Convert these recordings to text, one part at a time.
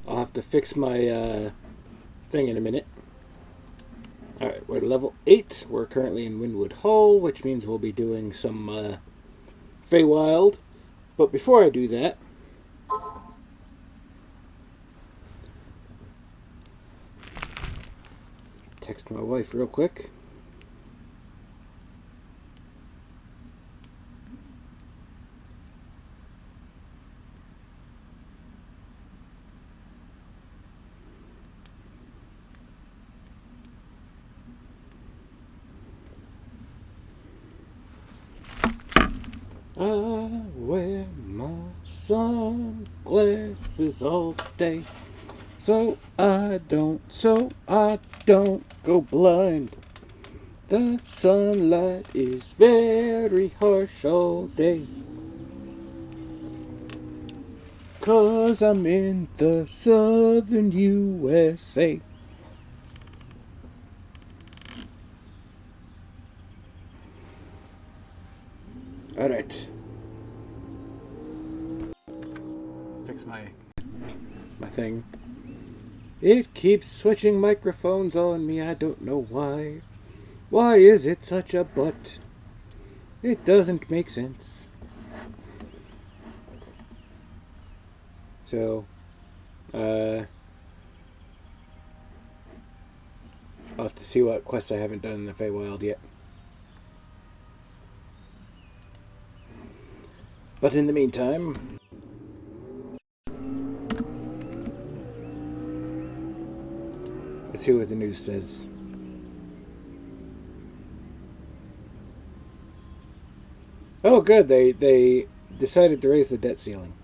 I'll have to fix my thing in a minute. Alright, we're at level 8. We're currently in Windwood Hall, which means we'll be doing some Feywild. But before I do that, text my wife real quick. I wear my sunglasses all day, so I don't go blind. The sunlight is very harsh all day, 'cause I'm in the southern USA. Alright. Fix my thing. It keeps switching microphones on me, I don't know why. Why is it such a butt? It doesn't make sense. So, I'll have to see what quests I haven't done in the Feywild yet. But in the meantime, let's see what the news says. Oh, good. They decided to raise the debt ceiling.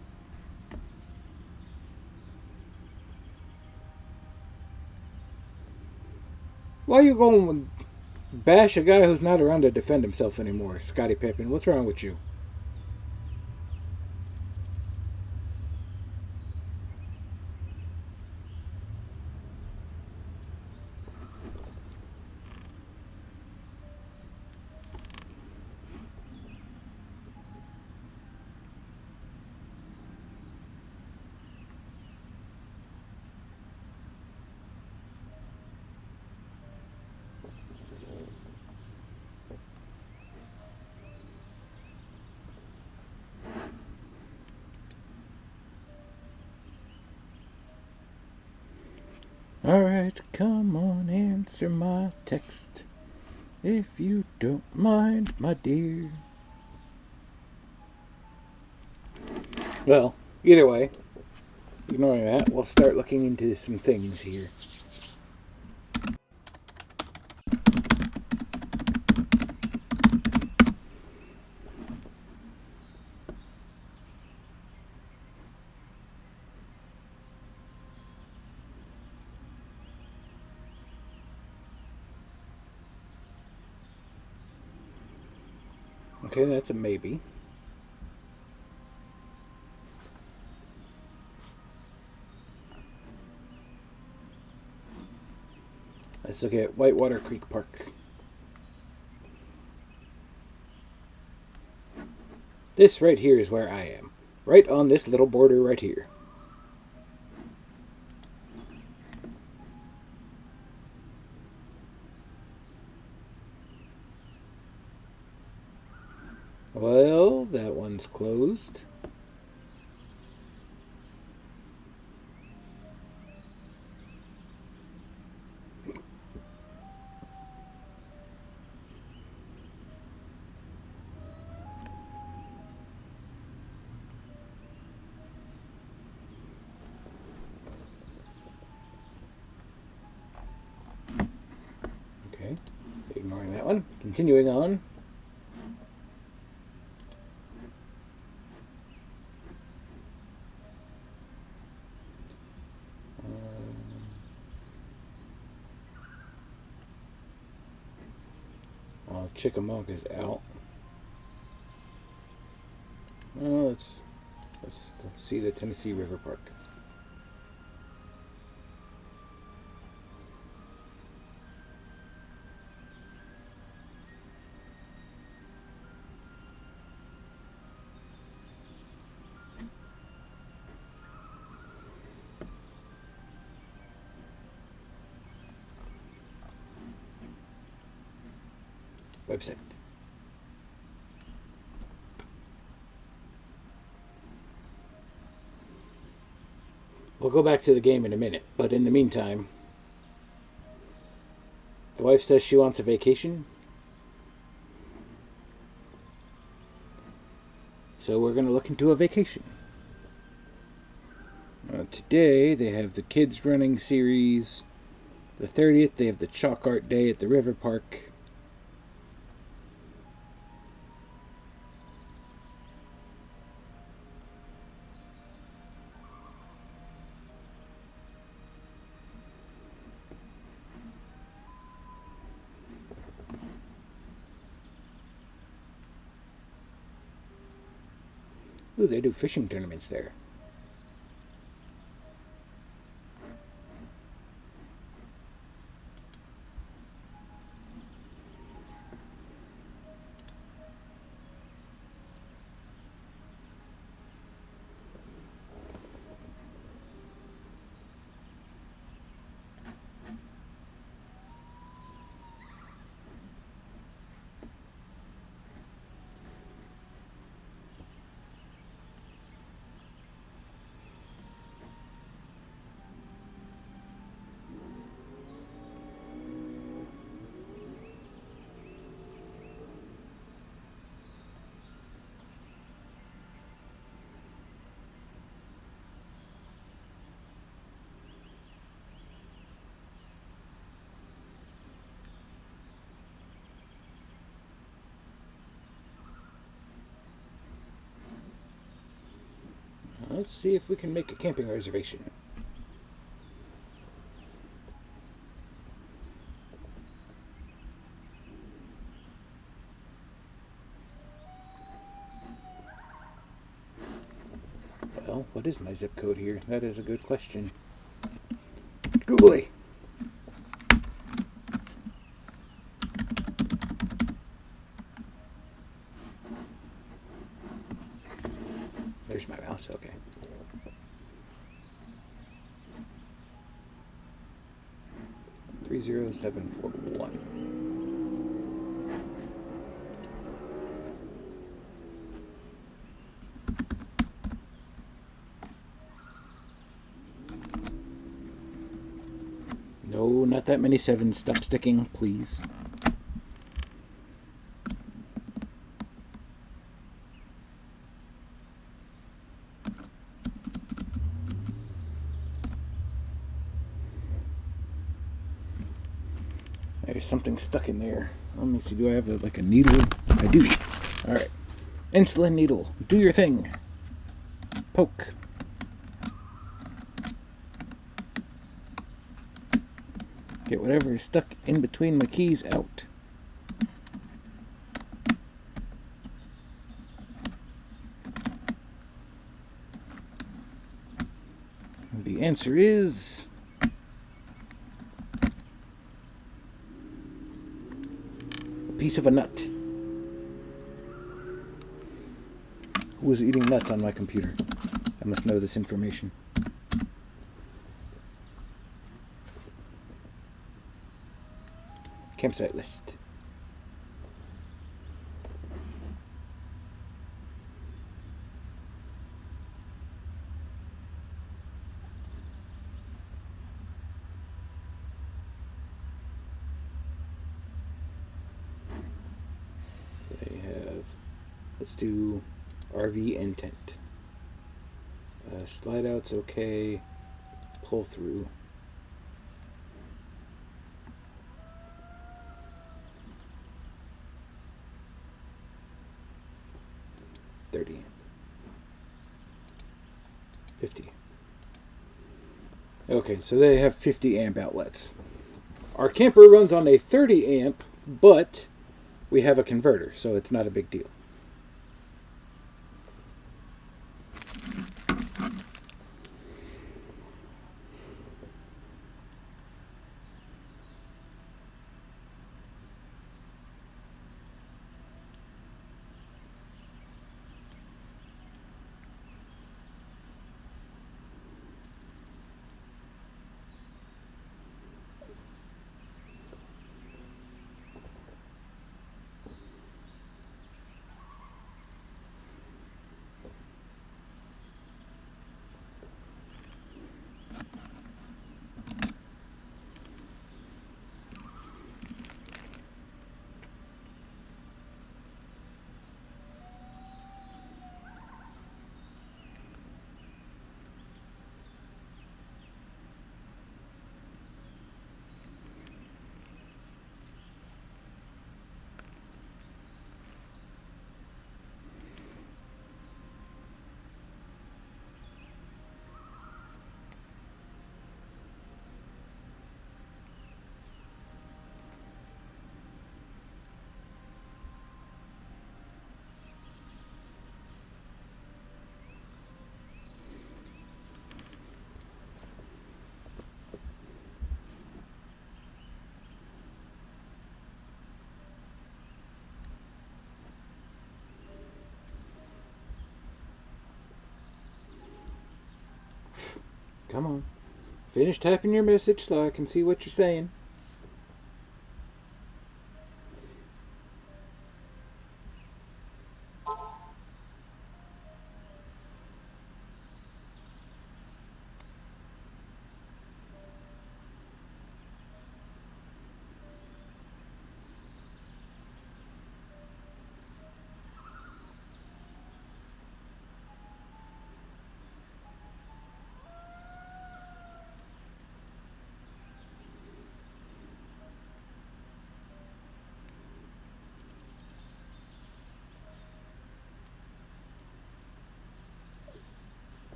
Why are you going to bash a guy who's not around to defend himself anymore, Scottie Pippen? What's wrong with you? Alright, come on, answer my text, if you don't mind, my dear. Well, either way, ignoring that, we'll start looking into some things here. Okay, that's a maybe. Let's look at Whitewater Creek Park. This right here is where I am. Right on this little border right here. Well, that one's closed. Okay, ignoring that one. Continuing on. Chickamauga is out. Let's see the Tennessee River Park. website. We'll go back to the game in a minute, but in the meantime, the wife says she wants a vacation. So we're going to look into a vacation. Today, they have the kids running series. The 30th, they have the chalk art day at the river park. Ooh, they do fishing tournaments there. Let's see if we can make a camping reservation. Well, what is my zip code here? That is a good question. Googly! There's my mouse, okay. Three 30741. No, not that many sevens. Stop sticking, please. There's something stuck in there. Let me see. Do I have like a needle? I do. All right. Insulin needle. Do your thing. Poke. Get whatever is stuck in between my keys out. And the answer is a piece of a nut. Who was eating nuts on my computer? I must know this information. Campsite list. They have, let's do RV and tent. Slide out's okay. Pull through. $30 amp. $50 amp. Okay, so they have 50 amp outlets. Our camper runs on a 30 amp, but we have a converter, so it's not a big deal. Come on. Finish typing your message so I can see what you're saying.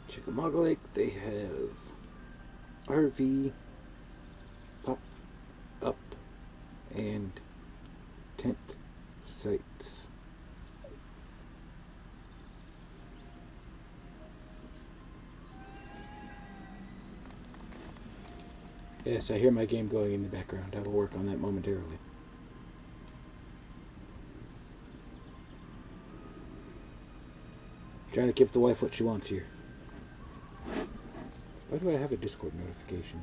Chickamauga Lake, they have RV, pop up, and tent sites. Yes, I hear my game going in the background. I will work on that momentarily. Trying to give the wife what she wants here. Why do I have a Discord notification?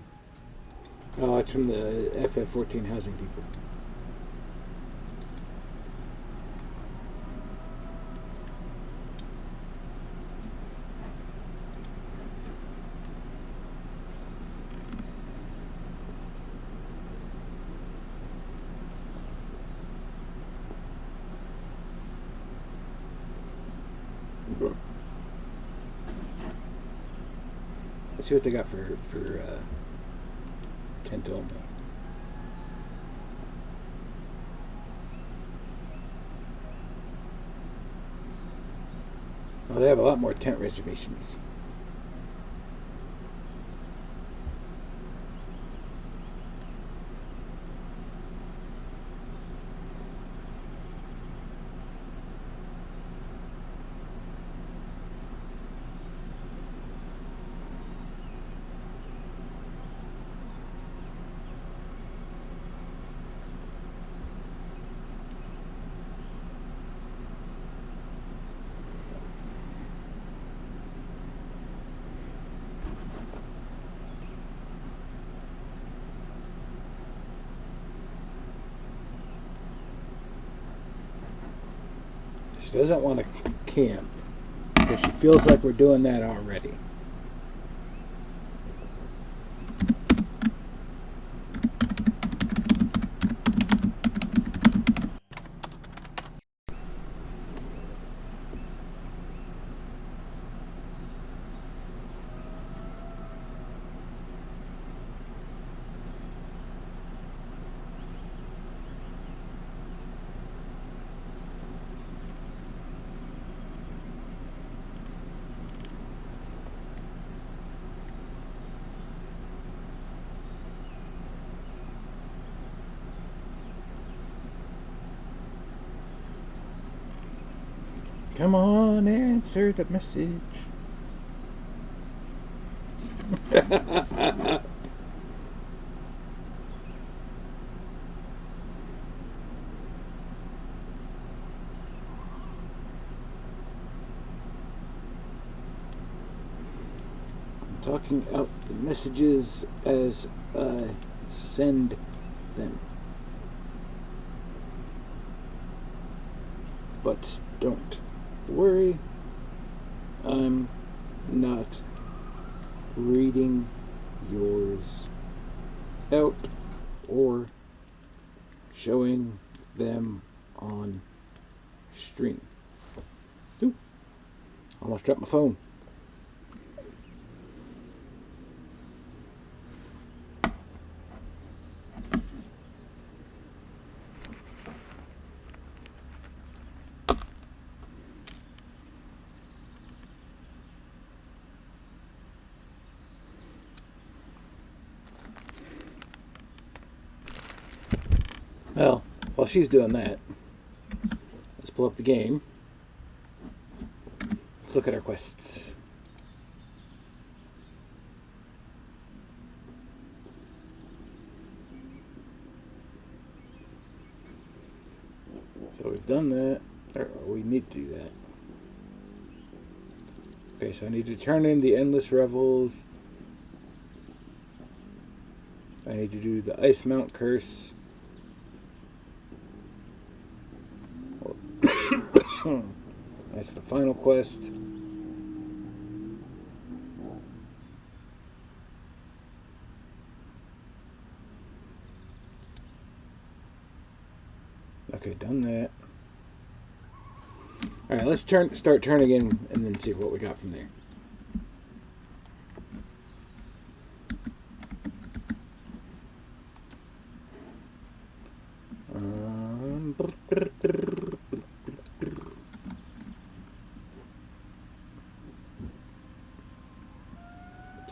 Oh, it's from the FF14 housing people. Let's see what they got for tent only. Oh, they have a lot more tent reservations. She doesn't want to camp because she feels like we're doing that already. Come on, answer the message. I'm talking out the messages as I send them. But don't worry, I'm not reading yours out or showing them on stream. Ooh, almost dropped my phone. Well, while she's doing that, let's pull up the game. Let's look at our quests. So we've done that. Or we need to do that. Okay, so I need to turn in the Endless Revels. I need to do the Ice Mount Curse. That's the final quest. Okay, done that. Alright, let's start turning in and then see what we got from there.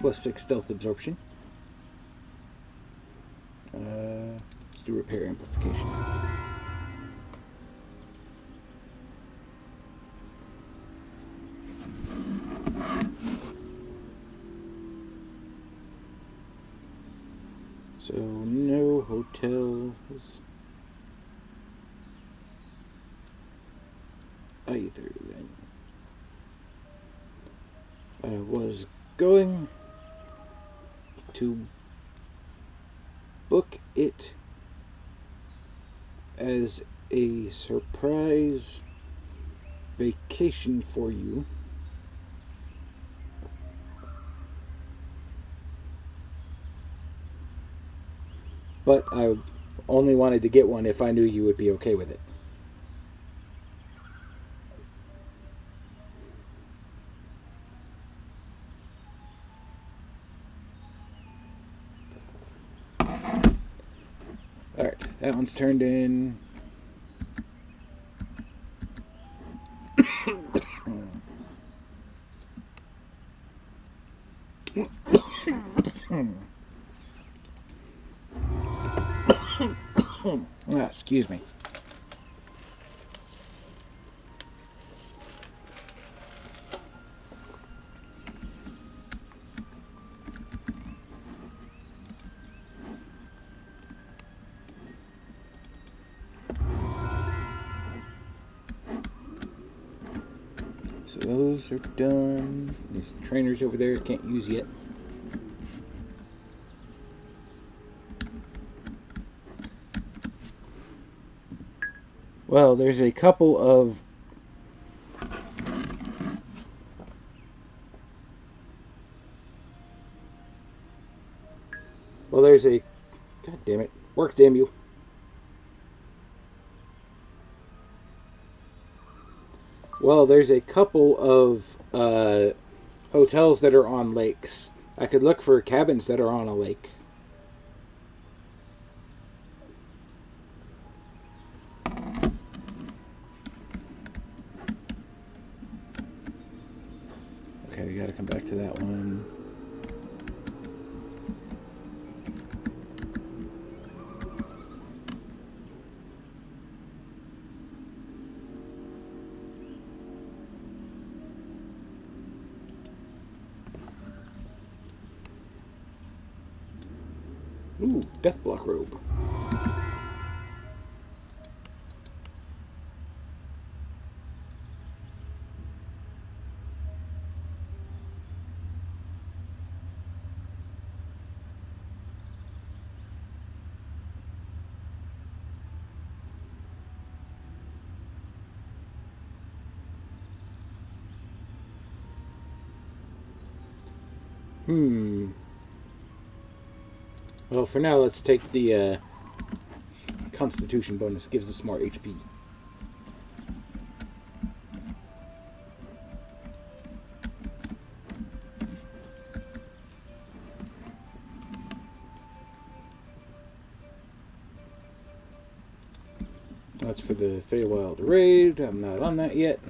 +6 stealth absorption. Let's do repair amplification. So no hotels either then. I was going to book it as a surprise vacation for you. But I only wanted to get one if I knew you would be okay with it. Alright, that one's turned in. Excuse me. So those are done. There's trainers over there I can't use yet. Well, there's a couple of God damn it. Work, damn you. Well, there's a couple of hotels that are on lakes. I could look for cabins that are on a lake. Okay, we gotta come back to that one. Ooh, Deathblock robe. Well, for now, let's take the Constitution bonus. Gives us more HP. That's for the Feywild raid. I'm not on that yet.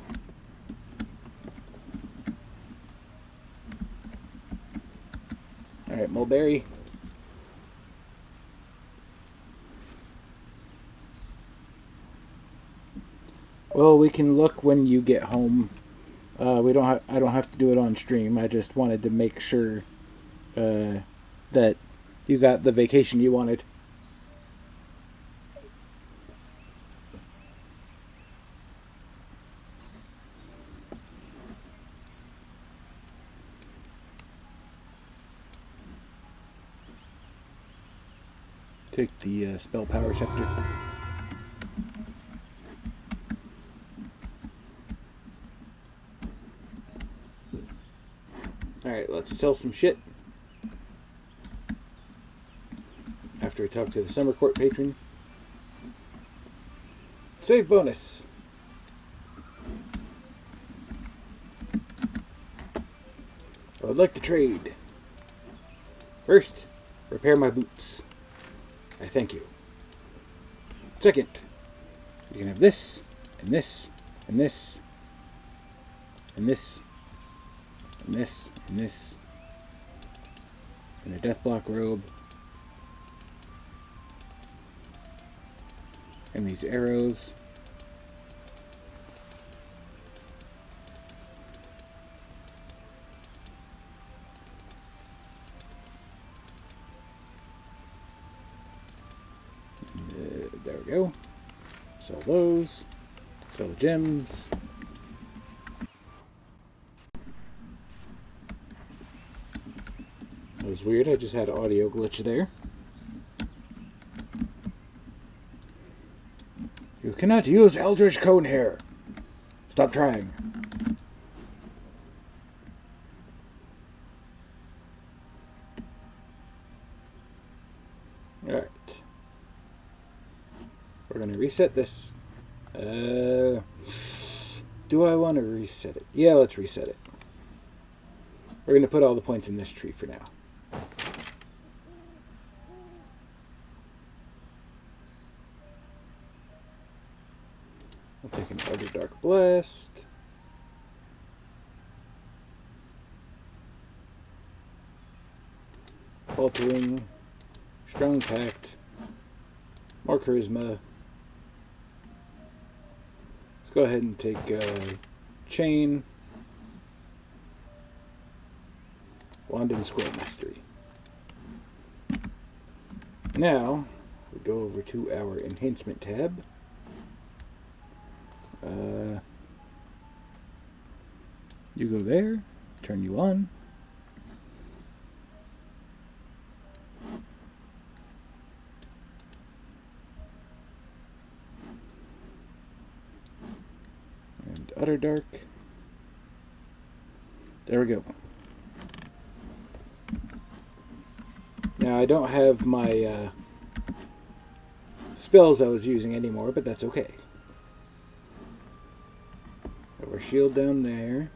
Alright, Mulberry. Well, we can look when you get home. We don't. I don't have to do it on stream. I just wanted to make sure that you got the vacation you wanted. Take the spell power scepter. Alright, let's sell some shit. After we talk to the Summer Court patron. Save bonus. I would like to trade. First, repair my boots. I thank you. Second, you can have this, and this, and this, and this, and this, and this, and a Deathblock robe, and these arrows. There we go. Sell those. Sell the gems. That was weird. I just had an audio glitch there. You cannot use Eldritch Cone here. Stop trying. Alright. We're going to reset this. Do I want to reset it? Yeah, let's reset it. We're going to put all the points in this tree for now. I'll take an Underdark Blast. Faltering. Strong Pact. More Charisma. Let's go ahead and take Chain. Wand and Scroll Mastery. Now, we go over to our Enhancement tab. You go there, turn you on. And Underdark. There we go. Now I don't have my spells I was using anymore, but that's okay. Have our shield down there.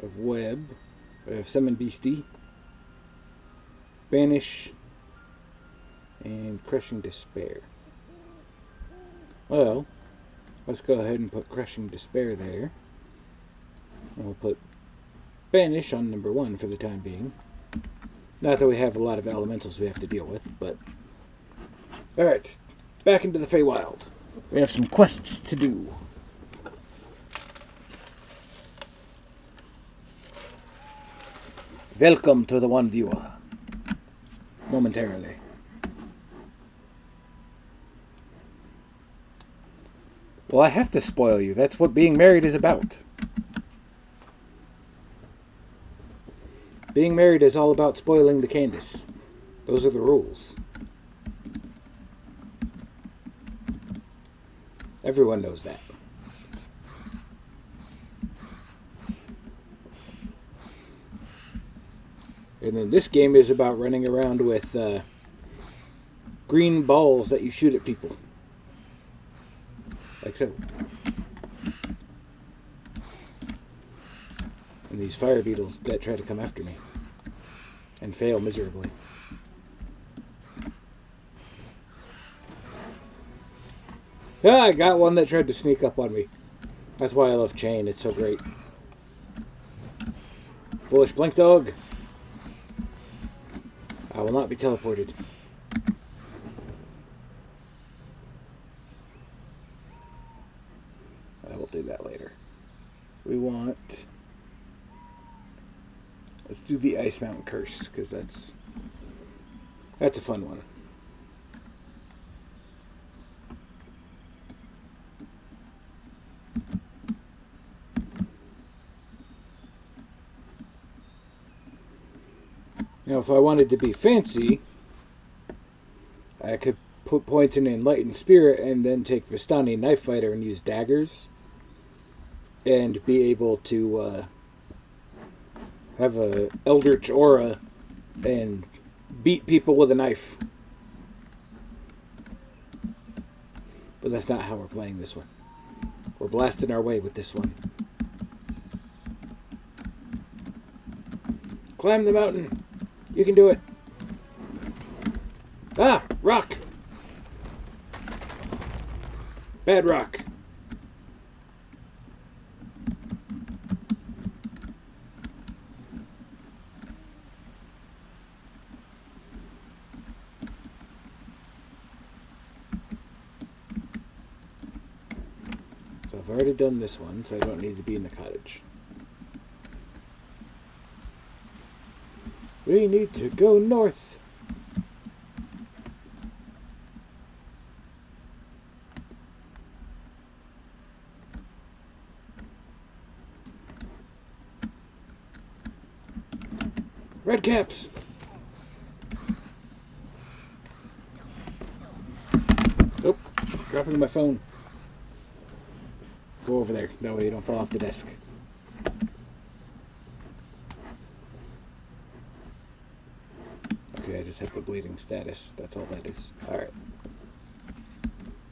Of Web. We have Summon Beastie. Banish. And Crushing Despair. Well, let's go ahead and put Crushing Despair there. And we'll put Banish on number 1 for the time being. Not that we have a lot of elementals we have to deal with, but... Alright, back into the Feywild. We have some quests to do. Welcome to the one viewer. Momentarily. Well, I have to spoil you. That's what being married is about. Being married is all about spoiling the Candace. Those are the rules. Everyone knows that. And then this game is about running around with green balls that you shoot at people. Like so. And these fire beetles that try to come after me. And fail miserably. Ah, I got one that tried to sneak up on me. That's why I love Chain. It's so great. Foolish Blink Dog. I will not be teleported. do that later. We want... Let's do the Ice Mountain Curse, because that's a fun one. Now, if I wanted to be fancy, I could put points in Enlightened Spirit and then take Vistani Knife Fighter and use daggers. And be able to have a Eldritch Aura and beat people with a knife. But that's not how we're playing this one. We're blasting our way with this one. Climb the mountain. You can do it. Ah! Rock! Bad rock. So I've already done this one, so I don't need to be in the cottage. We need to go north. Red caps. Oh, dropping my phone. Go over there. That way you don't fall off the desk. Okay, I just have the bleeding status. That's all that is. Alright.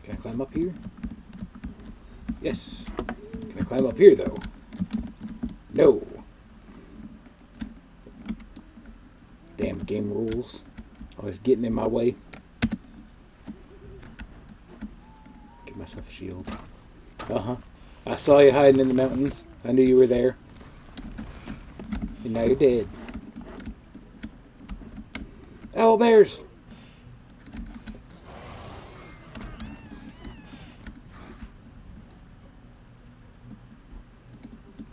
Can I climb up here? Yes. Can I climb up here, though? No. Damn game rules. Always getting in my way. Give myself a shield. Uh-huh. I saw you hiding in the mountains. I knew you were there. And now you're dead. Owl bears!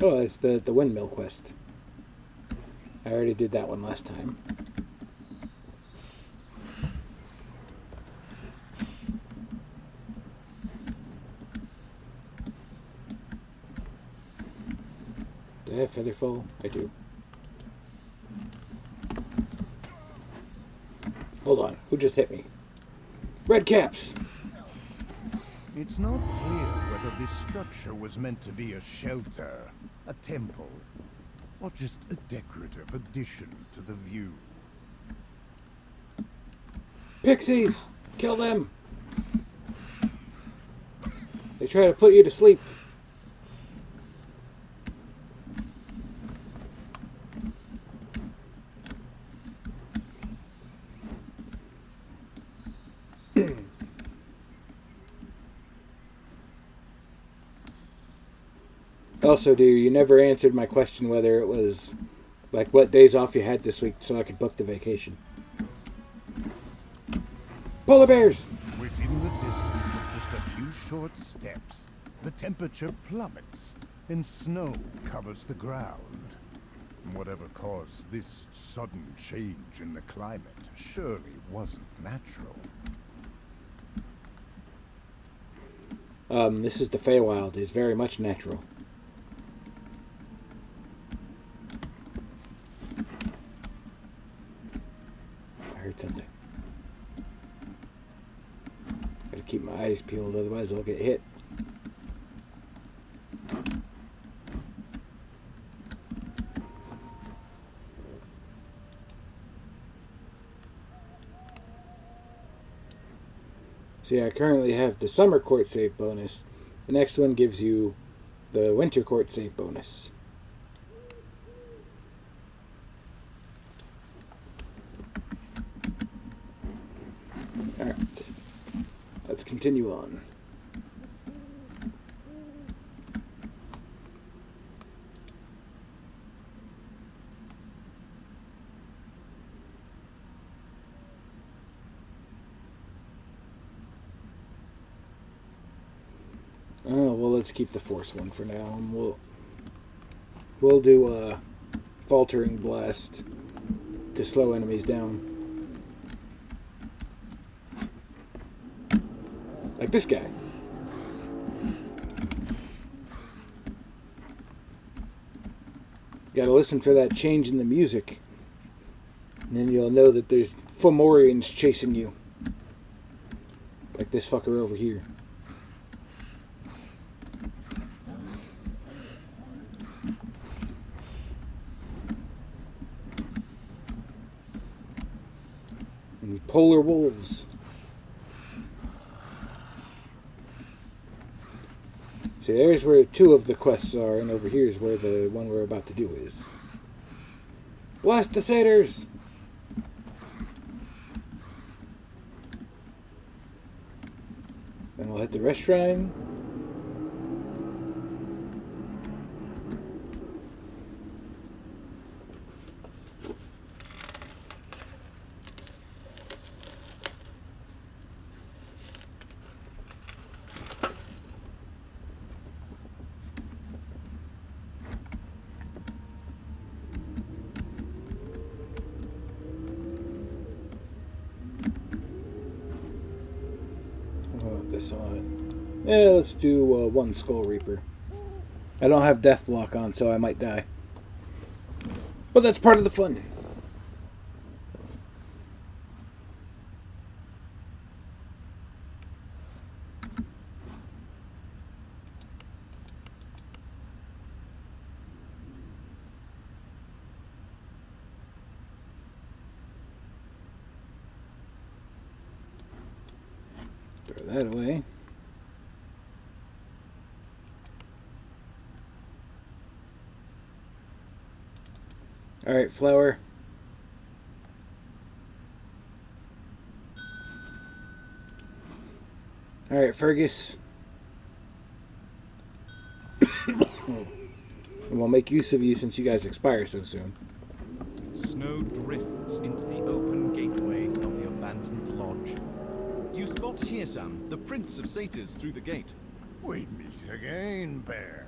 Oh, it's the windmill quest. I already did that one last time. Do I have Featherfall? I do. Hold on. Who just hit me? Red caps! It's not clear whether this structure was meant to be a shelter, a temple, or just a decorative addition to the view. Pixies! Kill them! They try to put you to sleep. Also, dude, you never answered my question whether it was, like, what days off you had this week so I could book the vacation. Polar bears! Within the distance of just a few short steps, the temperature plummets and snow covers the ground. Whatever caused this sudden change in the climate surely wasn't natural. This is the Feywild. It's very much natural. I heard something. Gotta keep my eyes peeled, otherwise I'll get hit. See, I currently have the Summer Court save bonus. The next one gives you the Winter Court save bonus. Alright. Let's continue on. Oh, well, let's keep the force one for now, and we'll do a faltering blast to slow enemies down. Like this guy. Gotta listen for that change in the music. And then you'll know that there's Fomorians chasing you. Like this fucker over here. And polar wolves. See, there's where two of the quests are, and over here is where the one we're about to do is. Blast the satyrs! Then we'll hit the rest shrine. This on. Yeah, let's do one Skull Reaper. I don't have Deathlock on, so I might die. But that's part of the fun. Throw that away. Alright, flower. Alright, Fergus. And we'll make use of you since you guys expire so soon. Snow drifts into the open gateway of the abandoned lodge. You spot Hirsam, the prince of satyrs, through the gate. We meet again, Bear.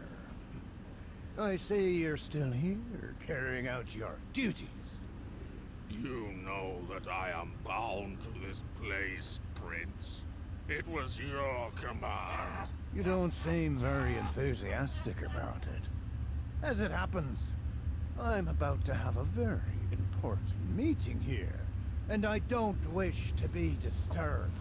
I see you're still here, carrying out your duties. You know that I am bound to this place, Prince. It was your command. You don't seem very enthusiastic about it. As it happens, I'm about to have a very important meeting here, and I don't wish to be disturbed.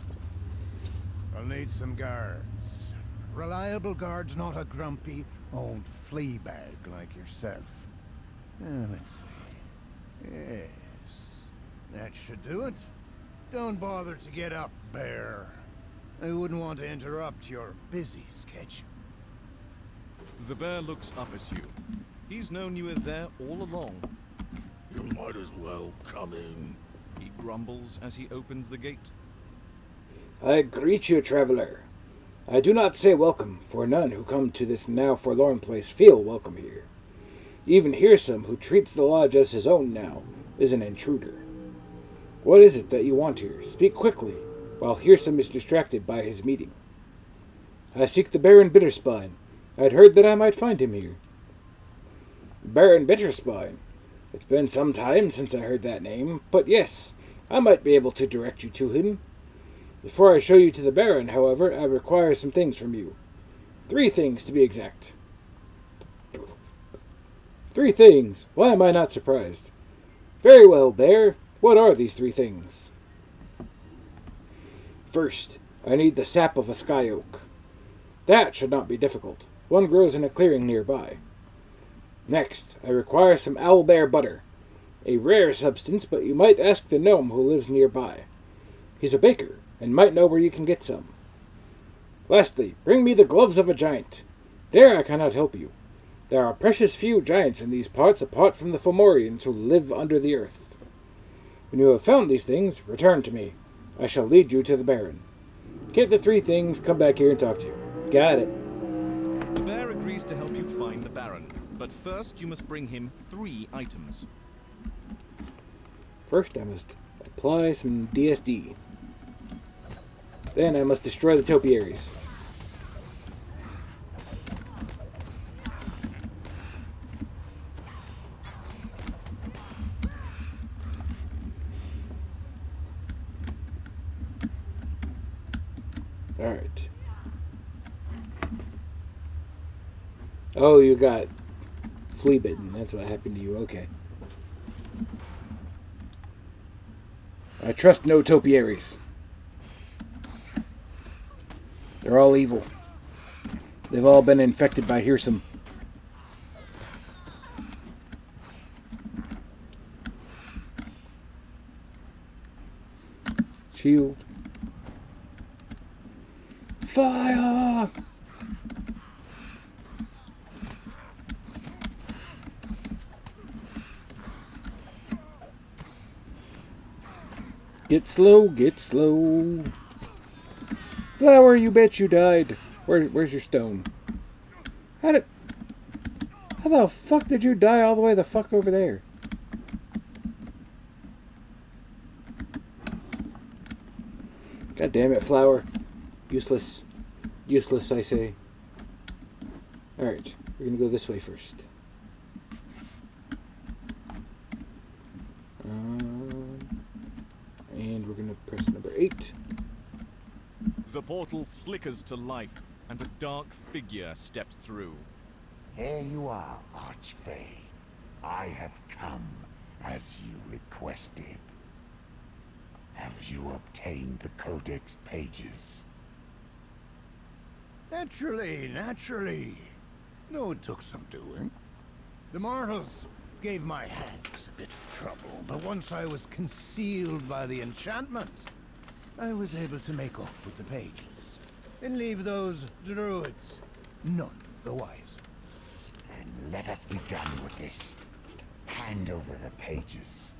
I'll need some guards. Reliable guards, not a grumpy old flea bag like yourself. Let's see. Yes, that should do it. Don't bother to get up, Bear. I wouldn't want to interrupt your busy schedule. The bear looks up at you. He's known you were there all along. You might as well come in. He grumbles as he opens the gate. I greet you, traveler. I do not say welcome, for none who come to this now forlorn place feel welcome here. Even Hirsam, who treats the lodge as his own now, is an intruder. What is it that you want here? Speak quickly, while Hirsam is distracted by his meeting. I seek the Baron Bitterspine. I'd heard that I might find him here. Baron Bitterspine. It's been some time since I heard that name, but yes, I might be able to direct you to him. Before I show you to the Baron, however, I require some things from you. 3 things, to be exact. 3 things. Why am I not surprised? Very well, Bear. What are these 3 things? First, I need the sap of a sky oak. That should not be difficult. One grows in a clearing nearby. Next, I require some owlbear butter. A rare substance, but you might ask the gnome who lives nearby. He's a baker, and might know where you can get some. Lastly, bring me the gloves of a giant. There I cannot help you. There are precious few giants in these parts apart from the Fomorians who live under the earth. When you have found these things, return to me. I shall lead you to the Baron. Get the 3 things, come back here and talk to you. Got it. The bear agrees to help you find the Baron, but first you must bring him 3 items. First, I must apply some DSD. Then I must destroy the topiaries. Alright. Oh, you got flea bitten. That's what happened to you. Okay. I trust no topiaries. They're all evil. They've all been infected by Hearsome. Shield. Fire! Get slow, get slow. Flower, you bet you died. Where's your stone? How the fuck did you die all the way the fuck over there? God damn it, Flower. Useless. Useless, I say. Alright, we're gonna go this way first. And we're gonna press number 8. The portal flickers to life, and a dark figure steps through. Here you are, Archfey. I have come as you requested. Have you obtained the Codex pages? Naturally. No, it took some doing. The mortals gave my hands a bit of trouble, but once I was concealed by the enchantment, I was able to make off with the pages and leave those druids none the wiser. And let us be done with this. Hand over the pages.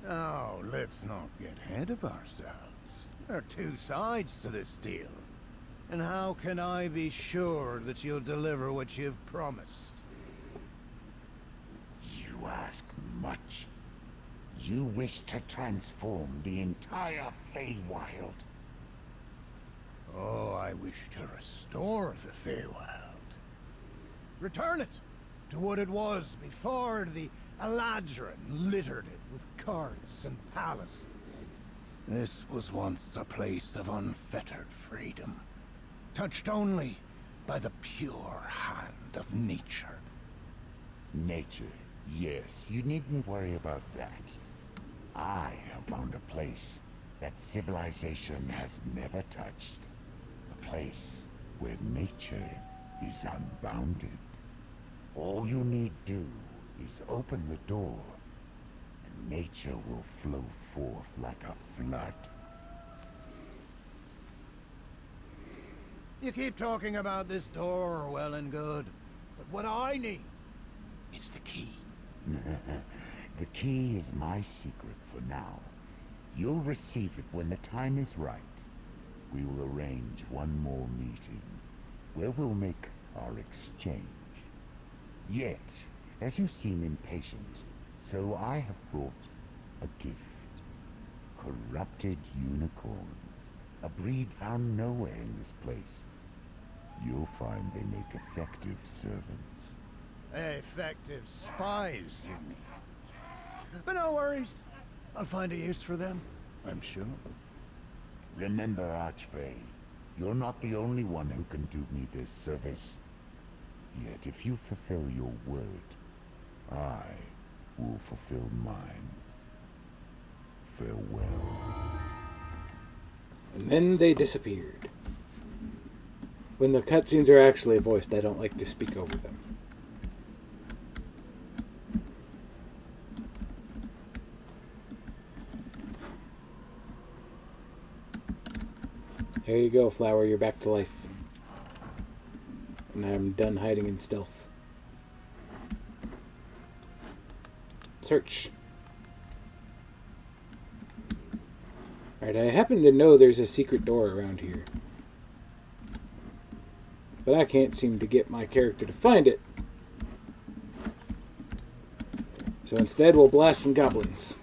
Now, let's not get ahead of ourselves. There are two sides to this deal. And how can I be sure that you'll deliver what you've promised? You ask much. You wish to transform the entire Feywild. Oh, I wish to restore the Feywild. Return it to what it was before the Eladrin littered it with courts and palaces. This was once a place of unfettered freedom, touched only by the pure hand of nature. Nature, yes, you needn't worry about that. I have found a place that civilization has never touched. A place where nature is unbounded. All you need do is open the door, and nature will flow forth like a flood. You keep talking about this door, well and good, but what I need is the key. The key is my secret for now. You'll receive it when the time is right. We will arrange one more meeting, where we'll make our exchange. Yet, as you seem impatient, so I have brought a gift. Corrupted unicorns, a breed found nowhere in this place. You'll find they make effective servants. Effective spies, you mean? But no worries. I'll find a use for them, I'm sure. Remember, Archfey, you're not the only one who can do me this service. Yet if you fulfill your word, I will fulfill mine. Farewell. And then they disappeared. When the cutscenes are actually voiced, I don't like to speak over them. There you go, Flower. You're back to life. And I'm done hiding in stealth. Search. Alright, I happen to know there's a secret door around here. But I can't seem to get my character to find it. So instead, we'll blast some goblins.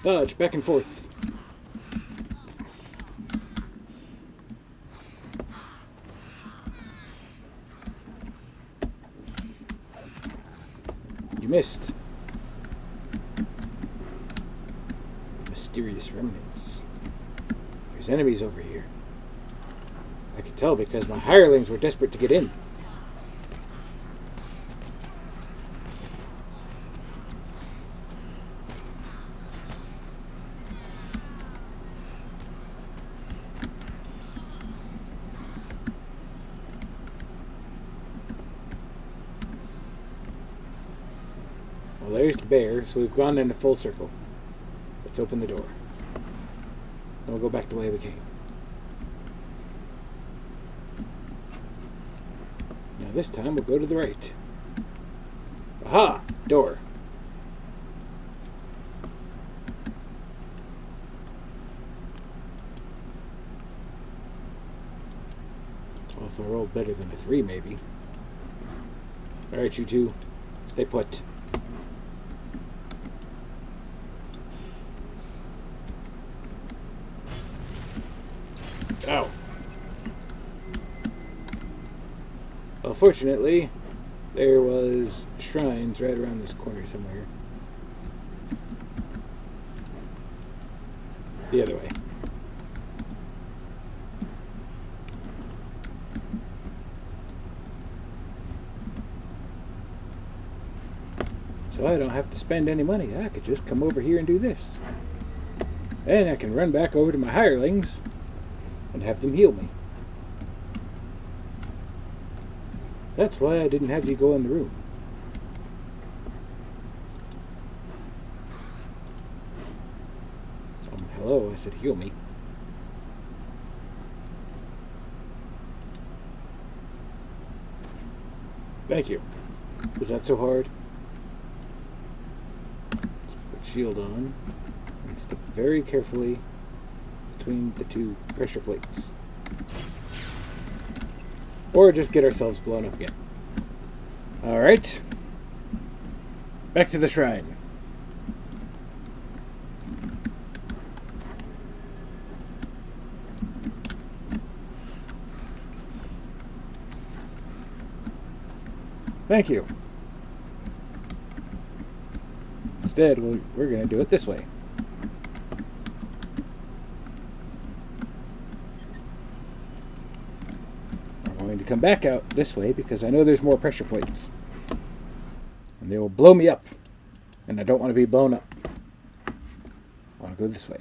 Dodge, back and forth. You missed. Mysterious remnants. There's There's enemies over here. I could tell because my hirelings were desperate to get in. Well, there's the bear, so we've gone in a full circle. Let's open the door. And we'll go back the way we came. Now this time we'll go to the right. Aha! Door. Well, if I rolled better than a 3, maybe. Alright, you two. Stay put. Ow. Well, fortunately, there was shrines right around this corner somewhere. The other way. So I don't have to spend any money. I could just come over here and do this. And I can run back over to my hirelings and have them heal me. That's why I didn't have you go in the room. Hello, I said heal me. Thank you. Was that so hard? Let's put shield on and step very carefully between the two pressure plates. Or just get ourselves blown up again. Alright. Back to the shrine. Thank you. Instead, we're going to do it this way. I'm going to come back out this way because I know there's more pressure plates. And they will blow me up. And I don't want to be blown up. I want to go this way.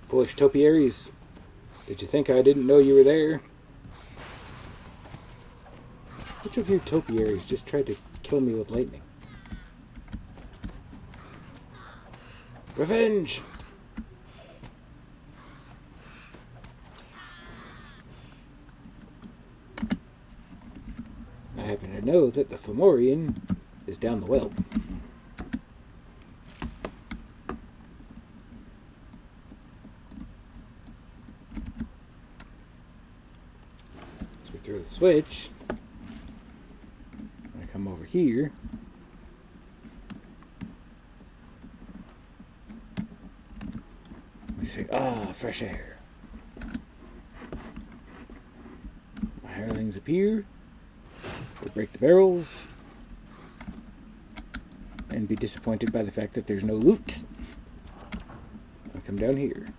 Foolish topiaries. Did you think I didn't know you were there? Which of you topiaries just tried to kill me with lightning? Revenge! I happen to know that the Fomorian is down the well. So we throw the switch. I come over here. We say, fresh air. My hirelings appear. We break the barrels. And be disappointed by the fact that there's no loot. I come down here.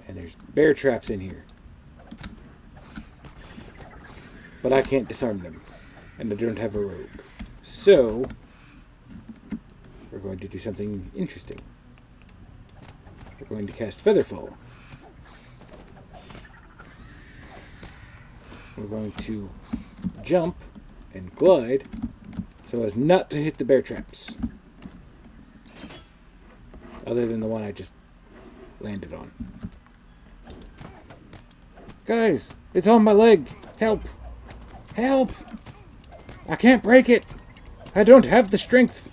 And there's bear traps in here. But I can't disarm them. And I don't have a rogue. So, we're going to do something interesting. We're going to cast Featherfall. We're going to jump and glide so as not to hit the bear traps. Other than the one I just landed on. Guys, it's on my leg. Help! Help! I can't break it. I don't have the strength.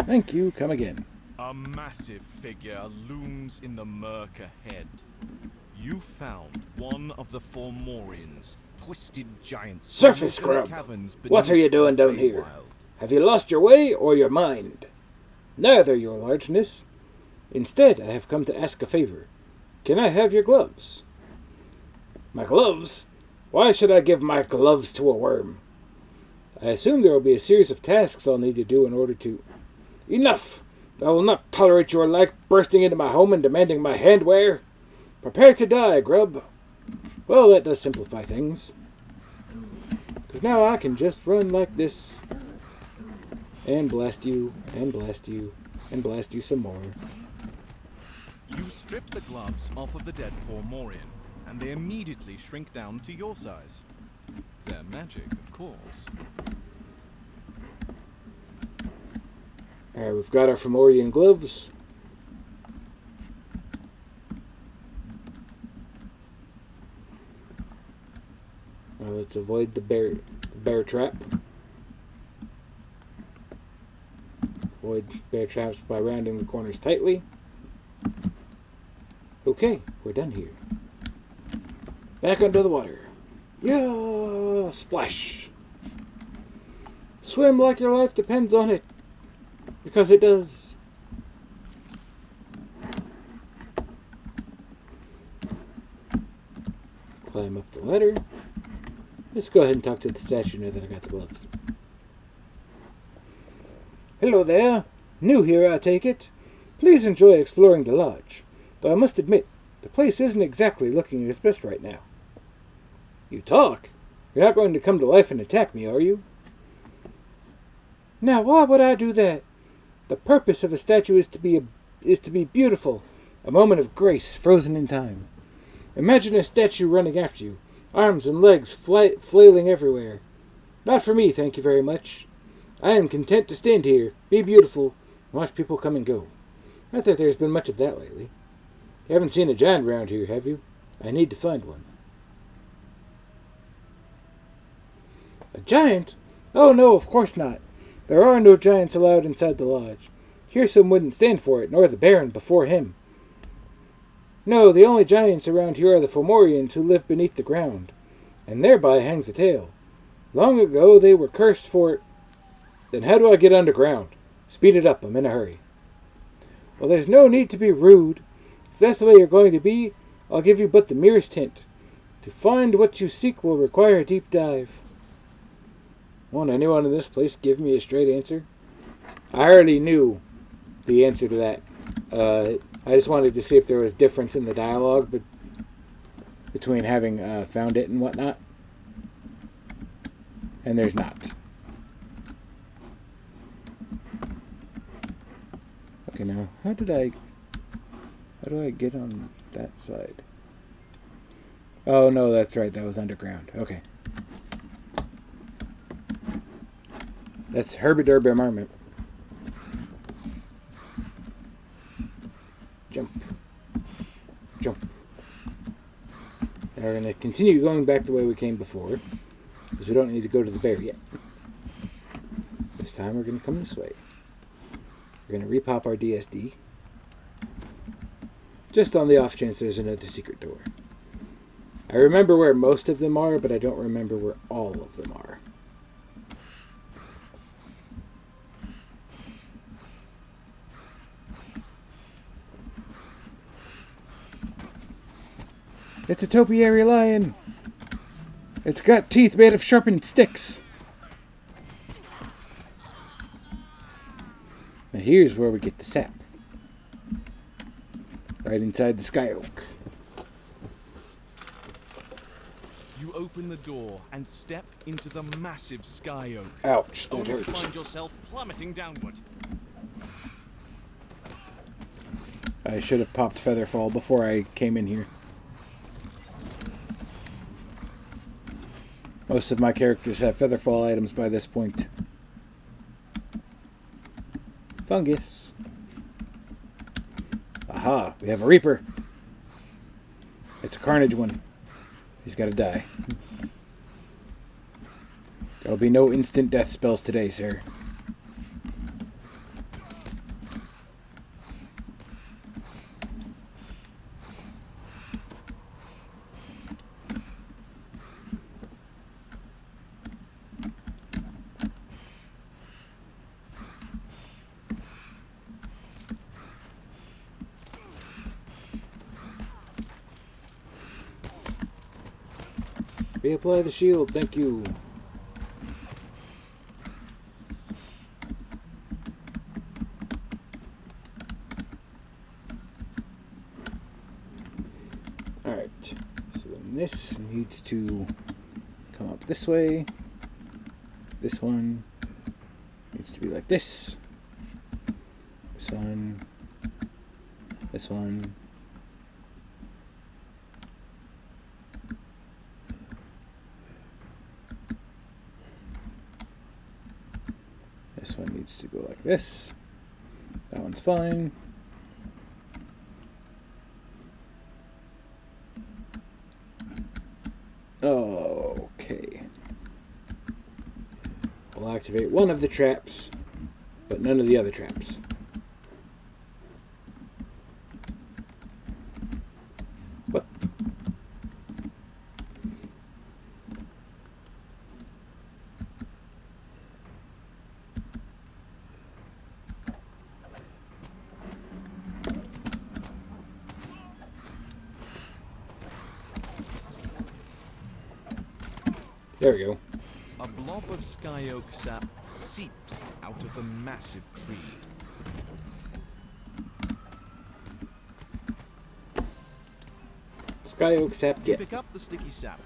Thank you, come again. A massive figure looms in the murk ahead. You found one of the Formorians, twisted giants. Surface who live in the scrub! caverns What are you doing beneath down the here? Feywild. Have you lost your way or your mind? Neither, your largeness. Instead, I have come to ask a favor. Can I have your gloves? My gloves? Why should I give my gloves to a worm? I assume there will be a series of tasks I'll need to do in order to... Enough! I will not tolerate your like bursting into my home and demanding my handwear. Prepare to die, grub. Well, that does simplify things. Because now I can just run like this. And blast you, and blast you, and blast you some more. You strip the gloves off of the dead Formorian, and they immediately shrink down to your size. They're magic, of course. Alright, we've got our Fomorian gloves. Now let's avoid the bear trap. Avoid bear traps by rounding the corners tightly. Okay, we're done here. Back under the water. Yeah, splash. Swim like your life depends on it. Because it does. Climb up the ladder. Let's go ahead and talk to the statue now that I got the gloves. Hello there. New here, I take it. Please enjoy exploring the lodge. Though I must admit, the place isn't exactly looking its best right now. You talk? You're not going to come to life and attack me, are you? Now, why would I do that? The purpose of a statue is to be beautiful, a moment of grace frozen in time. Imagine a statue running after you, arms and legs flailing everywhere. Not for me, thank you very much. I am content to stand here, be beautiful, and watch people come and go. Not that there's been much of that lately. You haven't seen a giant around here, have you? I need to find one. A giant? Oh no, of course not. There are no giants allowed inside the lodge. Hirsim wouldn't stand for it, nor the Baron before him. No, the only giants around here are the Fomorians who live beneath the ground, and thereby hangs a tale. Long ago they were cursed for... Then how do I get underground? Speed it up, I'm in a hurry. Well, there's no need to be rude. If that's the way you're going to be, I'll give you but the merest hint. To find what you seek will require a deep dive. Won't anyone in this place give me a straight answer? I already knew the answer to that. I just wanted to see if there was difference in the dialogue between having found it and whatnot. And there's not. Okay, now, how do I get on that side? Oh, no, that's right. That was underground. Okay. That's Herbiderb armament. Jump. Jump. Now we're going to continue going back the way we came before, because we don't need to go to the bear yet. This time we're going to come this way. We're going to repop our DSD. Just on the off chance there's another secret door. I remember where most of them are, but I don't remember where all of them are. It's a topiary lion. It's got teeth made of sharpened sticks. Now here's where we get the sap. Right inside the sky oak. You open the door and step into the massive sky oak. Ouch, that Only to hurts. find yourself plummeting downward. I should have popped Featherfall before I came in here. Most of my characters have Featherfall items by this point. Fungus. Aha, we have a Reaper. It's a Carnage one. He's got to die. There'll be no instant death spells today, sir. Reapply the shield, thank you. Alright, so then this needs to come up this way. This one needs to be like this. This one. This one. This one needs to go like this. That one's fine. Okay. We'll activate one of the traps, but none of the other traps. What? There we go. A blob of sky oak sap seeps out of the massive tree. Sky oak sap You get. pick up the sticky sap.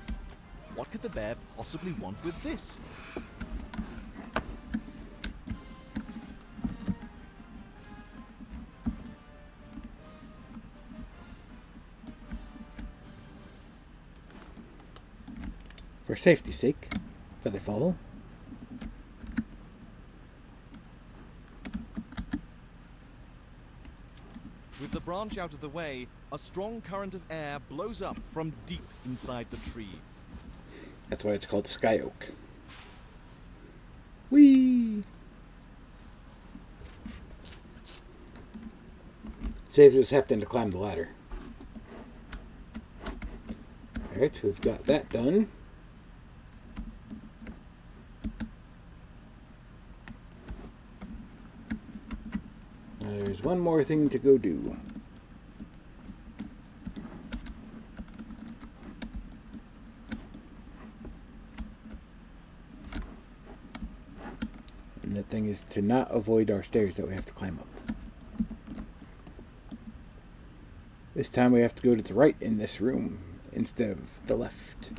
What could the bear possibly want with this? For safety's sake, feather fall. With the branch out of the way, a strong current of air blows up from deep inside the tree. That's why it's called sky oak. Whee! Saves us having to climb the ladder. Alright, we've got that done. There's one more thing to go do. And that thing is to not avoid our stairs that we have to climb up. This time we have to go to the right in this room instead of the left.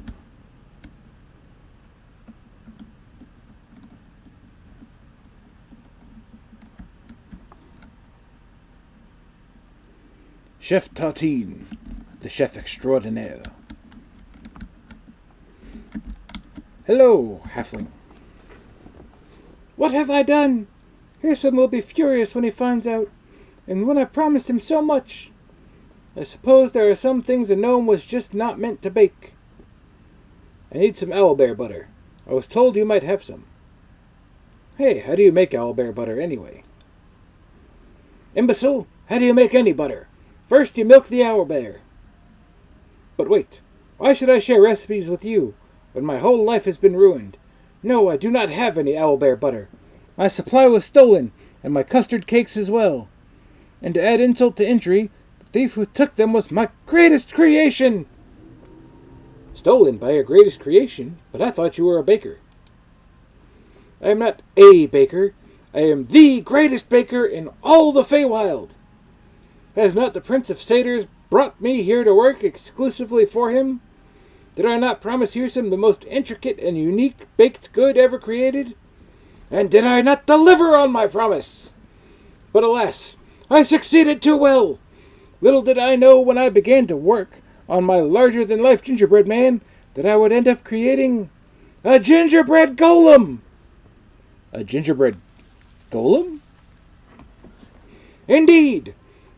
Chef Tartine, the chef extraordinaire. Hello, halfling. What have I done? Hirson will be furious when he finds out, and when I promised him so much. I suppose there are some things a gnome was just not meant to bake. I need some owlbear butter. I was told you might have some. Hey, how do you make owlbear butter anyway? Imbecile, how do you make any butter? First you milk the owlbear. But wait, why should I share recipes with you, when my whole life has been ruined? No, I do not have any owlbear butter. My supply was stolen, and my custard cakes as well. And to add insult to injury, the thief who took them was my greatest creation! Stolen by your greatest creation? But I thought you were a baker. I am not a baker. I am the greatest baker in all the Feywild. Has not the Prince of Satyrs brought me here to work exclusively for him? Did I not promise Hirson the most intricate and unique baked good ever created? And did I not deliver on my promise? But alas, I succeeded too well. Little did I know when I began to work on my larger-than-life gingerbread man that I would end up creating a gingerbread golem. A gingerbread golem? Indeed!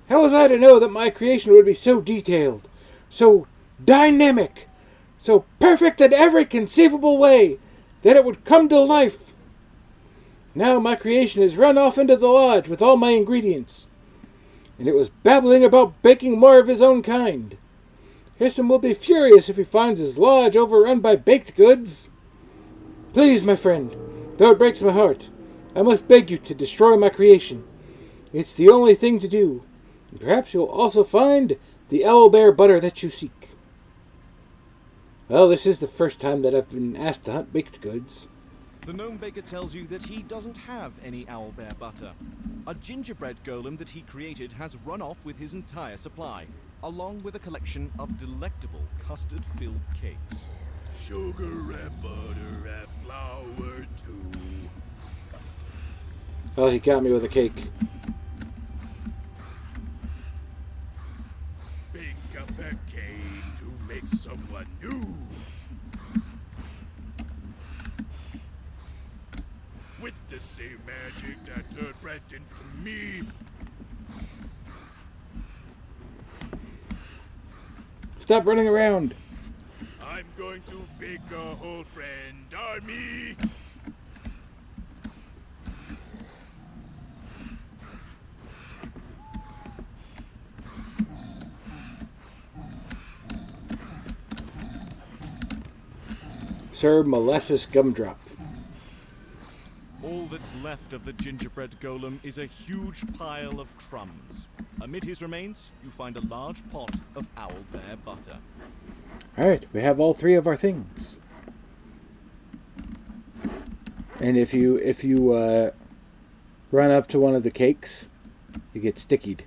How was I to know that my creation would be so detailed, so dynamic, so perfect in every conceivable way, that it would come to life? Now my creation has run off into the lodge with all my ingredients, and it was babbling about baking more of his own kind. Hirson will be furious if he finds his lodge overrun by baked goods. Please, my friend, though it breaks my heart, I must beg you to destroy my creation. It's the only thing to do. And perhaps you'll also find the owlbear butter that you seek. Well, this is the first time that I've been asked to hunt baked goods. The gnome baker tells you that he doesn't have any owlbear butter. A gingerbread golem that he created has run off with his entire supply, along with a collection of delectable custard-filled cakes. Sugar and butter and flour too. Oh, he got me with a cake. Bake up a cake to make someone new. With the same magic that turned bread into me. Stop running around. I'm going to bake a whole friend army. Sir Molasses Gumdrop. All that's left of the gingerbread golem is a huge pile of crumbs. Amid his remains, you find a large pot of owlbear butter. Alright, we have all three of our things. And if you run up to one of the cakes, you get stickied.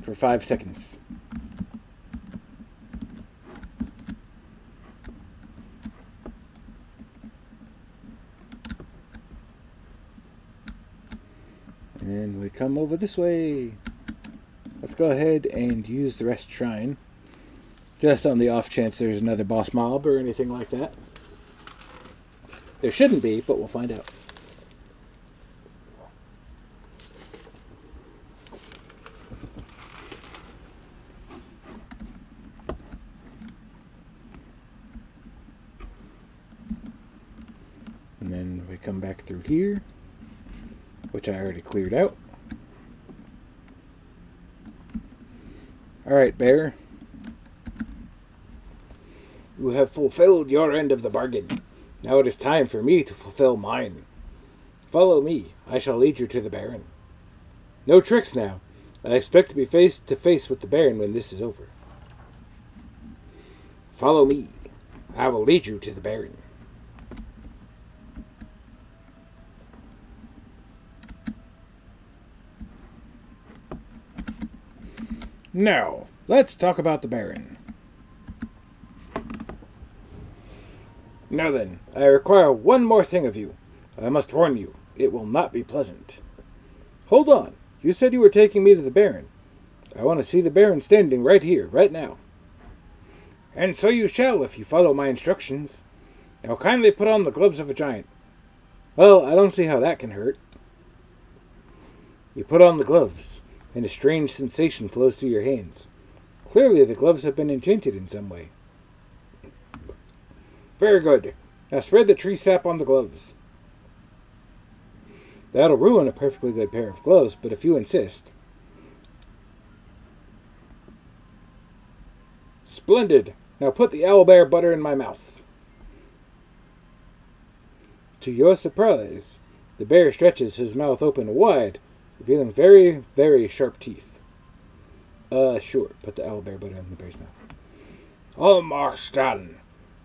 For 5 seconds. And we come over this way. Let's go ahead and use the rest shrine. Just on the off chance there's another boss mob or anything like that. There shouldn't be, but we'll find out. And then we come back through here, which I already cleared out. Alright, bear. You have fulfilled your end of the bargain. Now it is time for me to fulfill mine. Follow me. I shall lead you to the Baron. No tricks now. I expect to be face to face with the Baron when this is over. Follow me. I will lead you to the Baron. Now, let's talk about the Baron. Now then, I require one more thing of you. I must warn you, it will not be pleasant. Hold on, you said you were taking me to the Baron. I want to see the Baron standing right here, right now. And so you shall, if you follow my instructions. Now kindly put on the gloves of a giant. Well, I don't see how that can hurt. You put on the gloves, and a strange sensation flows through your hands. Clearly the gloves have been enchanted in some way. Very good. Now spread the tree sap on the gloves. That'll ruin a perfectly good pair of gloves, but if you insist. Splendid. Now put the owlbear butter in my mouth. To your surprise, the bear stretches his mouth open wide, revealing very, very sharp teeth. Sure. Put the owlbear butter in the bear's mouth. Almost done.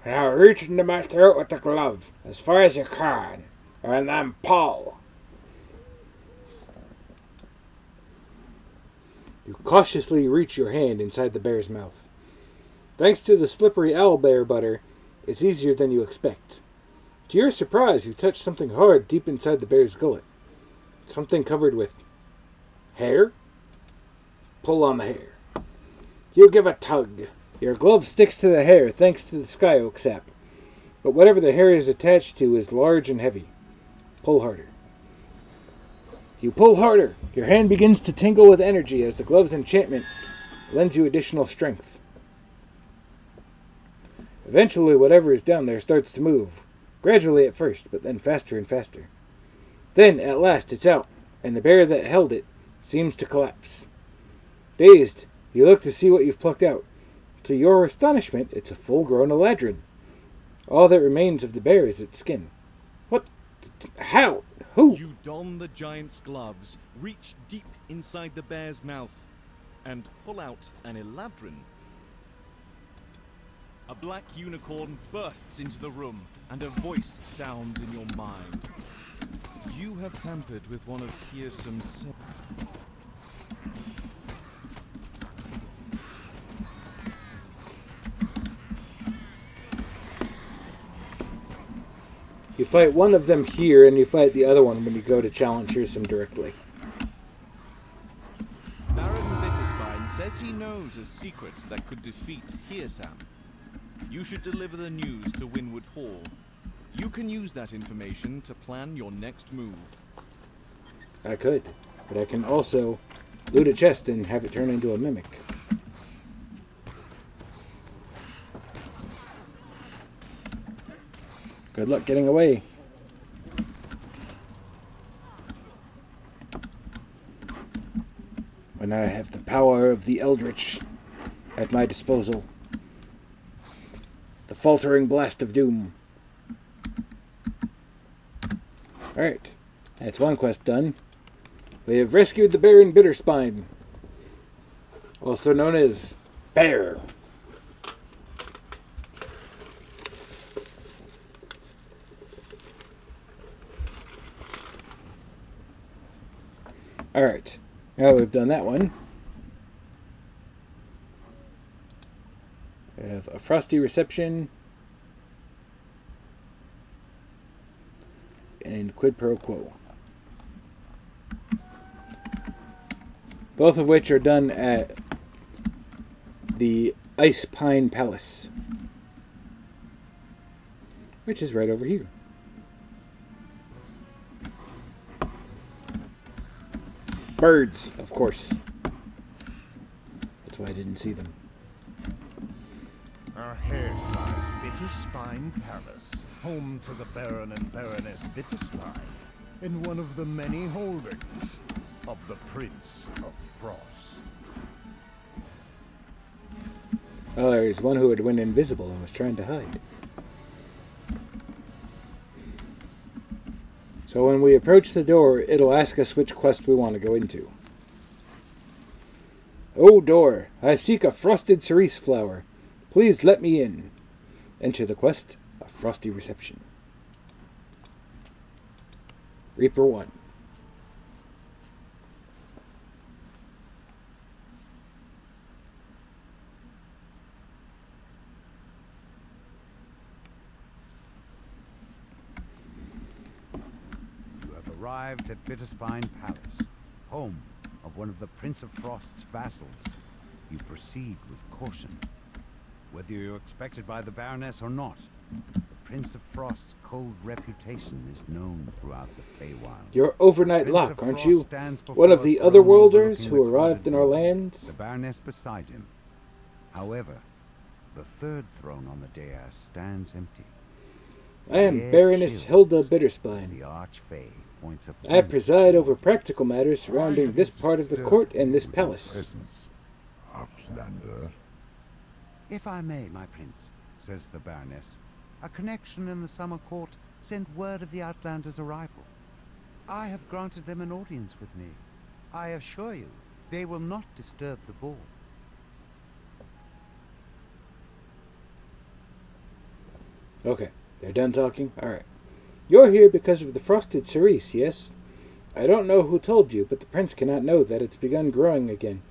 Now reach into my throat with the glove, as far as you can, and then pull. You cautiously reach your hand inside the bear's mouth. Thanks to the slippery owlbear butter, it's easier than you expect. To your surprise, you touch something hard deep inside the bear's gullet. Something covered with hair? Pull on the hair. You give a tug. Your glove sticks to the hair thanks to the sky oak sap. But whatever the hair is attached to is large and heavy. Pull harder. You pull harder. Your hand begins to tingle with energy as the glove's enchantment lends you additional strength. Eventually, whatever is down there starts to move. Gradually at first, but then faster and faster. Then, at last, it's out, and the bear that held it seems to collapse. Dazed, you look to see what you've plucked out. To your astonishment, it's a full-grown eladrin. All that remains of the bear is its skin. What? How? Who? You don the giant's gloves, reach deep inside the bear's mouth. and pull out an eladrin. A black unicorn bursts into the room, and a voice sounds in your mind. You have tampered with one of Pearson's... You fight one of them here, and you fight the other one when you go to challenge Pearson directly. Baron Bitterspine says he knows a secret that could defeat Hearsam. You should deliver the news to Winwood Hall. You can use that information to plan your next move. I could, but I can also loot a chest and have it turn into a mimic. Good luck getting away. When I have the power of the Eldritch at my disposal. The faltering blast of doom. Alright, that's one quest done. We have rescued the Baron Bitterspine, also known as Bear. Alright, now we've done that one. We have a frosty reception and quid pro quo. Both of which are done at the Ice Pine Palace, which is right over here. Birds, of course. That's why I didn't see them. Ahead lies Bitterspine Palace, home to the Baron and Baroness Bitterspine, in one of the many holdings of the Prince of Frost. Oh, there's one who had went invisible and was trying to hide. So when we approach the door, it'll ask us which quest we want to go into. "O door, I seek a frosted cerise flower. Please let me in." Enter the quest, a frosty reception. Reaper 1. You have arrived at Bitterspine Palace, home of one of the Prince of Frost's vassals. You proceed with caution. Whether you're expected by the Baroness or not, the Prince of Frost's cold reputation is known throughout the Feywild. You're overnight Prince lock, of aren't Frost you? stands before One of a the throne otherworlders overlooking who the arrived in our crowded world, lands? The Baroness beside him. However, the third throne on the dais stands empty. I am The air Baroness chills Hilda as Bitterspine. the Archfey points a I finger preside over toward practical matters surrounding this part of the court and this palace. Presence, Outlander. If I may, my prince, says the Baroness, a connection in the summer court sent word of the Outlander's arrival. I have granted them an audience with me. I assure you, they will not disturb the ball. Okay, they're done talking? Alright. You're here because of the frosted cerise, yes? I don't know who told you, but the prince cannot know that it's begun growing again.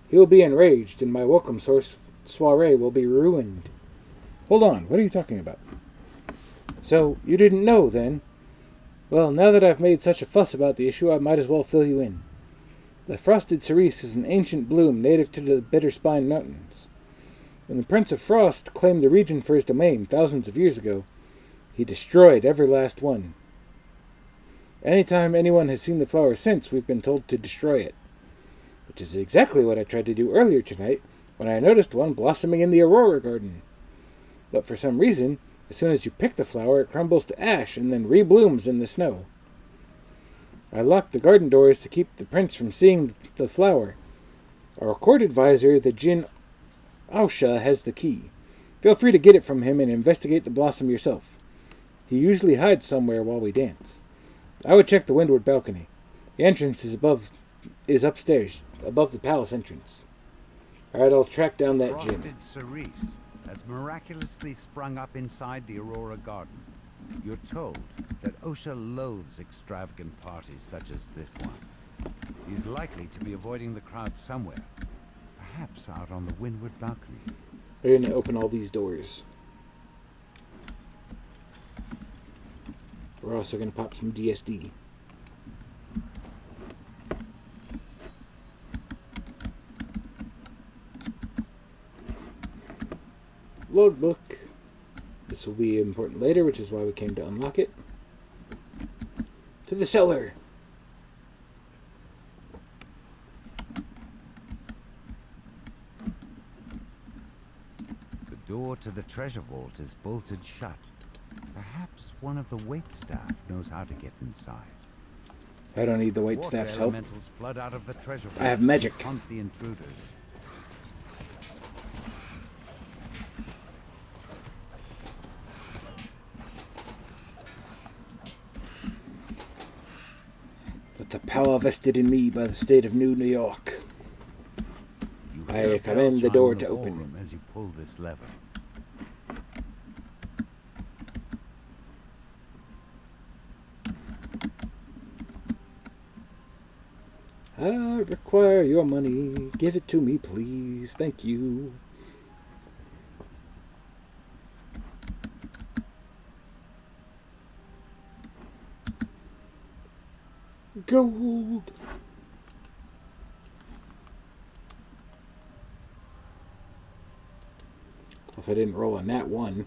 He will be enraged, and my welcome soiree will be ruined. Hold on, what are you talking about? So, you didn't know, then? Well, now that I've made such a fuss about the issue, I might as well fill you in. The frosted cerise is an ancient bloom native to the Bitterspine Mountains. When the Prince of Frost claimed the region for his domain thousands of years ago, he destroyed every last one. Anytime anyone has seen the flower since, we've been told to destroy it. Which is exactly what I tried to do earlier tonight, when I noticed one blossoming in the Aurora Garden. But for some reason, as soon as you pick the flower, it crumbles to ash and then reblooms in the snow. I locked the garden doors to keep the prince from seeing the flower. Our court advisor, the Jinn Ausha, has the key. Feel free to get it from him and investigate the blossom yourself. He usually hides somewhere while we dance. I would check the windward balcony. The entrance is upstairs, above the palace entrance. Alright, I'll track down that gym. Frosted cerise has miraculously sprung up inside the Aurora Garden. You're told that Osha loathes extravagant parties such as this one. He's likely to be avoiding the crowd somewhere, perhaps out on the windward balcony. We're going to open all these doors. We're also going to pop some DSD. Logbook. This will be important later, which is why we came to unlock it. To the cellar. The door to the treasure vault is bolted shut. Perhaps one of the waitstaff knows how to get inside. I don't need the Water waitstaff's help. elementals flood out of the treasure vault I have magic. to hunt the intruders. With the power vested in me by the state of New York. You I hear a command bell the chime door in to open. ballroom as you pull this lever. I require your money. Give it to me, please. Thank you. Gold. If I didn't roll on that one.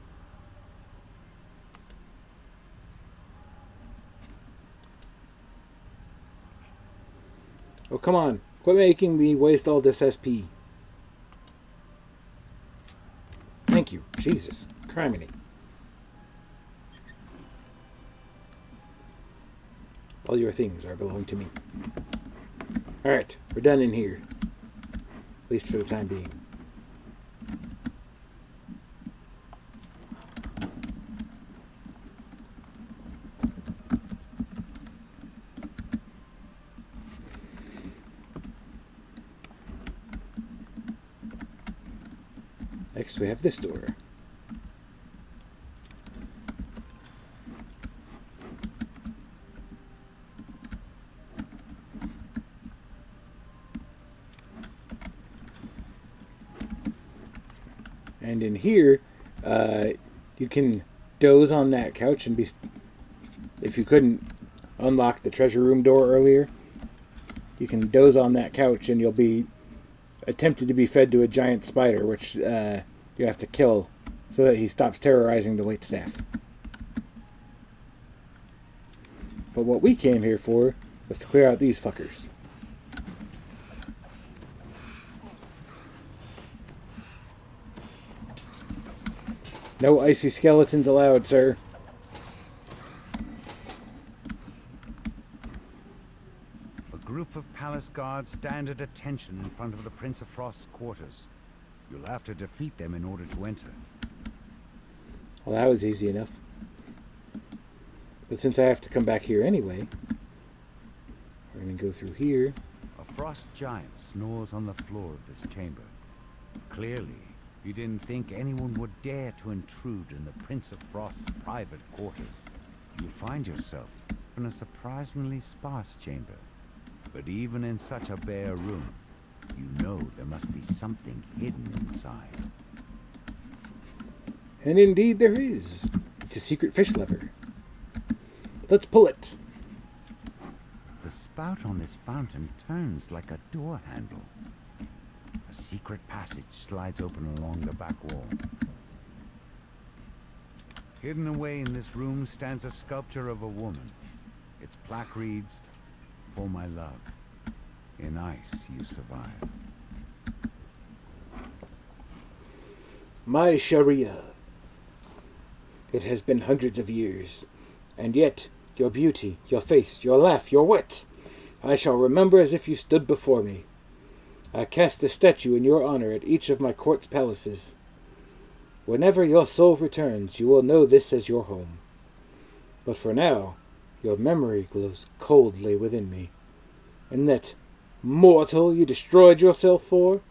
Oh, come on. Quit making me waste all this SP. Thank you. Jesus. Criminy. All your things are belong to me. Alright. We're done in here. At least for the time being. Next we have this door. And in here, you can doze on that couch and be... If you couldn't unlock the treasure room door earlier, you can doze on that couch and you'll be attempted to be fed to a giant spider, which you have to kill so that he stops terrorizing the waitstaff. But what we came here for was to clear out these fuckers. No icy skeletons allowed, sir. A group of palace guards stand at attention in front of the Prince of Frost's quarters. You'll have to defeat them in order to enter. Well, that was easy enough. But since I have to come back here anyway, we're going to go through here. A frost giant snores on the floor of this chamber. Clearly, you didn't think anyone would dare to intrude in the Prince of Frost's private quarters. You find yourself in a surprisingly sparse chamber. But even in such a bare room, you know there must be something hidden inside. And indeed there is. It's a secret fish lever. Let's pull it. The spout on this fountain turns like a door handle. A secret passage slides open along the back wall. Hidden away in this room stands a sculpture of a woman. Its plaque reads, "For my love. In ice you survive." My Sharia. It has been hundreds of years. And yet, your beauty, your face, your laugh, your wit, I shall remember as if you stood before me. I cast a statue in your honor at each of my court's palaces. Whenever your soul returns, you will know this as your home. But for now, your memory glows coldly within me. And that mortal you destroyed yourself for?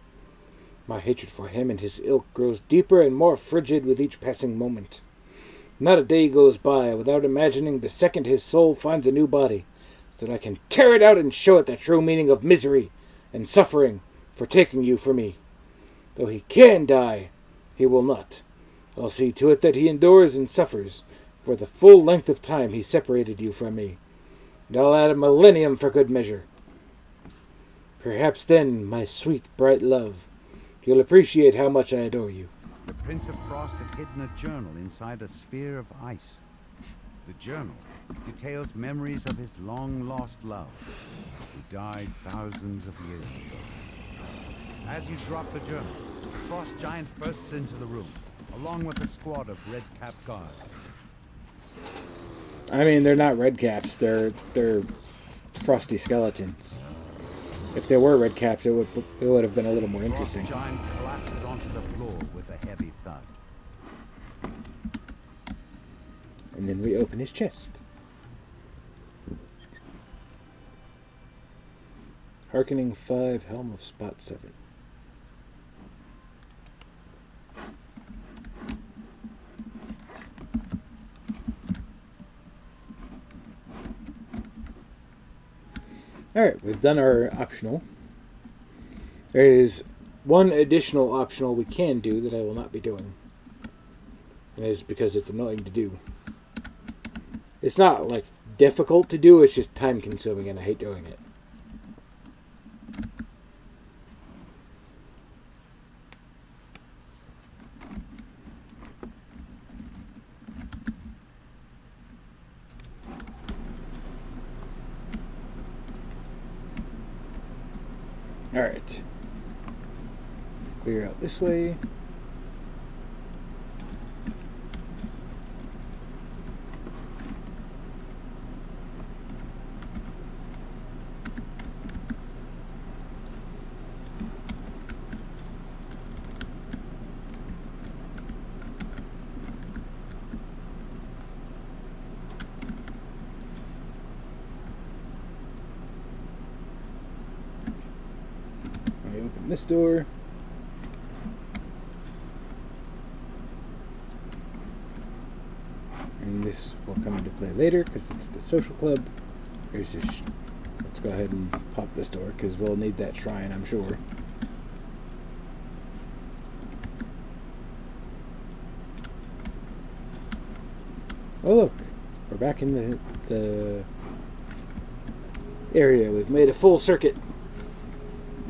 My hatred for him and his ilk grows deeper and more frigid with each passing moment. Not a day goes by without imagining the second his soul finds a new body, so that I can tear it out and show it the true meaning of misery and suffering for taking you from me. Though he can die, he will not. I'll see to it that he endures and suffers for the full length of time he separated you from me. And I'll add a millennium for good measure. Perhaps then, my sweet, bright love, you'll appreciate how much I adore you. The Prince of Frost had hidden a journal inside a sphere of ice. The journal details memories of his long-lost love, who died thousands of years ago. As you drop the journal, the Frost Giant bursts into the room, along with a squad of red-capped guards. I mean, they're not red caps. They're frosty skeletons. If there were red caps, it would have been a little more interesting. The Frost Giant collapses onto the floor with a heavy thud. And then we open his chest. Harkening 5, Helm of Spot 7. Alright, we've done our optional. There is one additional optional we can do that I will not be doing. And it is because it's annoying to do. It's not, like, difficult to do, it's just time consuming and I hate doing it. Alright. Clear out this way. Open this door. And this will come into play later because it's the social club. There's this. Let's go ahead and pop this door because we'll need that shrine, I'm sure. Oh look, we're back in the area. We've made a full circuit.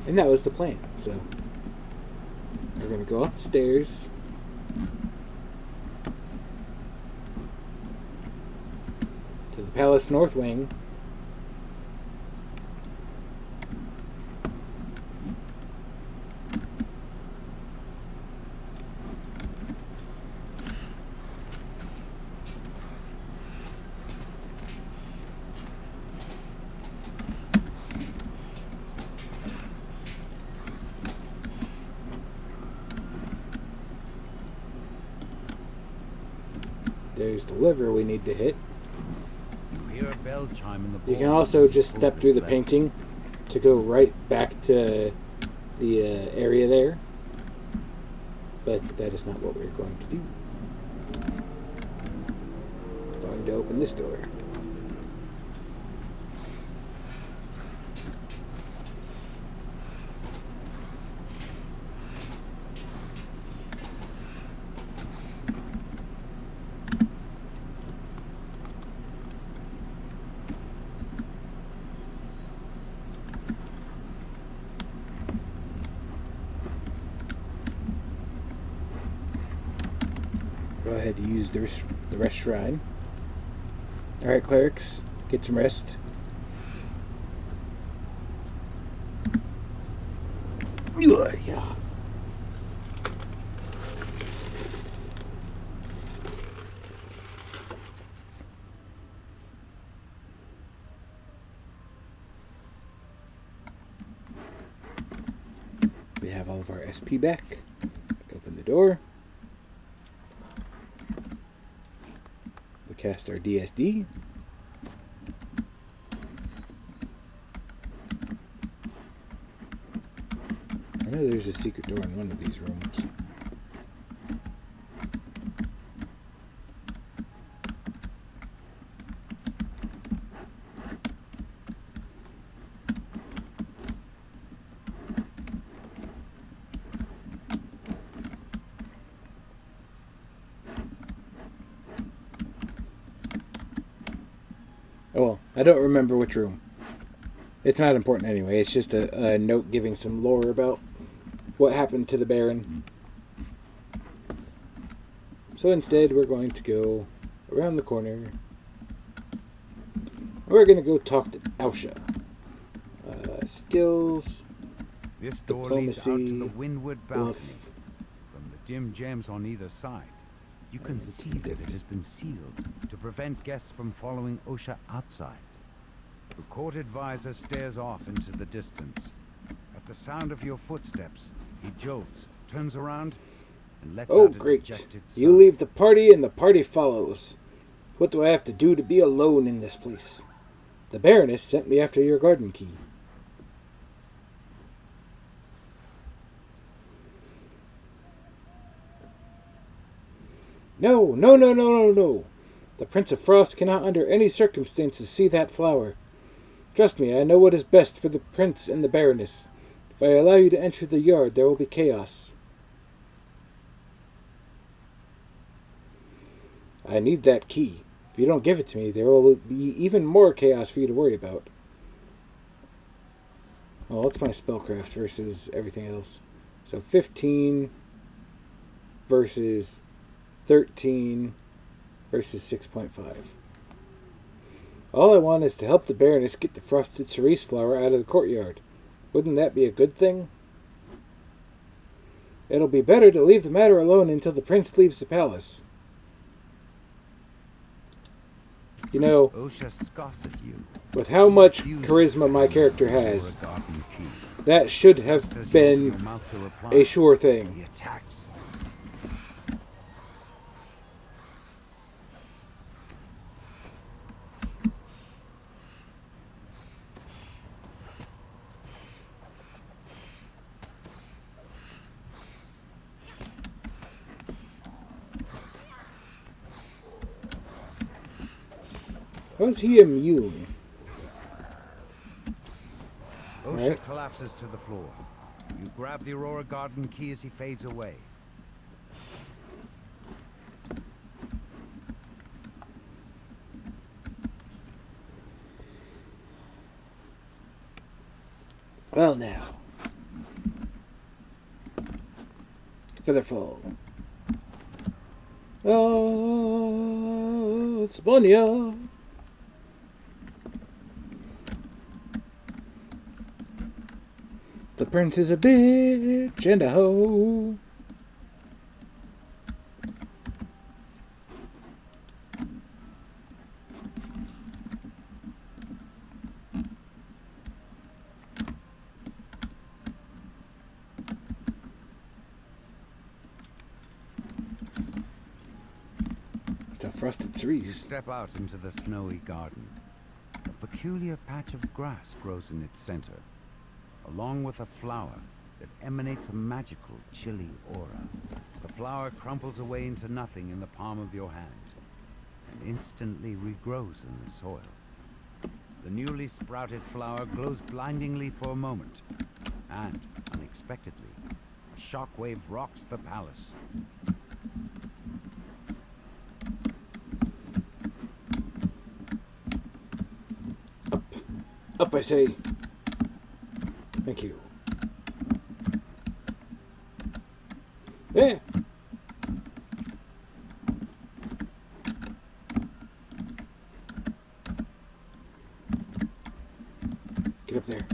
And that was the plan, so we're going to go up the stairs. To the Palace North Wing. There's the lever we need to hit. You hear a bell chime in the You can also just step through the painting to go right back to the area there. But that is not what we're going to do. I'm going to open this door. Go ahead and use the rest shrine. Alright, clerics, get some rest. Yeah. We have all of our SP back. Open the door. We cast our DSD. And know there's a secret door in one of these rooms. Oh well, I don't remember which room. It's not important anyway. It's just a note giving some lore about what happened to the Baron. So instead, we're going to go around the corner. We're going to go talk to Ausha. Skills. This door leads out to the Diplomacy, windward balcony. bluff. From the dim gems on either side, you can see that it has been sealed to prevent guests from following Osha outside. The court advisor stares off into the distance. At the sound of your footsteps, he jolts, turns around, and lets Oh, out a great. dejected sigh. You leave the party and the party follows. What do I have to do to be alone in this place? The Baroness sent me after your garden key. No, no, no, no, no, no. The Prince of Frost cannot under any circumstances see that flower. Trust me, I know what is best for the Prince and the Baroness. If I allow you to enter the yard, there will be chaos. I need that key. If you don't give it to me, there will be even more chaos for you to worry about. Well, what's my spellcraft versus everything else? So 15 versus 13 versus 6.5. All I want is to help the Baroness get the frosted cerise flower out of the courtyard. Wouldn't that be a good thing? It'll be better to leave the matter alone until the prince leaves the palace. You know, Osha scoffs at you. with how much charisma my character has, For a garden key. that should Just have as you open been your mouth to reply, a sure he thing. attacks. How is he immune? Osha Right. collapses to the floor. You grab the Aurora Garden key as he fades away. Well now. For the fall. Oh, it's Bonia. The prince is a bitch and a hoe. It's a frosted You cerise. step out into the snowy garden. A peculiar patch of grass grows in its center, along with a flower that emanates a magical, chilly aura. The flower crumples away into nothing in the palm of your hand, and instantly regrows in the soil. The newly sprouted flower glows blindingly for a moment, and, unexpectedly, a shockwave rocks the palace. Up, I say. Thank you. Yeah. Get up there.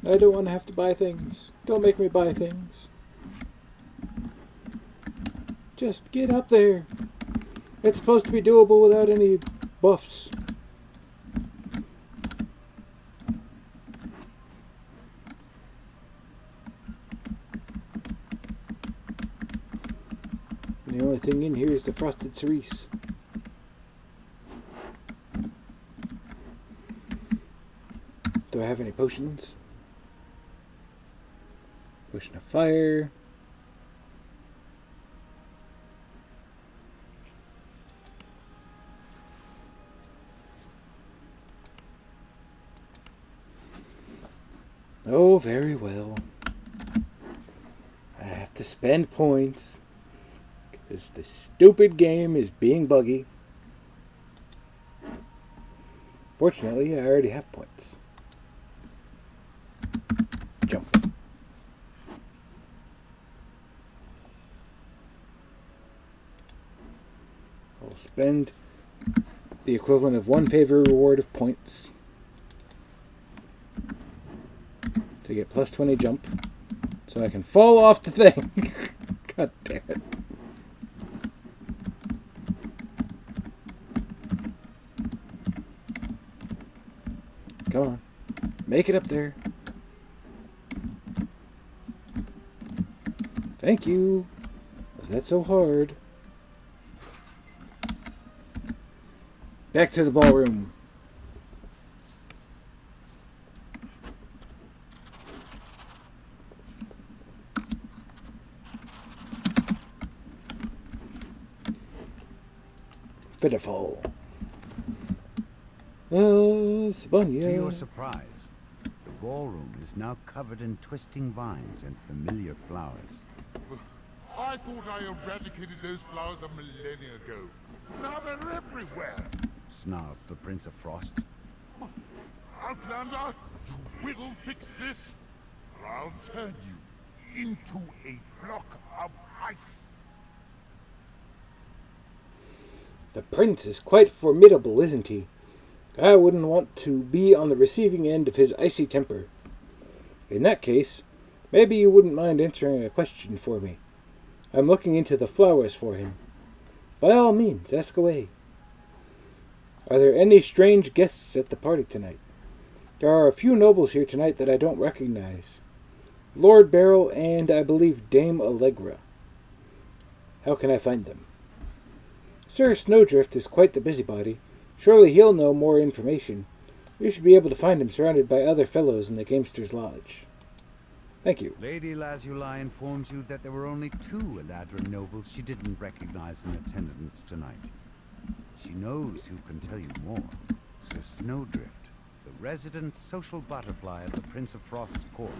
I don't want to have to buy things. Don't make me buy things. Just get up there. It's supposed to be doable without any buffs. The only thing in here is the frosted cerise. Do I have any potions? Pushing a fire. Oh, very well. I have to spend points because the stupid game is being buggy. Fortunately, I already have points. Jump. I'll spend the equivalent of one favor reward of points to get plus 20 jump so I can fall off the thing. God damn it. Come on. Make it up there. Thank you. Was that so hard? Back to the ballroom. Pitiful. Sabanya. To your surprise, the ballroom is now covered in twisting vines and familiar flowers. I thought I eradicated those flowers a millennia ago. Now they're everywhere. Snarls the Prince of Frost. Outlander, you will fix this. I'll turn you into a block of ice. The prince is quite formidable, isn't he? I wouldn't want to be on the receiving end of his icy temper. In that case, maybe you wouldn't mind answering a question for me. I'm looking into the flowers for him. By all means, ask away. Are there any strange guests at the party tonight? There are a few nobles here tonight that I don't recognize. Lord Beryl and, I believe, Dame Allegra. How can I find them? Sir Snowdrift is quite the busybody. Surely he'll know more information. You should be able to find him surrounded by other fellows in the Gamester's Lodge. Thank you. Lady Lazuli informs you that there were only 2 Eladrin nobles she didn't recognize in attendance tonight. She knows who can tell you more. Sir Snowdrift, the resident social butterfly of the Prince of Frost's court.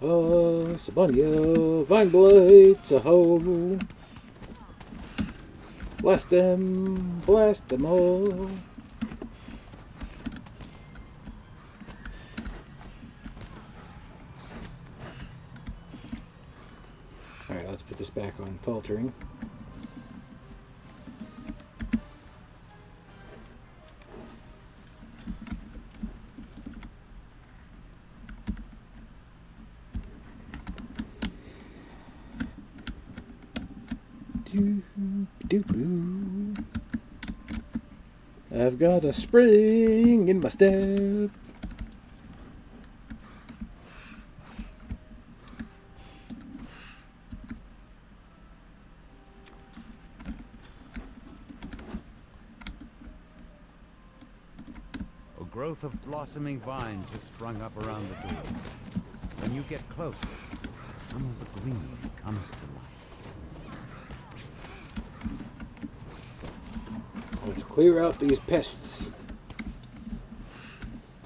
Sabanya, Vine Blights, a-ho! Blast them all. Alright, let's put this back on faltering. I've got a spring in my step. A growth of blossoming vines has sprung up around the door. When you get closer, some of the green comes to life. Let's clear out these pests.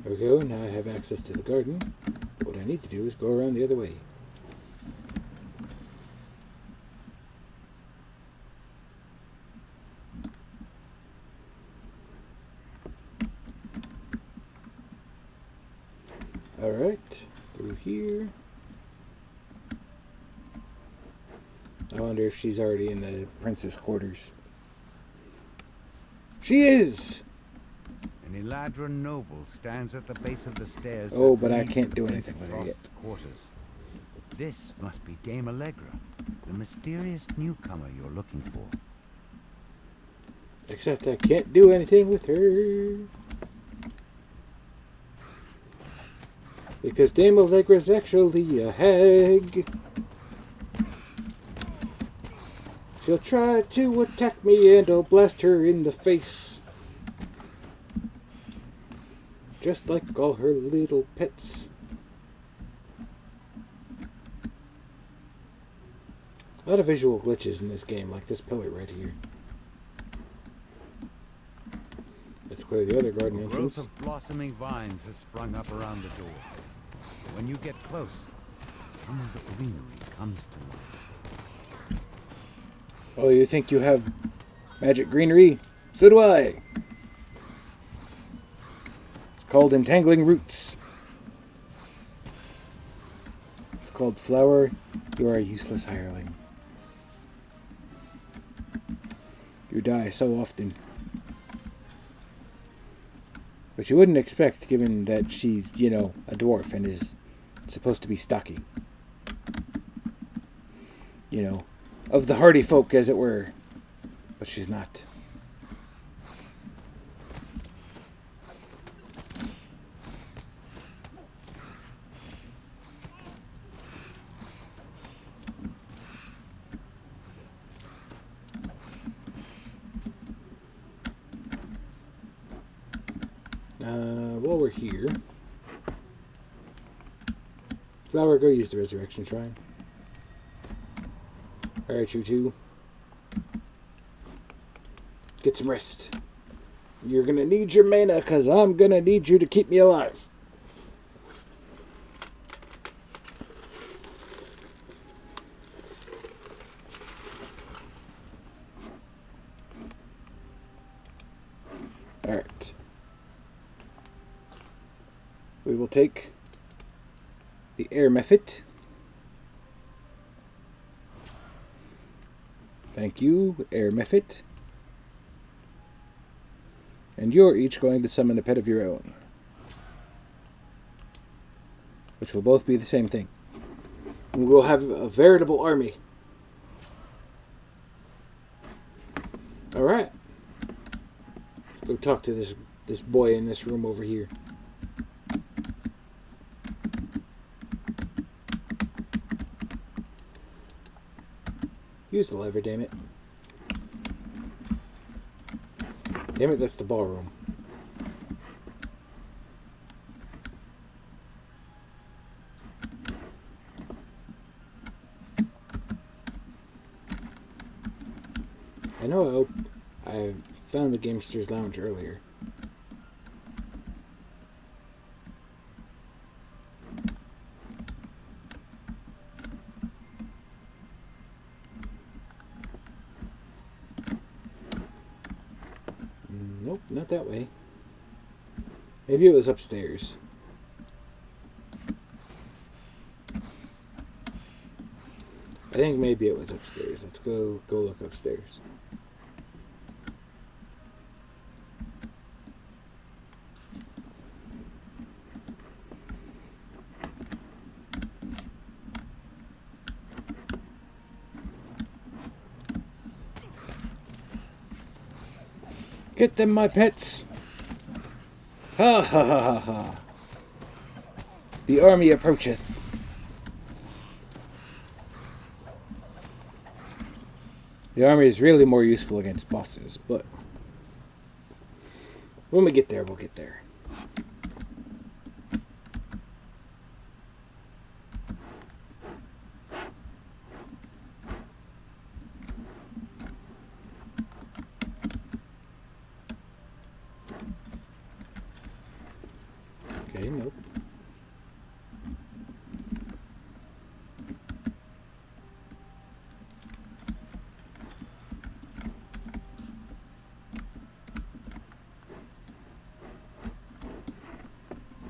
There we go. Now I have access to the garden. But what I need to do is go around the other way. Alright. Through here. I wonder if she's already in the princess quarters. She is! An Eladrin noble stands at the base of the stairs. Oh, that but I lead to can't do Prince anything of with her yet. Frost's quarters. This must be Dame Allegra, the mysterious newcomer you're looking for. Except I can't do anything with her. Because Dame Allegra's actually a hag. She'll try to attack me and I'll blast her in the face. Just like all her little pets. lot of visual glitches in this game, like this pillar right here. Let's clear the other garden A entrance. growth of blossoming vines has sprung up around the door. When you get close, some of the greenery comes to life. Oh, you think you have magic greenery? So do I. It's called entangling roots. It's called flower. You are a useless hireling. You die so often. Which you wouldn't expect, given that she's, you know, a dwarf and is supposed to be stocky. You know, of the hardy folk, as it were. But she's not. While we're here, Flower, go use the resurrection shrine. Alright, you two. Get some rest. You're gonna need your mana, because I'm gonna need you to keep me alive. Alright. We will take the air method. Thank you, air method. And you're each going to summon a pet of your own. Which will both be the same thing. And we'll have a veritable army. Alright. Let's go talk to this boy in this room over here. Use the lever, damn it. Damn it, that's the ballroom. I know I found the Gamesters Lounge earlier. Nope, not that way. Maybe it was upstairs. I think maybe it was upstairs. Let's go look upstairs. Get them, my pets! Ha ha ha ha ha! The army approacheth. The army is really more useful against bosses, but when we get there, we'll get there. Okay, nope.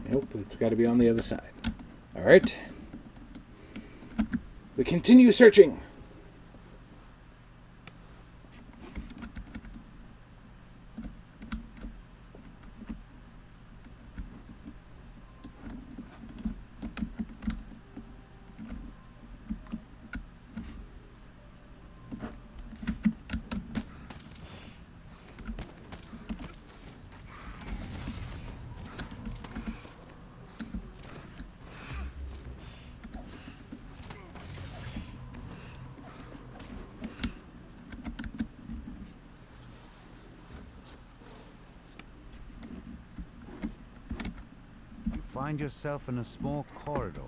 Nope, it's got to be on the other side. All right. We continue searching. Find yourself in a small corridor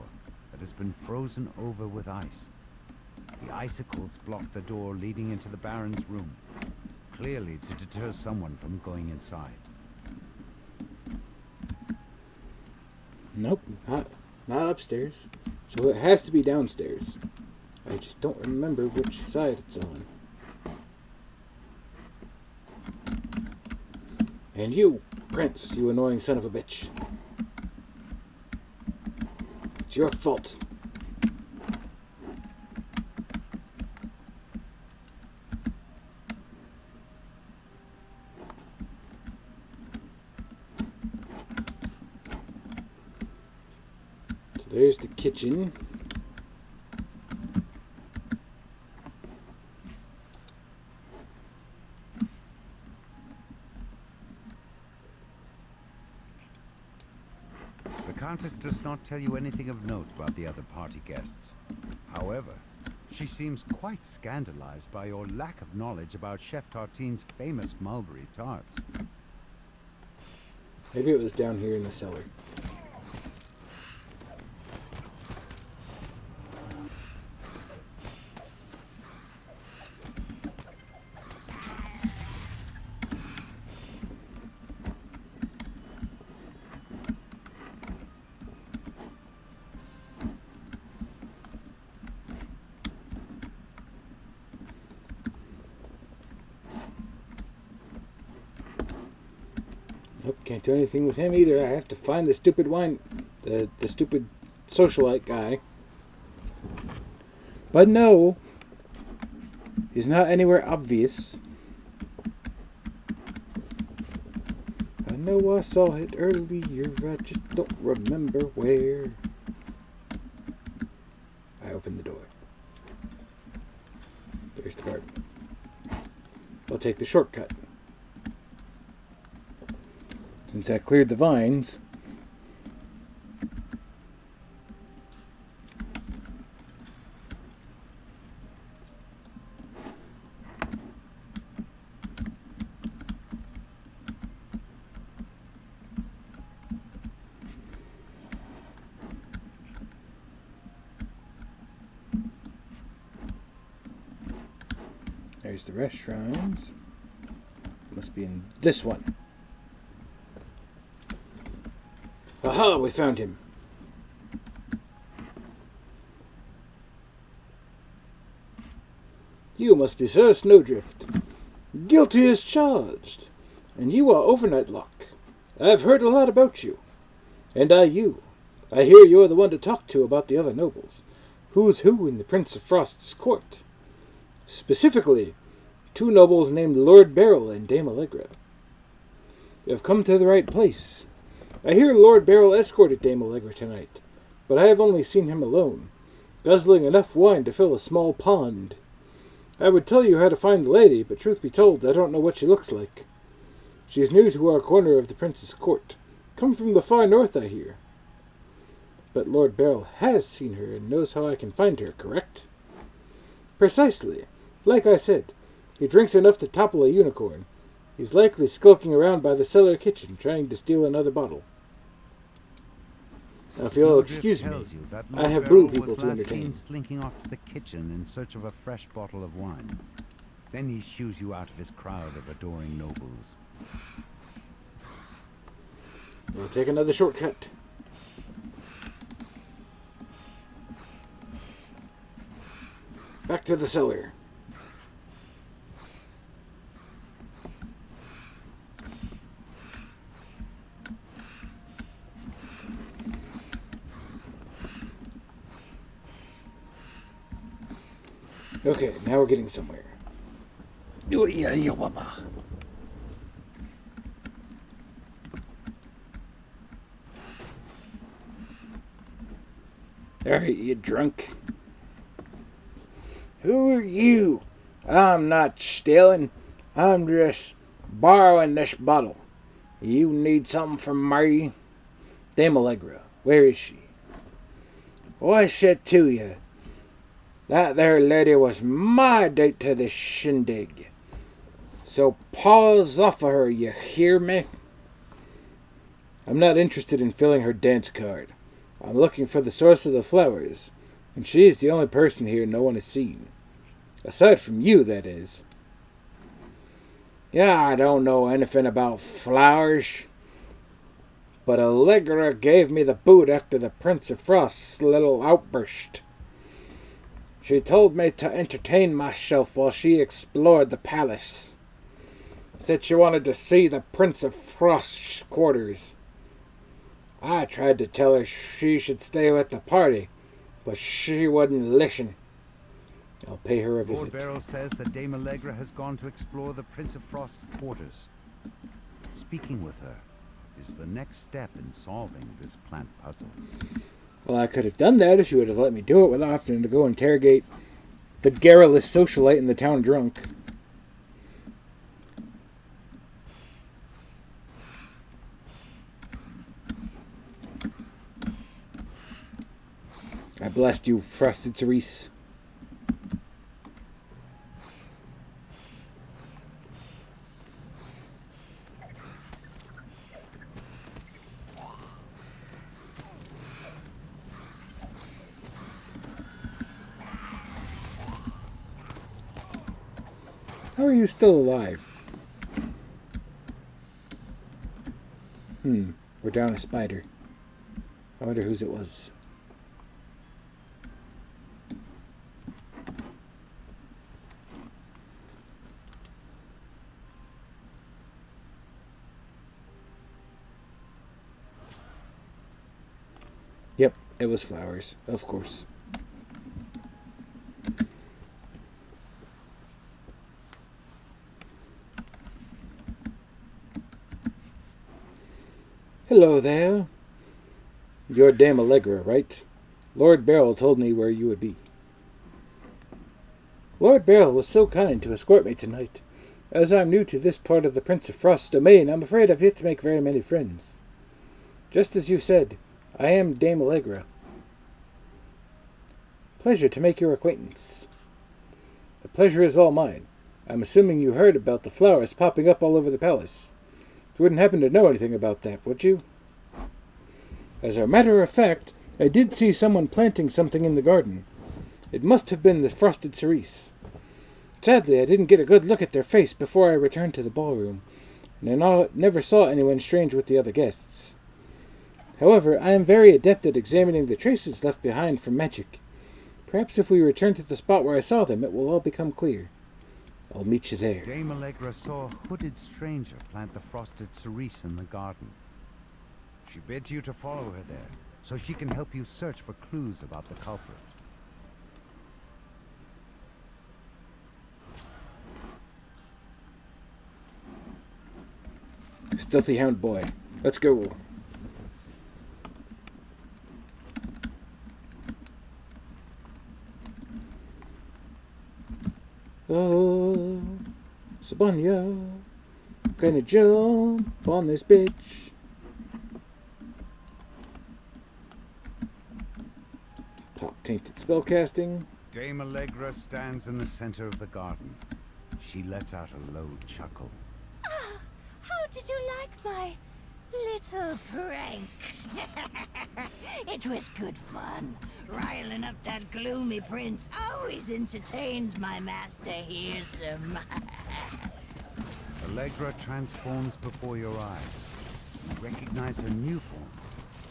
that has been frozen over with ice. The icicles block the door leading into the Baron's room, clearly to deter someone from going inside. Nope, not upstairs. So it has to be downstairs. I just don't remember which side it's on. And you, Prince, you annoying son of a bitch. It's your fault. So there's the kitchen. The Countess does not tell you anything of note about the other party guests. However, she seems quite scandalized by your lack of knowledge about Chef Tartine's famous mulberry tarts. Maybe it was down here in the cellar. Nope, can't do anything with him either. I have to find the stupid the stupid socialite guy. But no, he's not anywhere obvious. I know I saw it earlier, I just don't remember where. I opened the door. There's the garden. I'll take the shortcut. Since I cleared the vines. There's the restaurants. Must be in this one. Aha, we found him. You must be Sir Snowdrift. Guilty as charged. And you are overnight lock. I've heard a lot about you. And you. I hear you're the one to talk to about the other nobles. Who's who in the Prince of Frost's court? Specifically, 2 nobles named Lord Beryl and Dame Allegra. You have come to the right place. I hear Lord Beryl escorted Dame Allegra tonight, but I have only seen him alone, guzzling enough wine to fill a small pond. I would tell you how to find the lady, but truth be told, I don't know what she looks like. She is new to our corner of the prince's court. Come from the far north, I hear. But Lord Beryl has seen her and knows how I can find her, correct? Precisely. Like I said, he drinks enough to topple a unicorn. He's likely skulking around by the cellar kitchen, trying to steal another bottle. Now, if you'll excuse me, I have blue people to entertain. Slinking off to the kitchen in search of a fresh bottle of wine. Then he shoos you out of his crowd of adoring nobles. We'll take another shortcut. Back to the cellar. Okay, now we're getting somewhere. Alright, you drunk. Who are you? I'm not stealing. I'm just borrowing this bottle. You need something from me? Dame Allegra, where is she? What's it to you? That there lady was my date to this shindig. So paws off of her, you hear me? I'm not interested in filling her dance card. I'm looking for the source of the flowers, and she's the only person here no one has seen. Aside from you, that is. Yeah, I don't know anything about flowers, but Allegra gave me the boot after the Prince of Frost's little outburst. She told me to entertain myself while she explored the palace. Said she wanted to see the Prince of Frost's quarters. I tried to tell her she should stay at the party, but she wouldn't listen. I'll pay her a visit. Lord Beryl says that Dame Allegra has gone to explore the Prince of Frost's quarters. Speaking with her is the next step in solving this plant puzzle. Well, I could have done that if you would have let me do it without having to go interrogate the garrulous socialite in the town drunk. I blast you, Frosted Cerise. How are you still alive? We're down a spider. I wonder whose it was. Yep, it was flowers, of course. Hello there. You're Dame Allegra, right? Lord Beryl told me where you would be. Lord Beryl was so kind to escort me tonight. As I'm new to this part of the Prince of Frost's domain, I'm afraid I've yet to make very many friends. Just as you said, I am Dame Allegra. Pleasure to make your acquaintance. The pleasure is all mine. I'm assuming you heard about the flowers popping up all over the palace. You wouldn't happen to know anything about that, would you? As a matter of fact, I did see someone planting something in the garden. It must have been the Frosted Cerise. Sadly, I didn't get a good look at their face before I returned to the ballroom, and I never saw anyone strange with the other guests. However, I am very adept at examining the traces left behind from magic. Perhaps if we return to the spot where I saw them, it will all become clear. I'll meet you there. Dame Allegra saw a hooded stranger plant the Frosted Cerise in the garden. She bids you to follow her there, so she can help you search for clues about the culprit. Stealthy Hound Boy. Let's go. Oh, Sabonia, gonna jump on this bitch. Pop tainted spellcasting. Dame Allegra stands in the center of the garden. She lets out a low chuckle. How did you like my little prank? It was good fun. Riling up that gloomy prince always entertains my master Hearsome. Allegra transforms before your eyes. You recognize her new form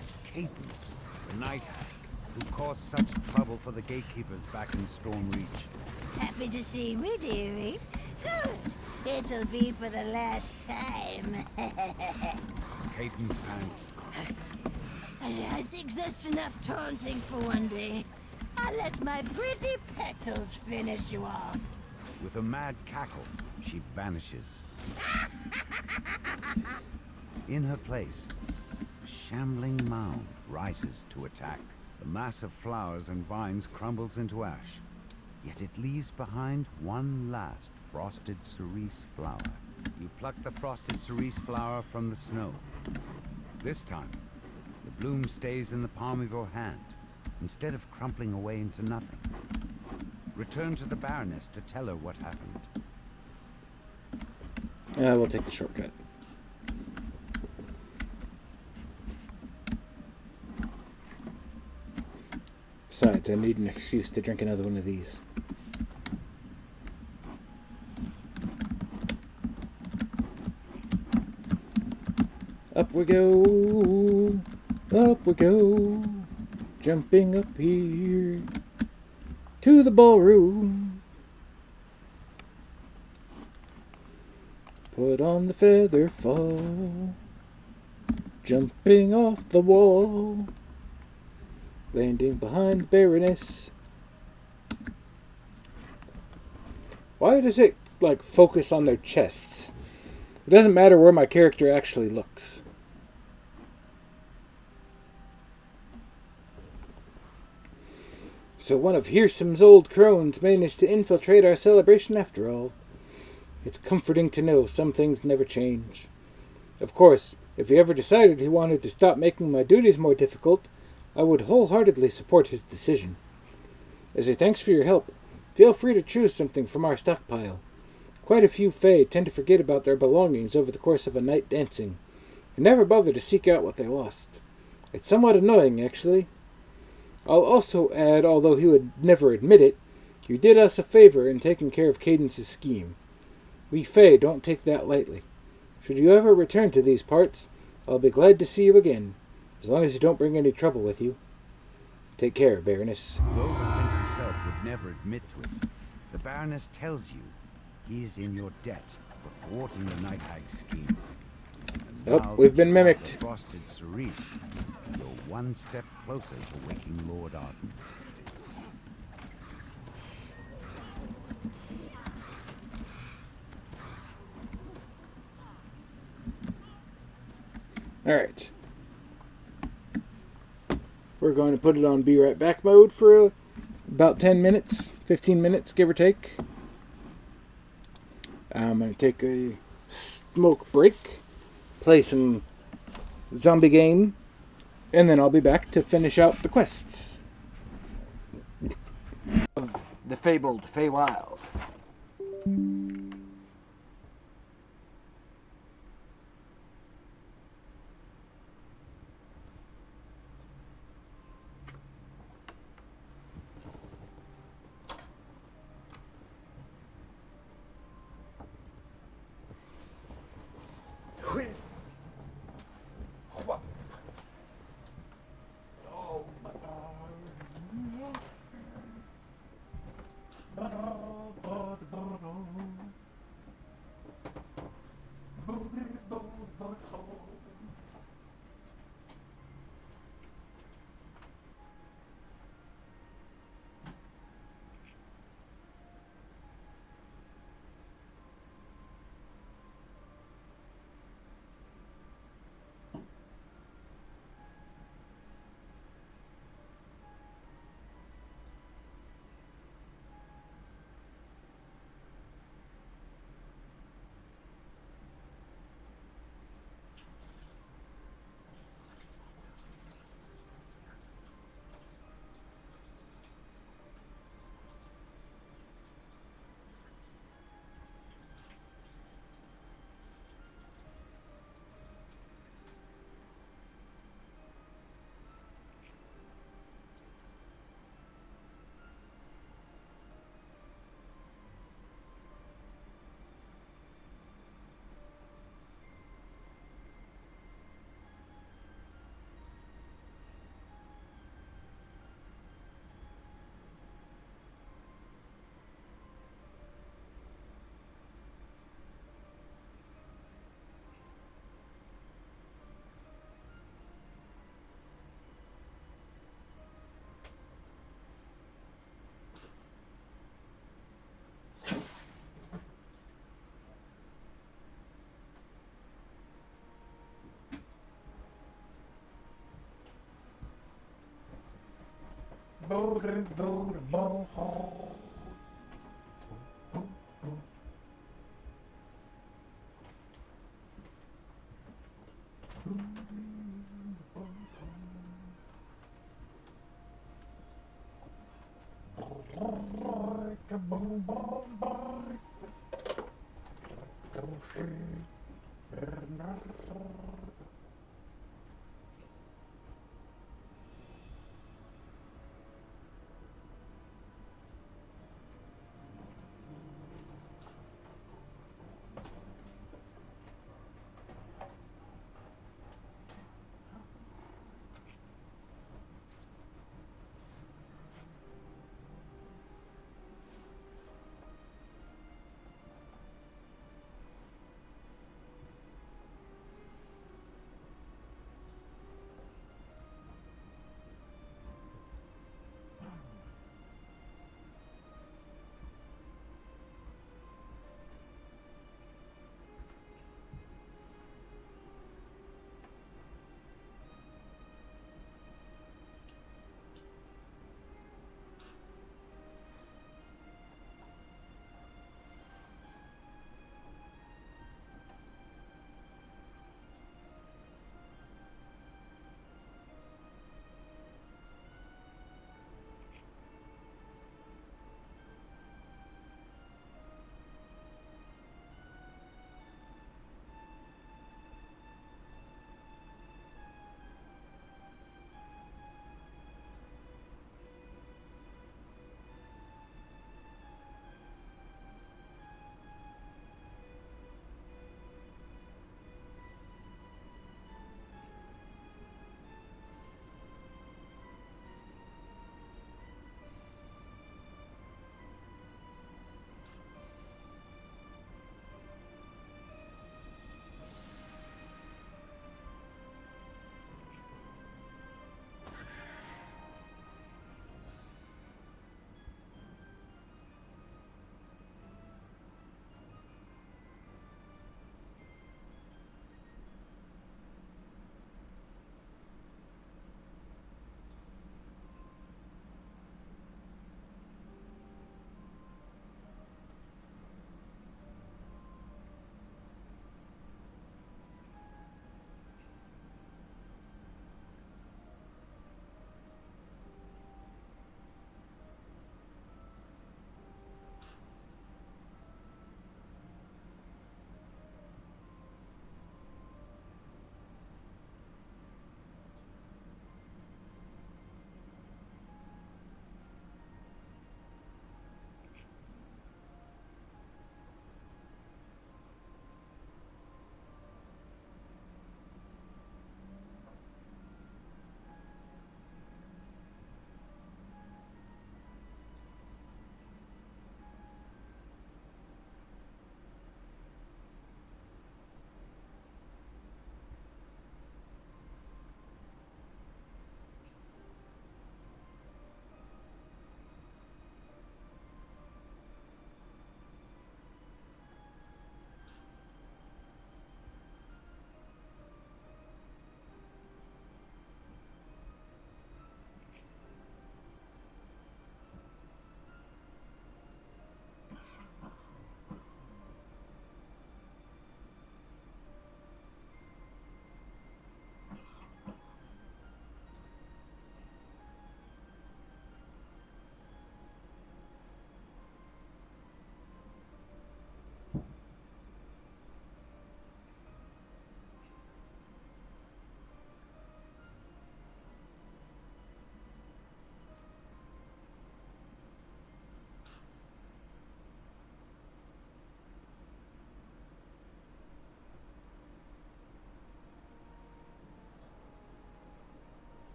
as Cadence, the Night Hag, who caused such trouble for the gatekeepers back in Storm Reach. Happy to see me, dearie? Good. It'll be for the last time. Cadence pants. I think that's enough taunting for one day. I'll let my pretty petals finish you off. With a mad cackle, she vanishes. In her place, a shambling mound rises to attack. The mass of flowers and vines crumbles into ash. Yet it leaves behind one last Frosted Cerise flower. You pluck the Frosted Cerise flower from the snow. This time, the bloom stays in the palm of your hand, instead of crumpling away into nothing. Return to the Baroness to tell her what happened. We'll take the shortcut. Besides, I need an excuse to drink another one of these. Up we go, up we go, jumping up here to the ballroom. Put on the feather fall, jumping off the wall, landing behind the Baroness. Why does it, like, focus on their chests? It doesn't matter where my character actually looks. So one of Hearsom's old crones managed to infiltrate our celebration after all. It's comforting to know some things never change. Of course, if he ever decided he wanted to stop making my duties more difficult, I would wholeheartedly support his decision. As a thanks for your help, feel free to choose something from our stockpile. Quite a few Fae tend to forget about their belongings over the course of a night dancing, and never bother to seek out what they lost. It's somewhat annoying, actually. I'll also add, although he would never admit it, you did us a favor in taking care of Cadence's scheme. We Fae don't take that lightly. Should you ever return to these parts, I'll be glad to see you again, as long as you don't bring any trouble with you. Take care, Baroness. Though the prince himself would never admit to it, the Baroness tells you he is in your debt for thwarting the Night Hag's scheme. And Oh, now we've that been you have mimicked. the frosted cerise, you're one step closer to waking Lord Arden. Alright. We're going to put it on Be Right Back mode for about 10 minutes, 15 minutes, give or take. I'm going to take a smoke break, play some zombie game, and then I'll be back to finish out the quests of the fabled Feywild.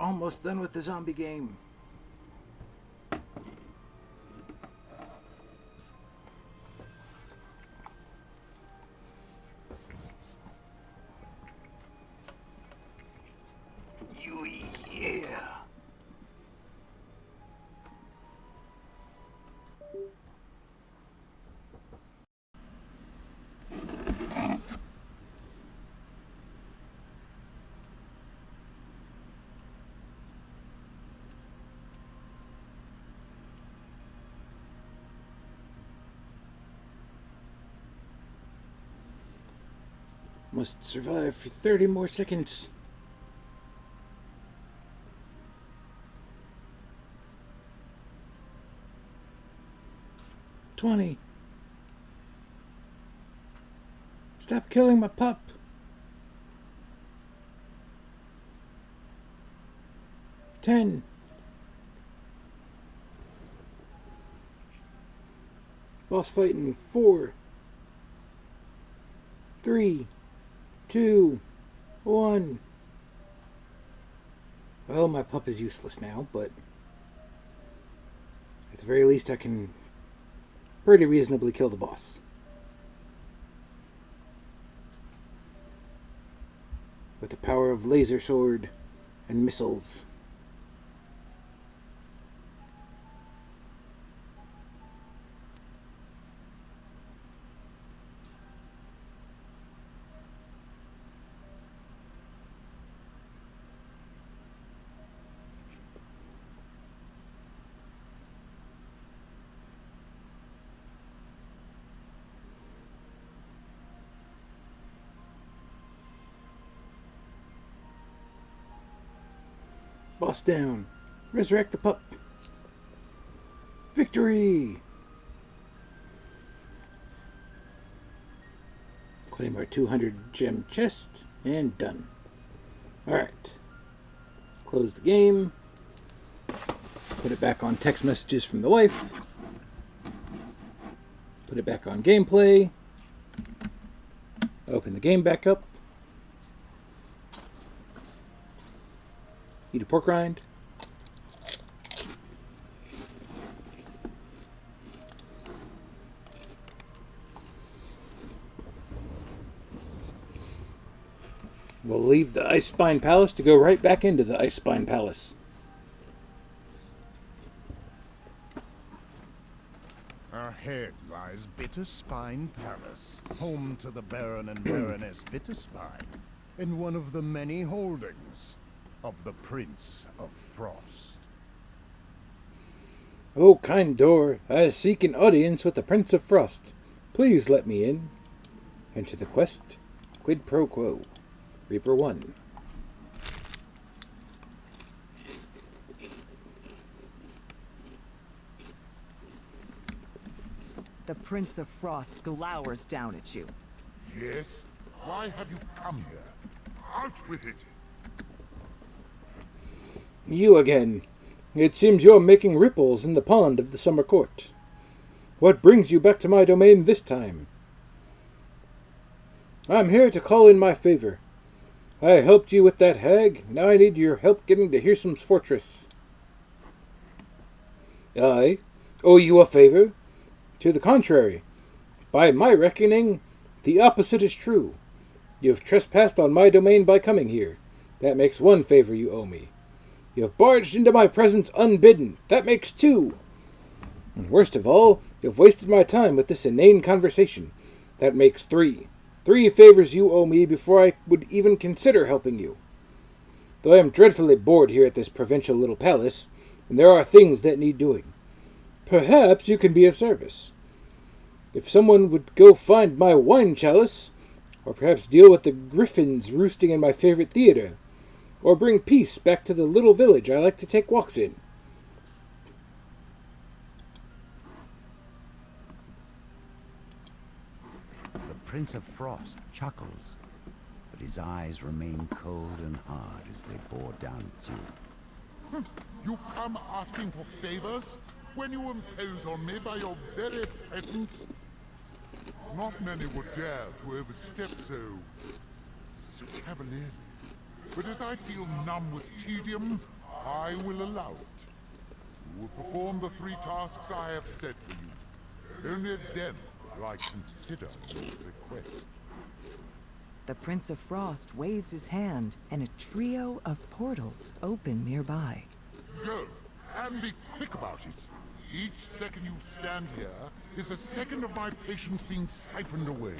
almost done with the zombie game. Yeah. Must survive for 30 more seconds. $20. Stop killing my pup. $10. Boss fight in 4, 3, 2, 1. Well, my pup is useless now, but at the very least I can pretty reasonably kill the boss. With the power of laser sword and missiles. Boss down. Resurrect the pup. Victory! Claim our 200 gem chest, and done. Alright. Close the game. Put it back on text messages from the wife. Put it back on gameplay. Open the game back up. Eat a pork rind. We'll leave the Ice Spine Palace to go right back into the Ice Spine Palace. Ahead lies Bitterspine Palace, home to the Baron and Baroness Bitterspine, in one of the many holdings of the Prince of Frost. Oh, kind door, I seek an audience with the Prince of Frost. Please let me in. Enter the quest. Quid pro quo. Reaper 1. The Prince of Frost glowers down at you. Yes? Why have you come here? Out with it! You again. It seems you're making ripples in the pond of the summer court. What brings you back to my domain this time? I'm here to call in my favor. I helped you with that hag. Now I need your help getting to Hearsom's fortress. I owe you a favor? To the contrary. By my reckoning, the opposite is true. You've trespassed on my domain by coming here. That makes one favor you owe me. You've barged into my presence unbidden. That makes 2. And worst of all, you've wasted my time with this inane conversation. That makes 3. 3 favors you owe me before I would even consider helping you. Though I am dreadfully bored here at this provincial little palace, and there are things that need doing. Perhaps you can be of service. If someone would go find my wine chalice, or perhaps deal with the griffins roosting in my favorite theater, or bring peace back to the little village I like to take walks in. The Prince of Frost chuckles, but his eyes remain cold and hard as they bore down at you. You come asking for favors when you impose on me by your very presence? Not many would dare to overstep so cavalierly. But as I feel numb with tedium, I will allow it. You will perform the 3 tasks I have set for you. Only then will I consider your request. The Prince of Frost waves his hand, and a trio of portals open nearby. Go, and be quick about it. Each second you stand here is a second of my patience being siphoned away.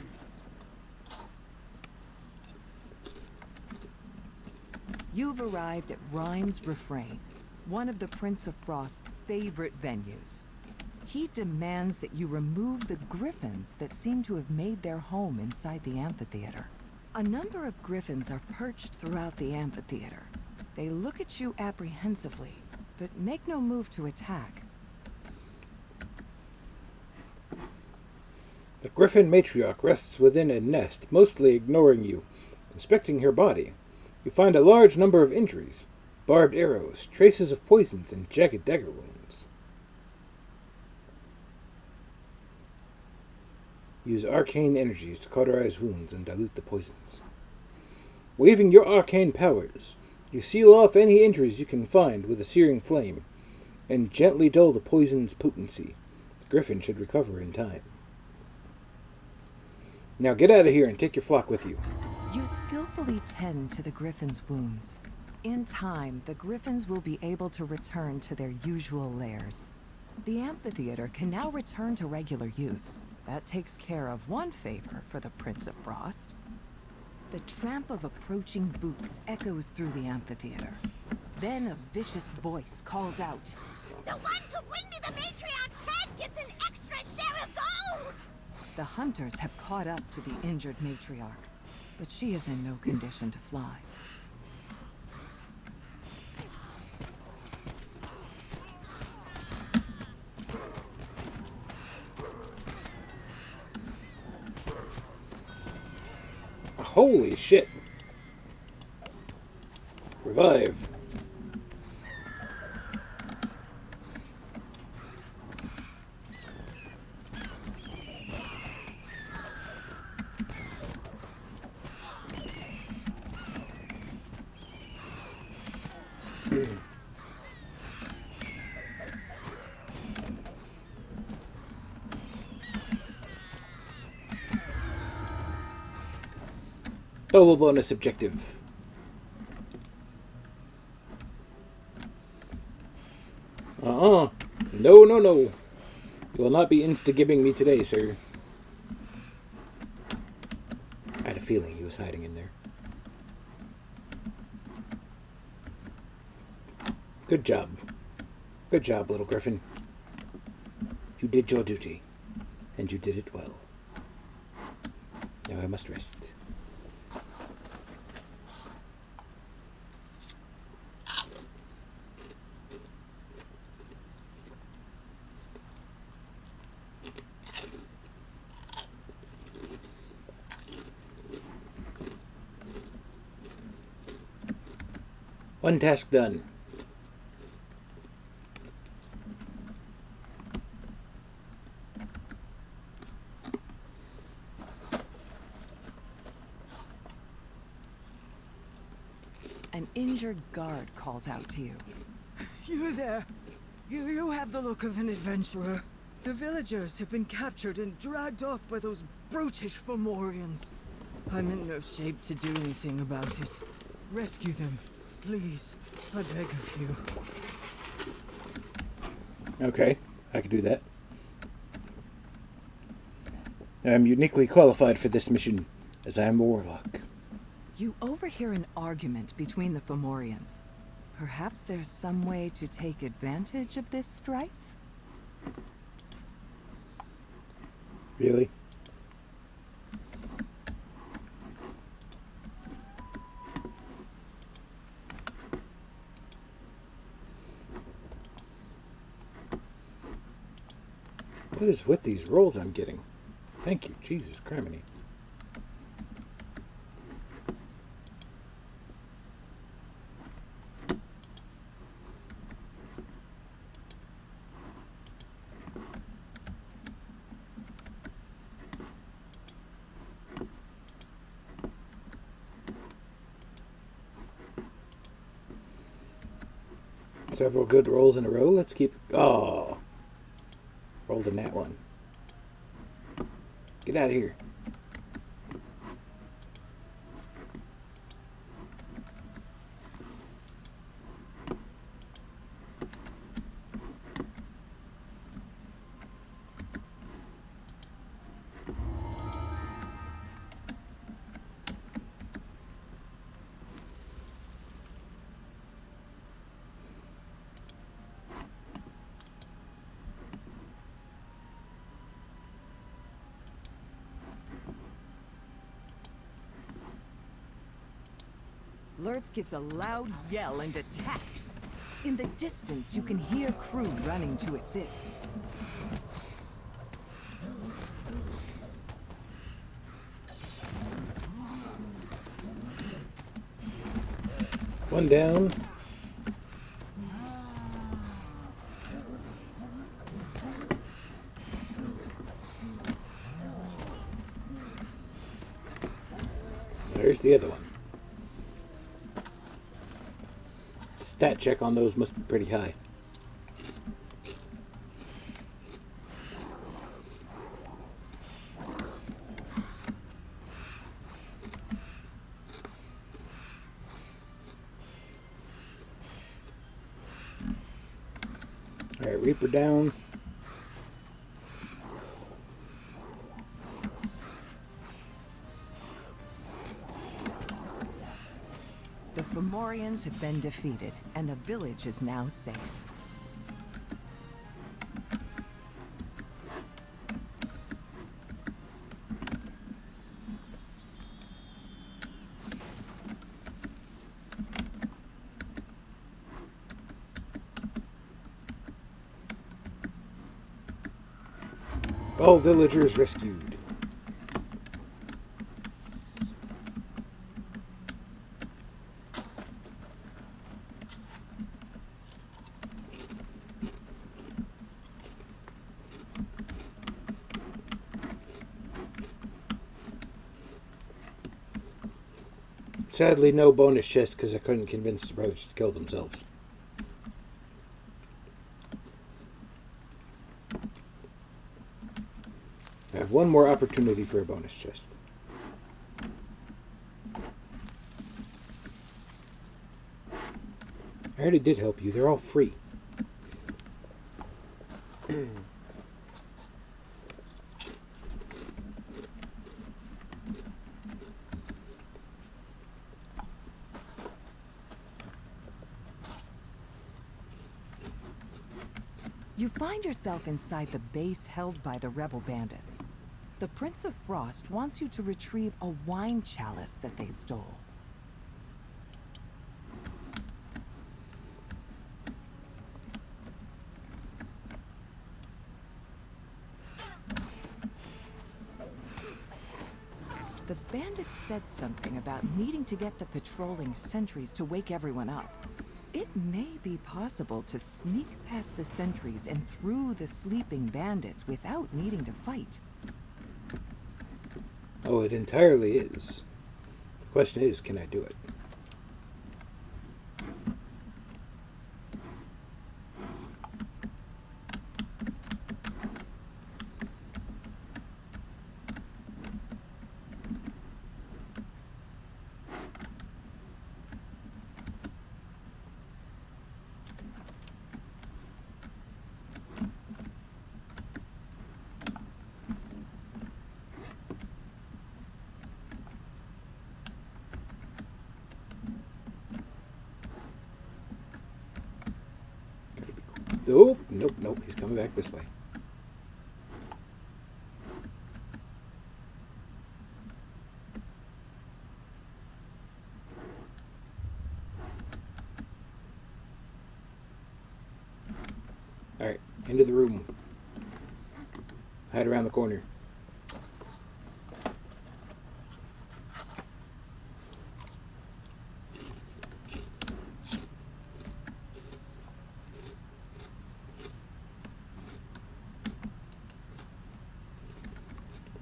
You've arrived at Rhyme's Refrain, one of the Prince of Frost's favorite venues. He demands that you remove the griffins that seem to have made their home inside the amphitheater. A number of griffins are perched throughout the amphitheater. They look at you apprehensively, but make no move to attack. The griffin matriarch rests within a nest, mostly ignoring you. Inspecting her body, you find a large number of injuries, barbed arrows, traces of poisons, and jagged dagger wounds. Use arcane energies to cauterize wounds and dilute the poisons. Waving your arcane powers, you seal off any injuries you can find with a searing flame, and gently dull the poison's potency. The griffin should recover in time. Now get out of here and take your flock with you. You skillfully tend to the griffin's wounds. In time, the griffins will be able to return to their usual lairs. The amphitheater can now return to regular use. That takes care of one favor for the Prince of Frost. The tramp of approaching boots echoes through the amphitheater. Then a vicious voice calls out, The ones who bring me the matriarch's head gets an extra share of gold! The hunters have caught up to the injured matriarch, but she is in no condition to fly. Holy shit. Revive. Double bonus objective. No, no, no. You will not be insta-gibbing me today, sir. I had a feeling he was hiding in there. Good job. Good job, little griffin. You did your duty, and you did it well. Now I must rest. One task done. An injured guard calls out to you. You there! You have the look of an adventurer. The villagers have been captured and dragged off by those brutish Fomorians. I'm in no shape to do anything about it. Rescue them, please. I beg of you. Okay, I can do that. I'm uniquely qualified for this mission, as I am a warlock. You overhear an argument between the Fomorians. Perhaps there's some way to take advantage of this strife? Really? What is with these rolls I'm getting? Thank you, Jesus criminy. Several good rolls in a row. Let's keep... Oh. Rolled a nat one. Get out of here. Lurtz gives a loud yell and attacks. In the distance, you can hear crew running to assist. One down. There's the other one. Stat check on those must be pretty high. Alright, Reaper down. The Fomorians have been defeated, and the village is now safe. All villagers rescued. Sadly, no bonus chest because I couldn't convince the brothers to kill themselves. I have one more opportunity for a bonus chest. I already did help you. They're all free. You find yourself inside the base held by the rebel bandits. The Prince of Frost wants you to retrieve a wine chalice that they stole. The bandits said something about needing to get the patrolling sentries to wake everyone up. It may be possible to sneak past the sentries and through the sleeping bandits without needing to fight. Oh, it entirely is. The question is, can I do it? Nope, nope, nope. He's coming back this way. Alright, into the room. Hide around the corner.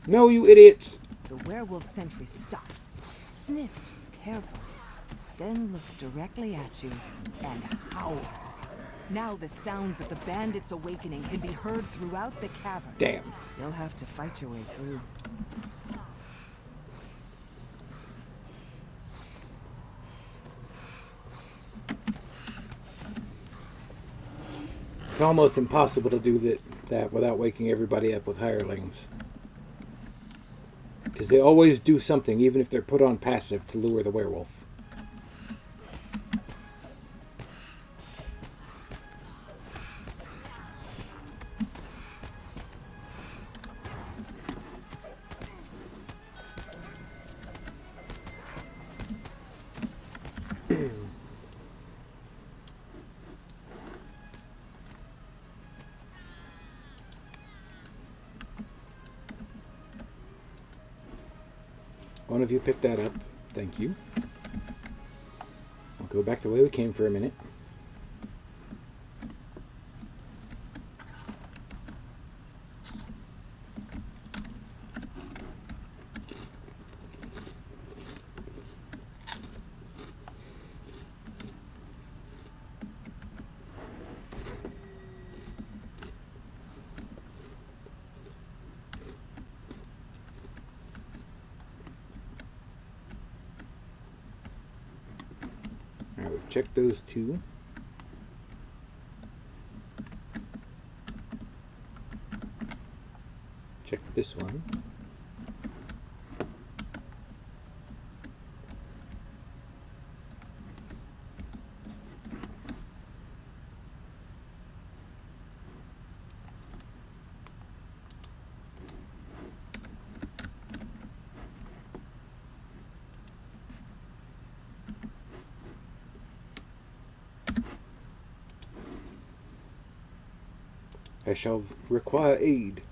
No, you idiots! The werewolf sentry stops, sniffs carefully, then looks directly at you and howls. Now the sounds of the bandits' awakening can be heard throughout the cavern. Damn. You'll have to fight your way through. It's almost impossible to do that without waking everybody up with hirelings. Because they always do something, even if they're put on passive, to lure the werewolf. One of you picked that up. Thank you. We'll go back the way we came for a minute. Alright, we've checked those two. Check this one. I shall require aid.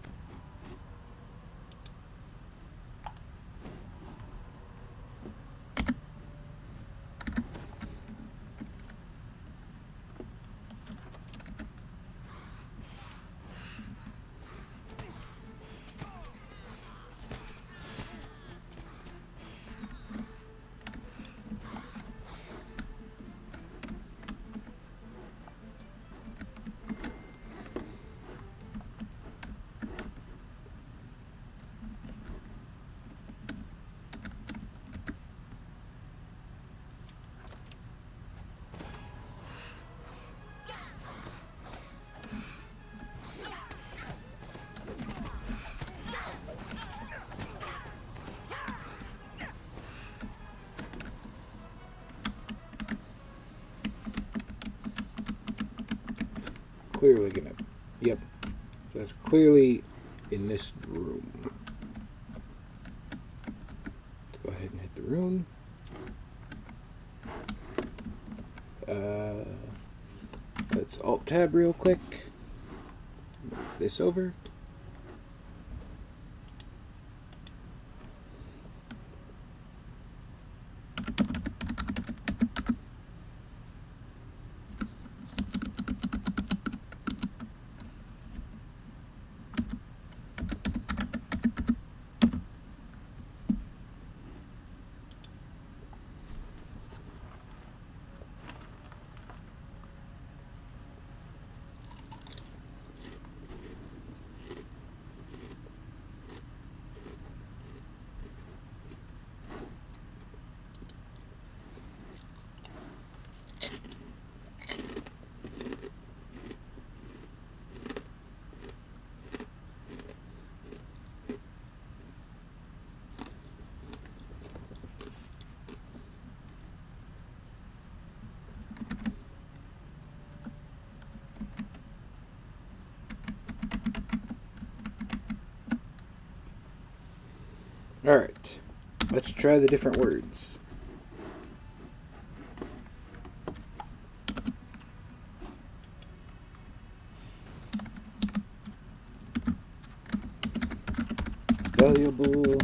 Clearly gonna... Yep. So that's clearly in this room. Let's go ahead and hit the rune. Let's Alt-Tab real quick. Move this over. Alright, let's try the different words. Valuable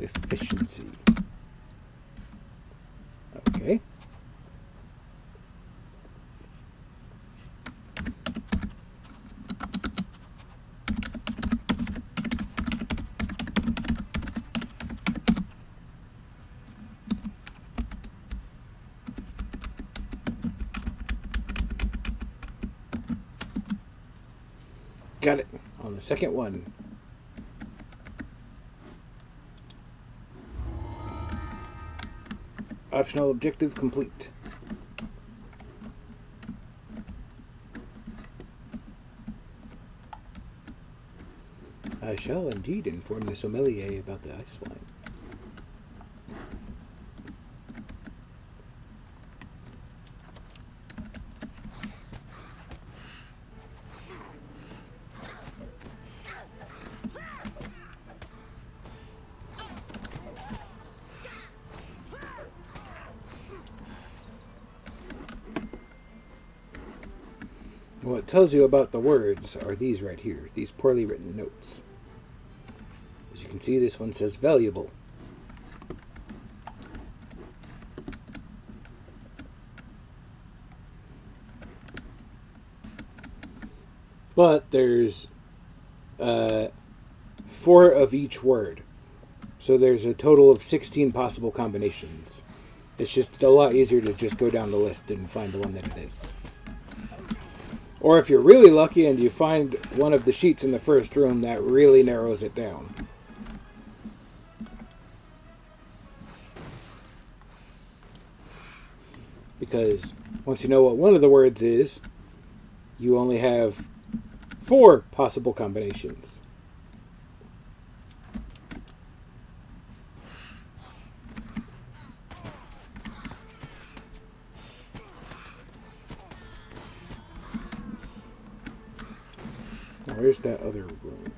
efficiency. Okay. Got it. On the second one. Optional objective complete. I shall indeed inform the sommelier about the ice wine. What tells you about the words are these right here, these poorly written notes. As you can see, this one says valuable. But there's 4 of each word. So there's a total of 16 possible combinations. It's just a lot easier to just go down the list and find the one that it is. Or if you're really lucky and you find one of the sheets in the first room, that really narrows it down. Because once you know what one of the words is, you only have 4 possible combinations. Where's that other room?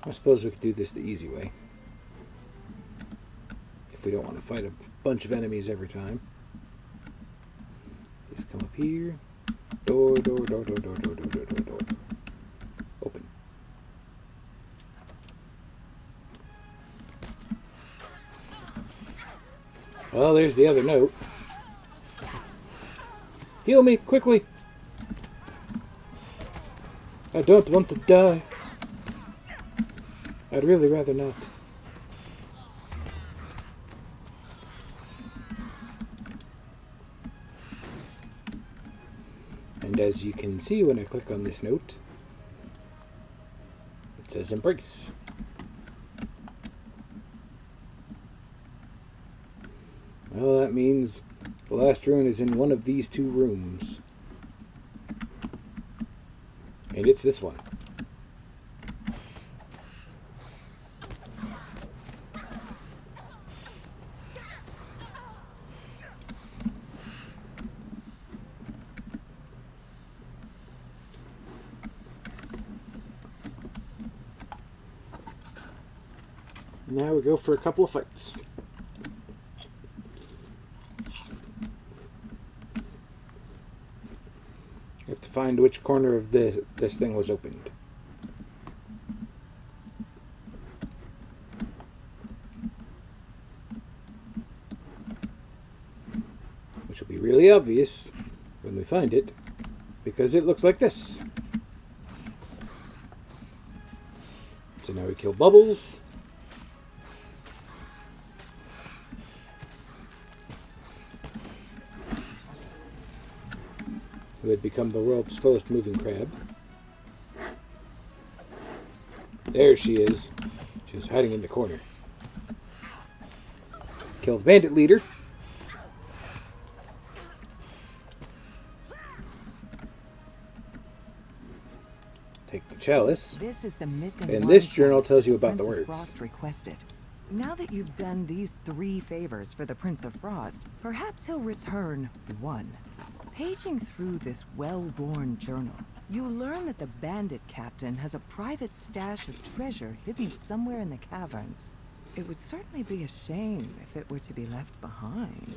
I suppose we could do this the easy way. If we don't want to fight a bunch of enemies every time. Just come up here. Door. Open. Well, there's the other note. Heal me, quickly! I don't want to die. I'd really rather not. And as you can see when I click on this note, it says embrace. Well, that means the last rune is in one of these 2 rooms. And it's this one. Now we go for a couple of fights. You have to find which corner of this thing was opened. Which will be really obvious when we find it, because it looks like this. So now we kill Bubbles. Who had become the world's slowest moving crab. There she is. She was hiding in the corner. Killed Bandit Leader. Take the chalice. This is the missing And wine this journal chalice tells you that the about the Prince of words. Frost requested. Now that you've done these 3 favors for the Prince of Frost, perhaps he'll return 1. Paging through this well-worn journal, you learn that the bandit captain has a private stash of treasure hidden somewhere in the caverns. It would certainly be a shame if it were to be left behind.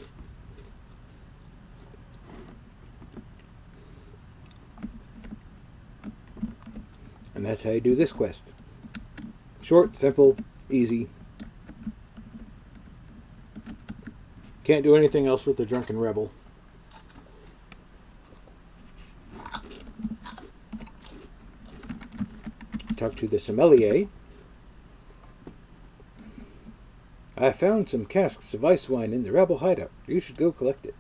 And that's how you do this quest. Short, simple, easy. Can't do anything else with the Drunken Rebel. Talk to the sommelier. I found some casks of ice wine in the rebel hideout. You should go collect it.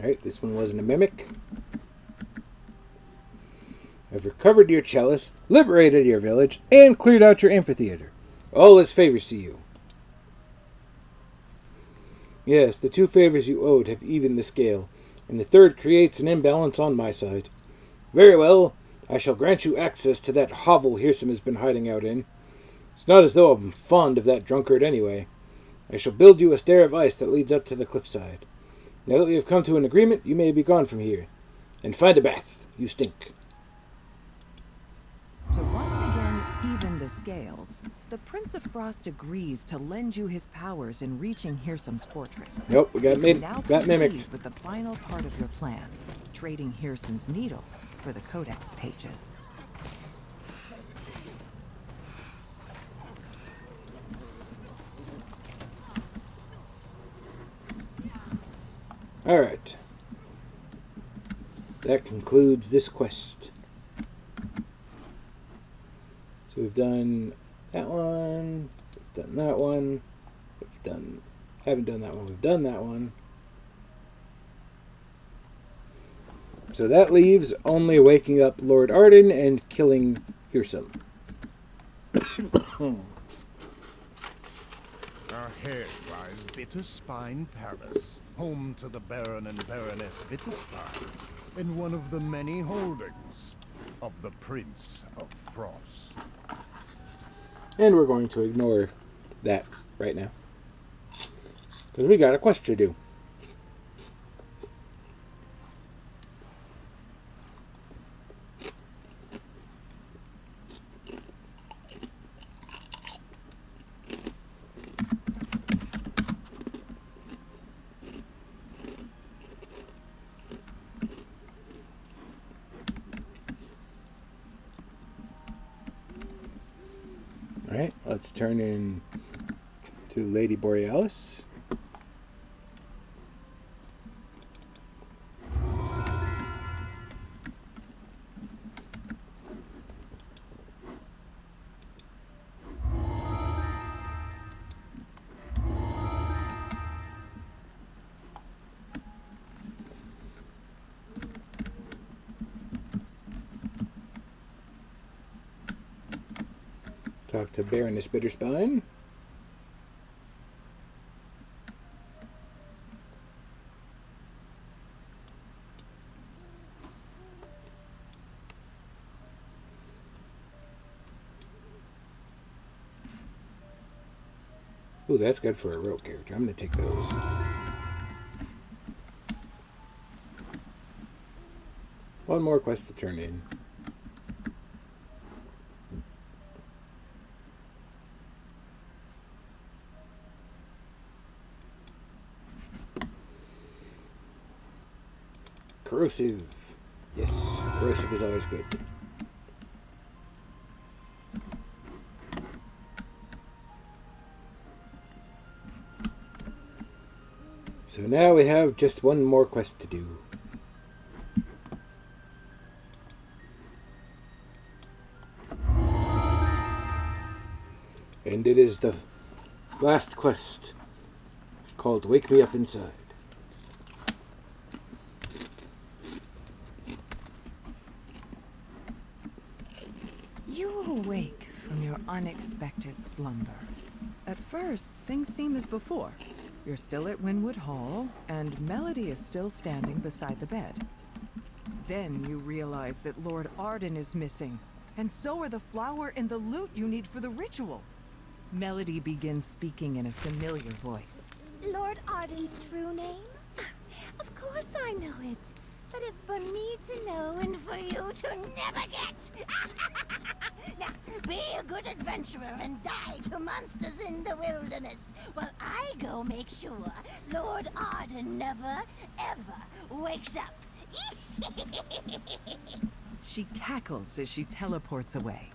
Alright, this one wasn't a mimic. I've recovered your chalice, liberated your village, and cleared out your amphitheater. All as favors to you. Yes, the 2 favors you owed have evened the scale, and the 3rd creates an imbalance on my side. Very well, I shall grant you access to that hovel Hirsum has been hiding out in. It's not as though I'm fond of that drunkard anyway. I shall build you a stair of ice that leads up to the cliffside. Now that we have come to an agreement, you may be gone from here. And find a bath. You stink. To once again even the scales, the Prince of Frost agrees to lend you his powers in reaching Hirsum's fortress. Nope, we got Now mimicked. proceed with the final part of your plan, trading Hirsum's needle for the codex pages. Alright. That concludes this quest. So we've done that one, we've done that one, haven't done that one, we've done that one. So that leaves only waking up Lord Arden and killing Hirsum. Ahead lies Bitterspine Palace, home to the Baron and Baroness Bitterspine, and one of the many holdings of the Prince of Frost. And we're going to ignore that right now, because we got a quest to do. Alright, let's turn in to Lady Borealis. Talk to Baroness Bitterspine. Ooh, that's good for a rogue character. I'm going to take those. One more quest to turn in. Corrosive. Yes, corrosive is always good. So now we have just one more quest to do. And it is the last quest, called Wake Me Up Inside. You awake from your unexpected slumber. At first, things seem as before. You're still at Winwood Hall, and Melody is still standing beside the bed. Then you realize that Lord Arden is missing, and so are the flower and the loot you need for the ritual. Melody begins speaking in a familiar voice. Lord Arden's true name? Of course I know it. But it's for me to know and for you to never get. Now, be a good adventurer and die to monsters in the wilderness, while I go make sure Lord Arden never, ever wakes up. She cackles as she teleports away.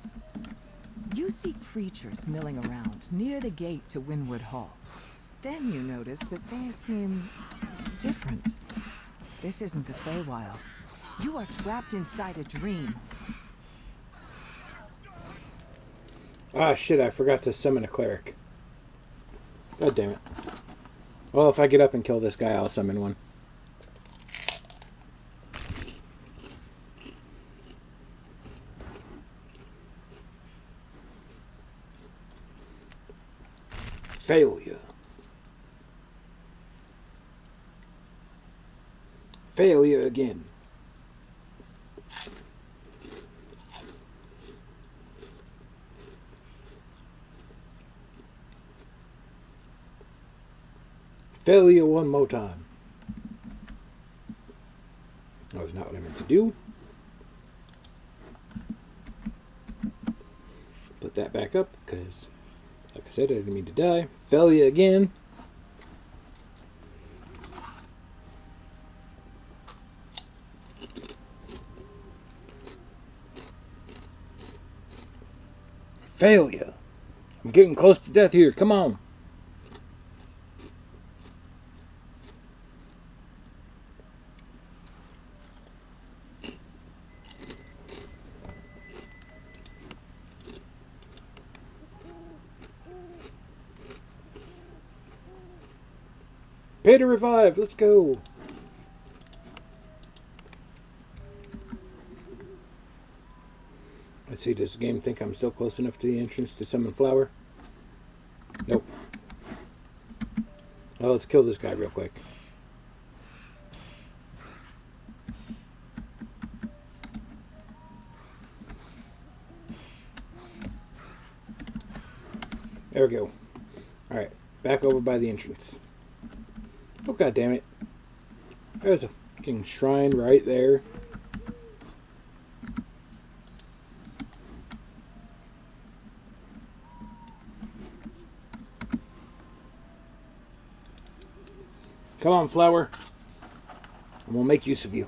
You see creatures milling around near the gate to Winwood Hall. Then you notice that things seem different. This isn't the Feywild. You are trapped inside a dream. Ah, shit, I forgot to summon a cleric. God damn it. Well, if I get up and kill this guy, I'll summon one. Failure. Failure again. Failure one more time. That was not what I meant to do. Put that back up because, like I said, I didn't mean to die. Failure again. Failure. I'm getting close to death here. Come on. Pay to revive. Let's go. Let's see, does the game think I'm still close enough to the entrance to summon Flower? Nope. Well, let's kill this guy real quick. There we go. Alright, back over by the entrance. Oh, god damn it. There's a fucking shrine right there. Come on, Flower. And we'll make use of you.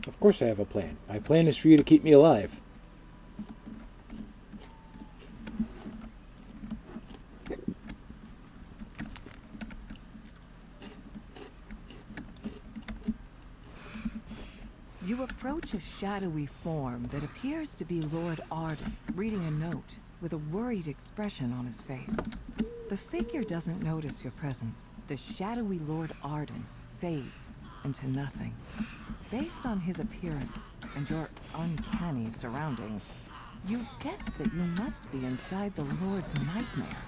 Of course I have a plan. My plan is for you to keep me alive. You approach a shadowy form that appears to be Lord Arden, reading a note with a worried expression on his face. The figure doesn't notice your presence. The shadowy Lord Arden fades into nothing. Based on his appearance and your uncanny surroundings, you guess that you must be inside the Lord's nightmare.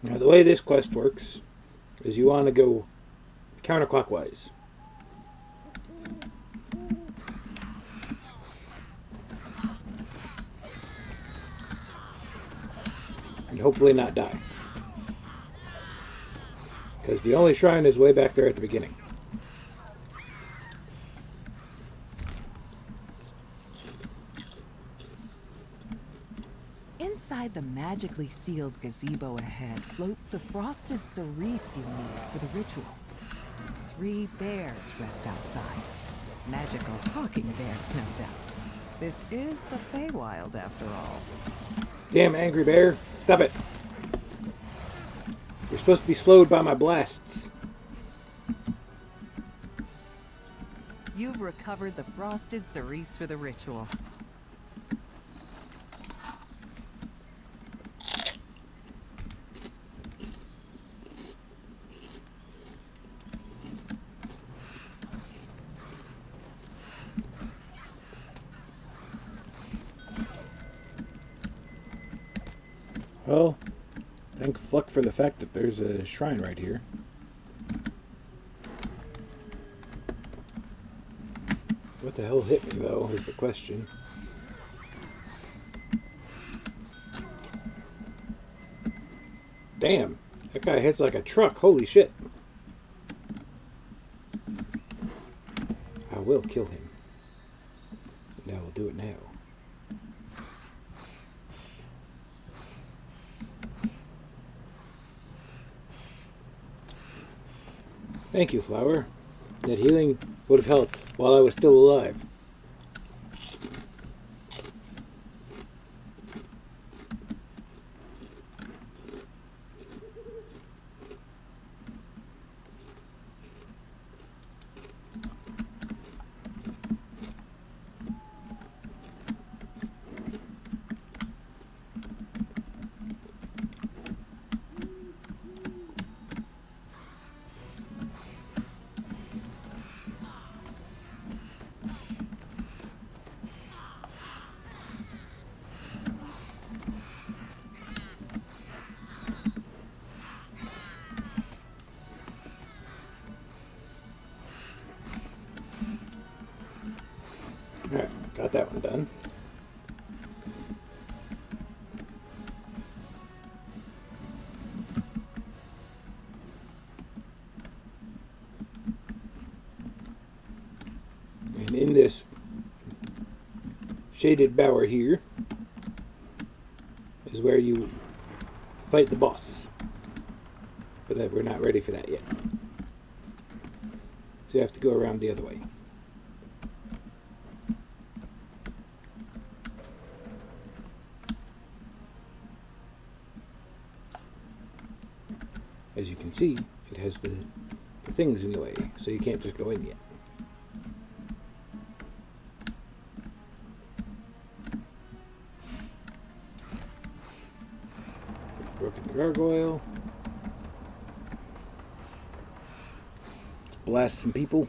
Now, the way this quest works is you want to go counterclockwise. And hopefully not die. Because the only shrine is way back there at the beginning. Inside the magically sealed gazebo ahead floats the frosted cerise you need for the ritual. 3 bears rest outside. Magical talking bears, no doubt. This is the Feywild, after all. Damn angry bear. Stop it. You're supposed to be slowed by my blasts. You've recovered the frosted cerise for the ritual. Well, thank fuck for the fact that there's a shrine right here. What the hell hit me, though, is the question. Damn, that guy hits like a truck. Holy shit. I will kill him. And I will do it now. Thank you, Flower. That healing would have helped while I was still alive. shaded bower here is where you fight the boss. But we're not ready for that yet. So you have to go around the other way. As you can see, it has the things in the way, so you can't just go in yet. Broken gargoyle. Let's blast some people.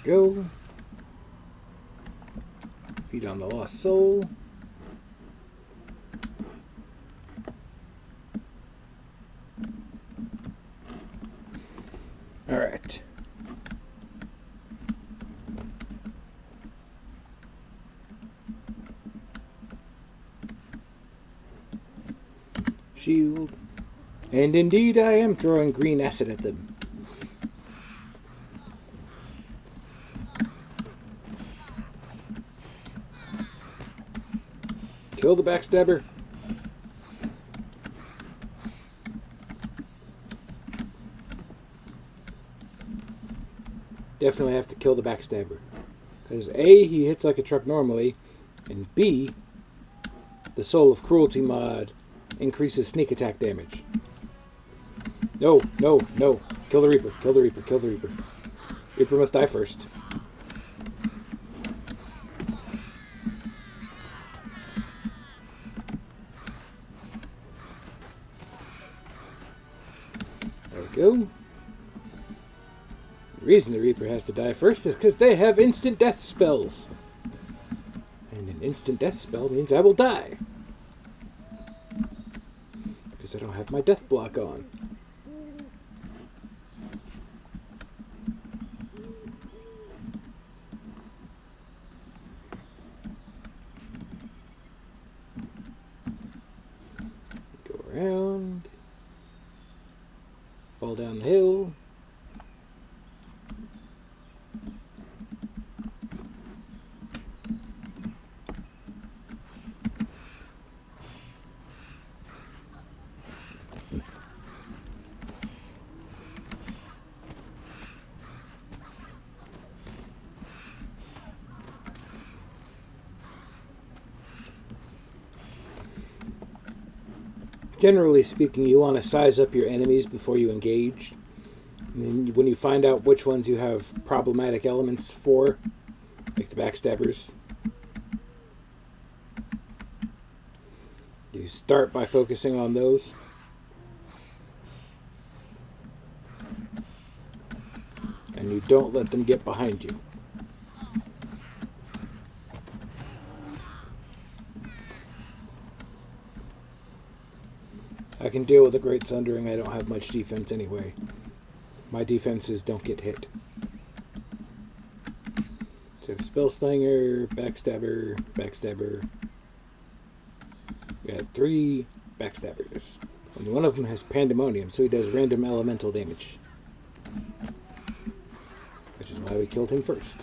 Go. Feed on the lost soul. All right. Shield. And indeed, I am throwing green acid at them. Kill the backstabber. Definitely have to kill the backstabber. Because A, he hits like a truck normally, and B, the Soul of Cruelty mod increases sneak attack damage. No, no, no. Kill the Reaper, kill the Reaper, kill the Reaper. Reaper must die first. Go. The reason the Reaper has to die first is because they have instant death spells. And an instant death spell means I will die. Because I don't have my death block on. Go around. Fall down the hill. Generally speaking, you want to size up your enemies before you engage. And then when you find out which ones you have problematic elements for, like the backstabbers, you start by focusing on those. And you don't let them get behind you. I can deal with the Great Sundering. I don't have much defense anyway. My defenses don't get hit. So Spellslinger, Backstabber, Backstabber. We got 3 Backstabbers. And one of them has Pandemonium, so he does random elemental damage. Which is why we killed him first.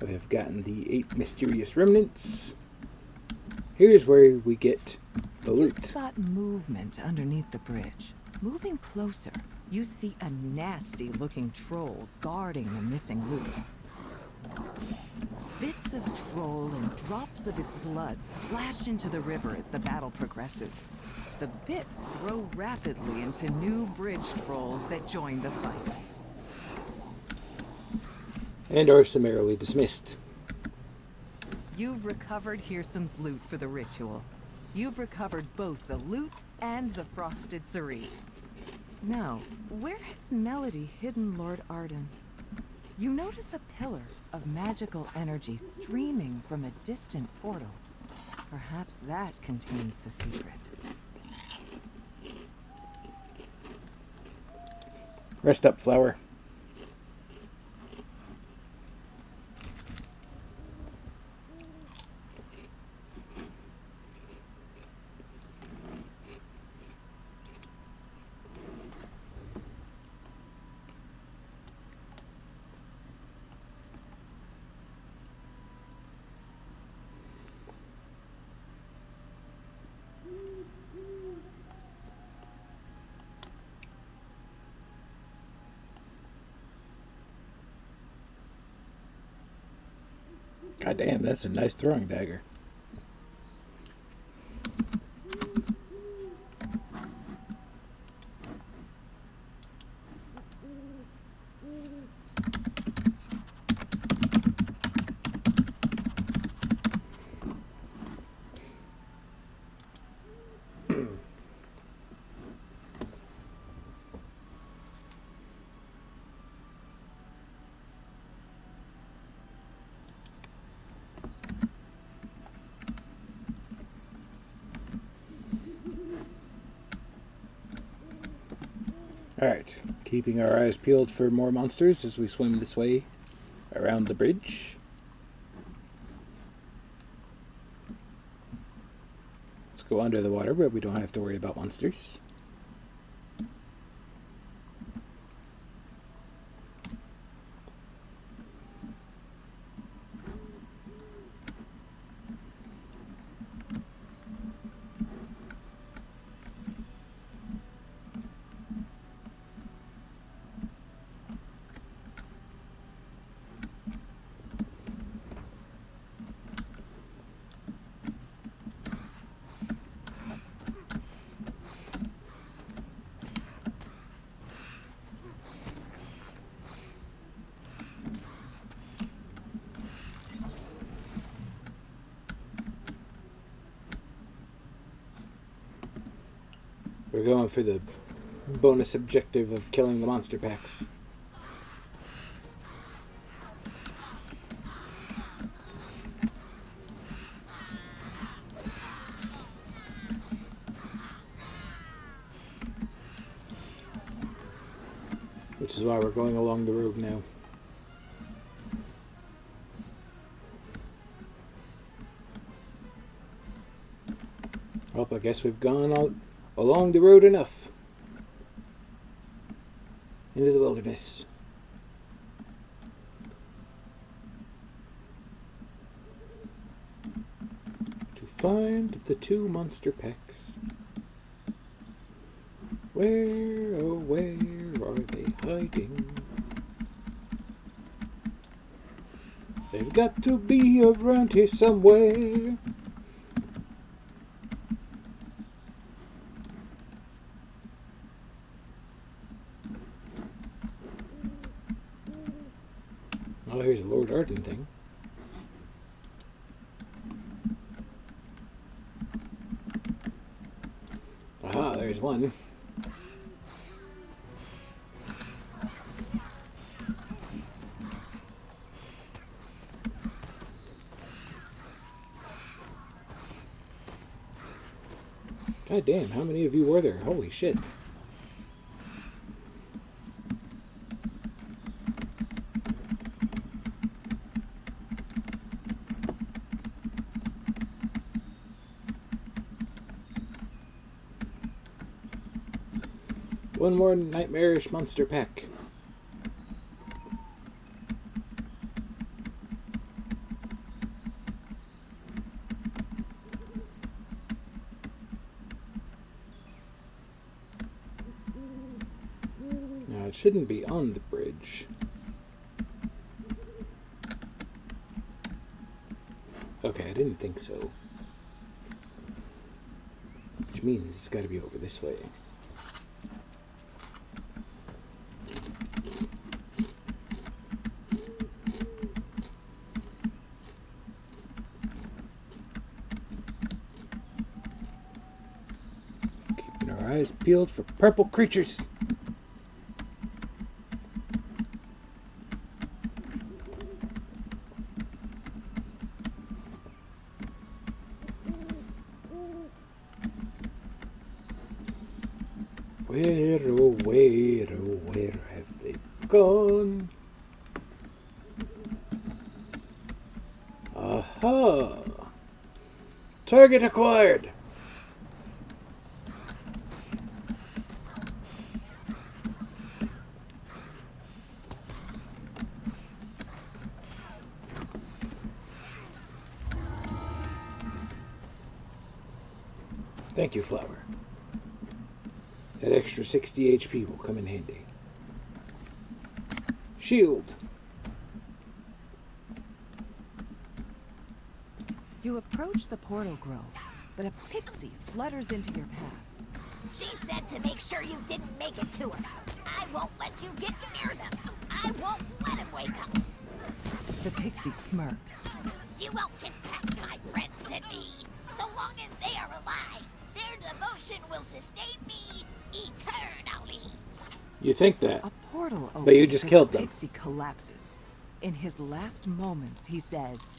We have gotten the 8 mysterious remnants. Here's where we get the loot. You spot movement underneath the bridge. Moving closer, you see a nasty-looking troll guarding the missing loot. Bits of troll and drops of its blood splash into the river as the battle progresses. The bits grow rapidly into new bridge trolls that join the fight. And are summarily dismissed. You've recovered Hearsom's loot for the ritual. You've recovered both the loot and the frosted cerise. Now, where has Melody hidden Lord Arden? You notice a pillar of magical energy streaming from a distant portal. Perhaps that contains the secret. Rest up, flower. God damn, that's a nice throwing dagger. Alright, keeping our eyes peeled for more monsters as we swim this way around the bridge. Let's go under the water where we don't have to worry about monsters. We're going for the bonus objective of killing the monster packs. Which is why we're going along the road now. Well, I guess we've gone all along the road enough. Into the wilderness. To find the two monster packs. Where, oh where are they hiding? They've got to be around here somewhere. Oh, here's a Lord Arden thing. Aha, there's one. God damn, how many of you were there? Holy shit. One more nightmarish monster pack. Now it shouldn't be on the bridge. Okay, I didn't think so. Which means it's gotta be over this way. Eyes peeled for purple creatures. Where, oh, where, oh, where gone. Aha! Target acquired! Thank you, Flower. That extra 60 HP will come in handy. Shield. You approach the portal grove, but a pixie flutters into your path. She said to make sure you didn't make it to her. I won't let you get near them. I won't let him wake up. The pixie smirks. You won't get past my friends and me. So long as they are alive, their devotion will sustain me eternally. You think that? A portal opens, But you just killed them. The pixie collapses. In his last moments, he says,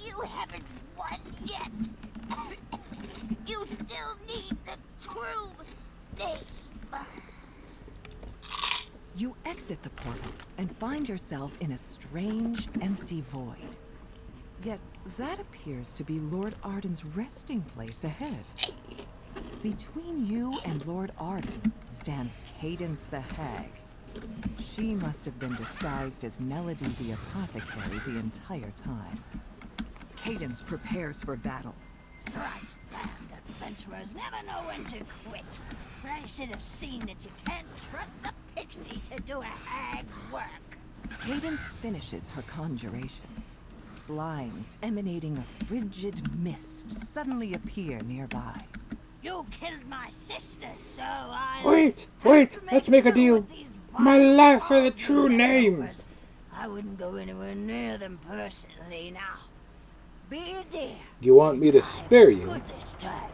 You haven't won yet. You still need the true name. You exit the portal and find yourself in a strange, empty void. Yet that appears to be Lord Arden's resting place ahead. Between you and Lord Arden stands Cadence the Hag. She must have been disguised as Melody the Apothecary the entire time. Cadence prepares for battle. Thrice-damned adventurers never know when to quit. I should have seen that you can't trust the pixie to do a hag's work. Cadence finishes her conjuration. Slimes emanating a frigid mist suddenly appear nearby. You killed my sister, so I... Wait! Let's make a deal. My life for the true name. I wouldn't go anywhere near them personally now. Be a dear. You want me to spare you? Good this time.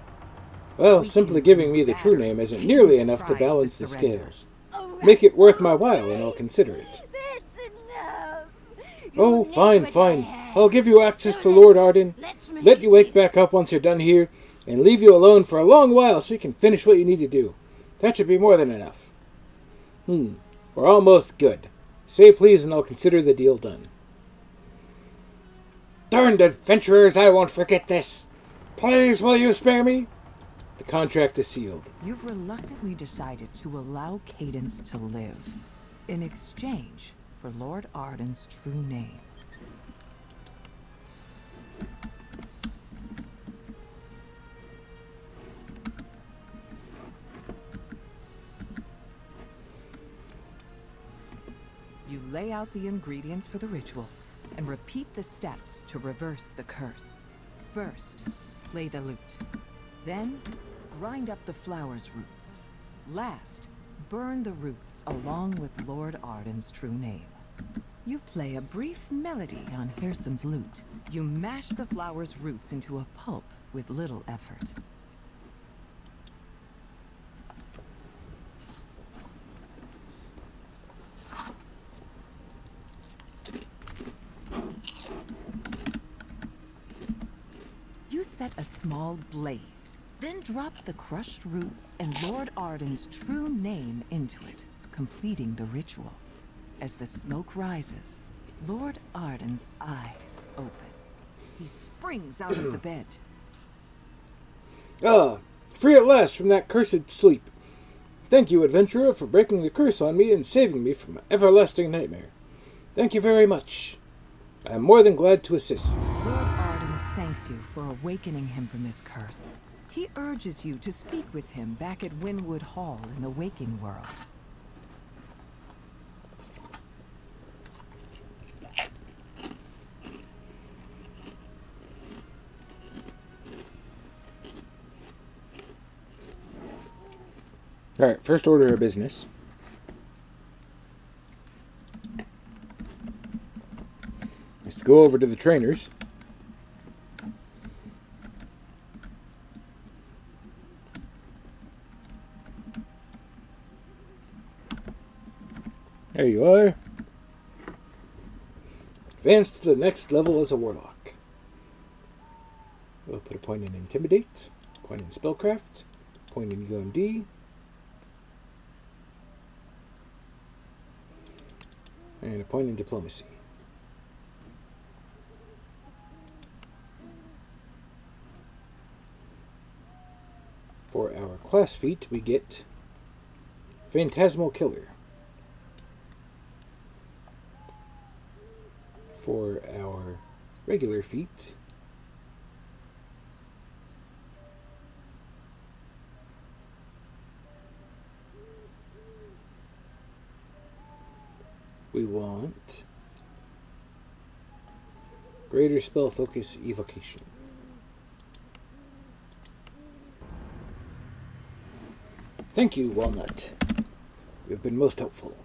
Well, simply giving me the true name isn't nearly enough to balance the scales. Make it worth my while and I'll consider it. That's enough. Oh, fine. I'll give you access to Lord Arden, let you wake back up once you're done here, and leave you alone for a long while so you can finish what you need to do. That should be more than enough. We're almost good. Say please and I'll consider the deal done. Darned adventurers, I won't forget this. Please, will you spare me? The contract is sealed. You've reluctantly decided to allow Cadence to live, in exchange for Lord Arden's true name. You lay out the ingredients for the ritual and repeat the steps to reverse the curse. First, play the lute. Then, grind up the flower's roots. Last, burn the roots along with Lord Arden's true name. You play a brief melody on Hirsam's lute. You mash the flower's roots into a pulp with little effort. You set a small blaze, then drop the crushed roots and Lord Arden's true name into it, completing the ritual. As the smoke rises, Lord Arden's eyes open. He springs out of the bed. Free at last from that cursed sleep. Thank you, adventurer, for breaking the curse on me and saving me from an everlasting nightmare. Thank you very much. I am more than glad to assist. Lord Arden thanks you for awakening him from his curse. He urges you to speak with him back at Winwood Hall in the waking world. Alright, first order of business. Is to go over to the trainers. There you are. Advance to the next level as a warlock. We'll put a point in Intimidate, point in Spellcraft, point in UMD. And a point in diplomacy. For our class feat, we get Phantasmal Killer. For our regular feat, we want Greater Spell Focus Evocation. Thank you, Walnut. You've been most helpful.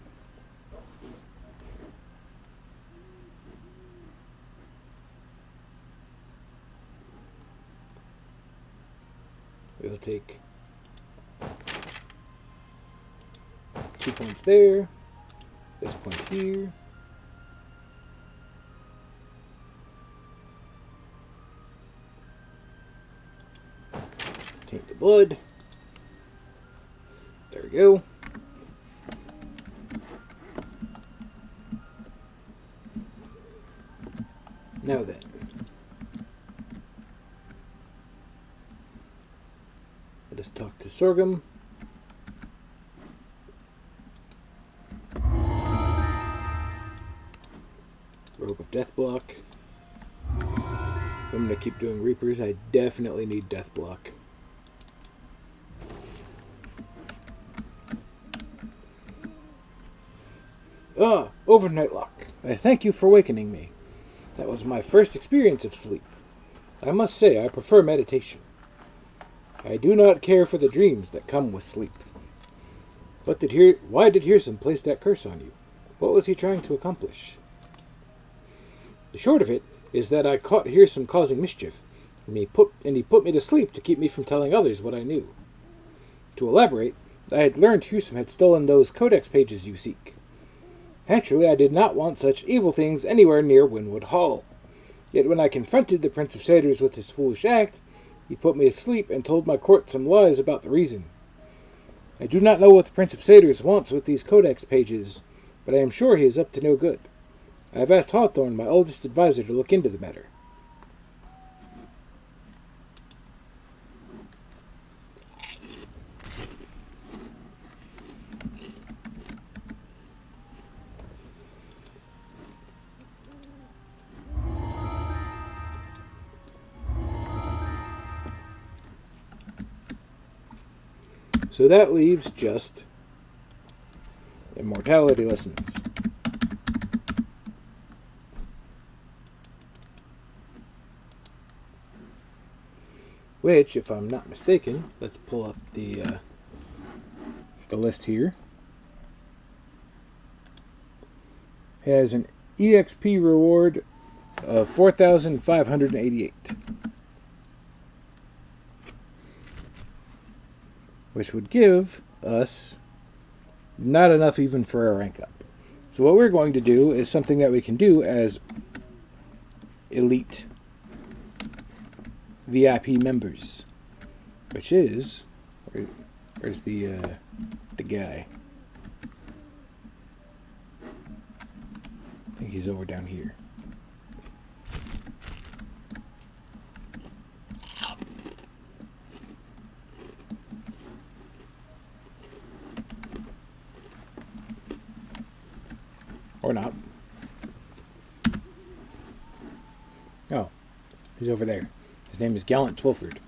We'll take 2 points there, this point here. Taint the blood. There we go. Now then. Let us talk to Sorghum. Robe of Death Block. If I'm going to keep doing Reapers, I definitely need Death Block. Overnight Lock. I thank you for awakening me. That was my first experience of sleep. I must say I prefer meditation. I do not care for the dreams that come with sleep. Why did Hearsome place that curse on you? What was he trying to accomplish? The short of it is that I caught Hearsome causing mischief, and he put me to sleep to keep me from telling others what I knew. To elaborate, I had learned Hearsome had stolen those codex pages you seek. Naturally, I did not want such evil things anywhere near Winwood Hall. Yet when I confronted the Prince of Satyrs with his foolish act, he put me asleep and told my court some lies about the reason. I do not know what the Prince of Satyrs wants with these codex pages, but I am sure he is up to no good. I have asked Hawthorne, my oldest advisor, to look into the matter. So that leaves just immortality lessons. Which, if I'm not mistaken, let's pull up the list here. Has an EXP reward of 4,588. Which would give us not enough even for a rank up. So what we're going to do is something that we can do as elite VIP members, which is where's the guy? I think he's over down here. Or not. Oh, he's over there. His name is Gallant Twilford.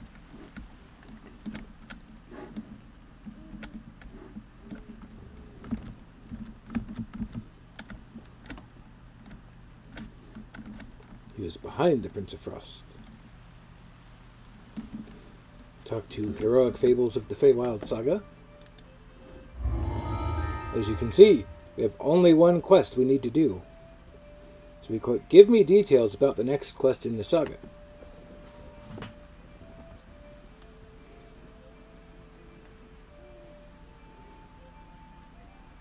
He is behind the Prince of Frost. Talk to Heroic Fables of the Feywild Saga. As you can see, we have only one quest we need to do. So we click Give me details about the next quest in the saga.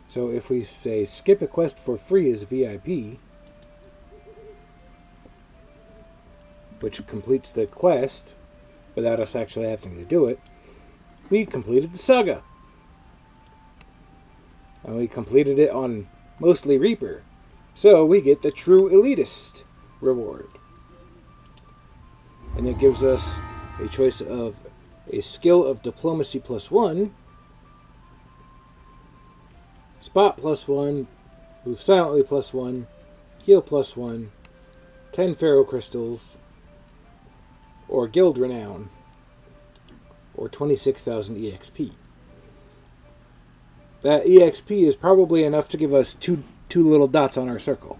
So if we say skip a quest for free as a VIP, which completes the quest without us actually having to do it, we completed the saga. And we completed it on mostly Reaper. So we get the true elitist reward. And it gives us a choice of a skill of diplomacy +1, spot +1, move silently +1, heal +1, 10 Pharaoh crystals, or guild renown, or 26,000 EXP. That EXP is probably enough to give us two little dots on our circle.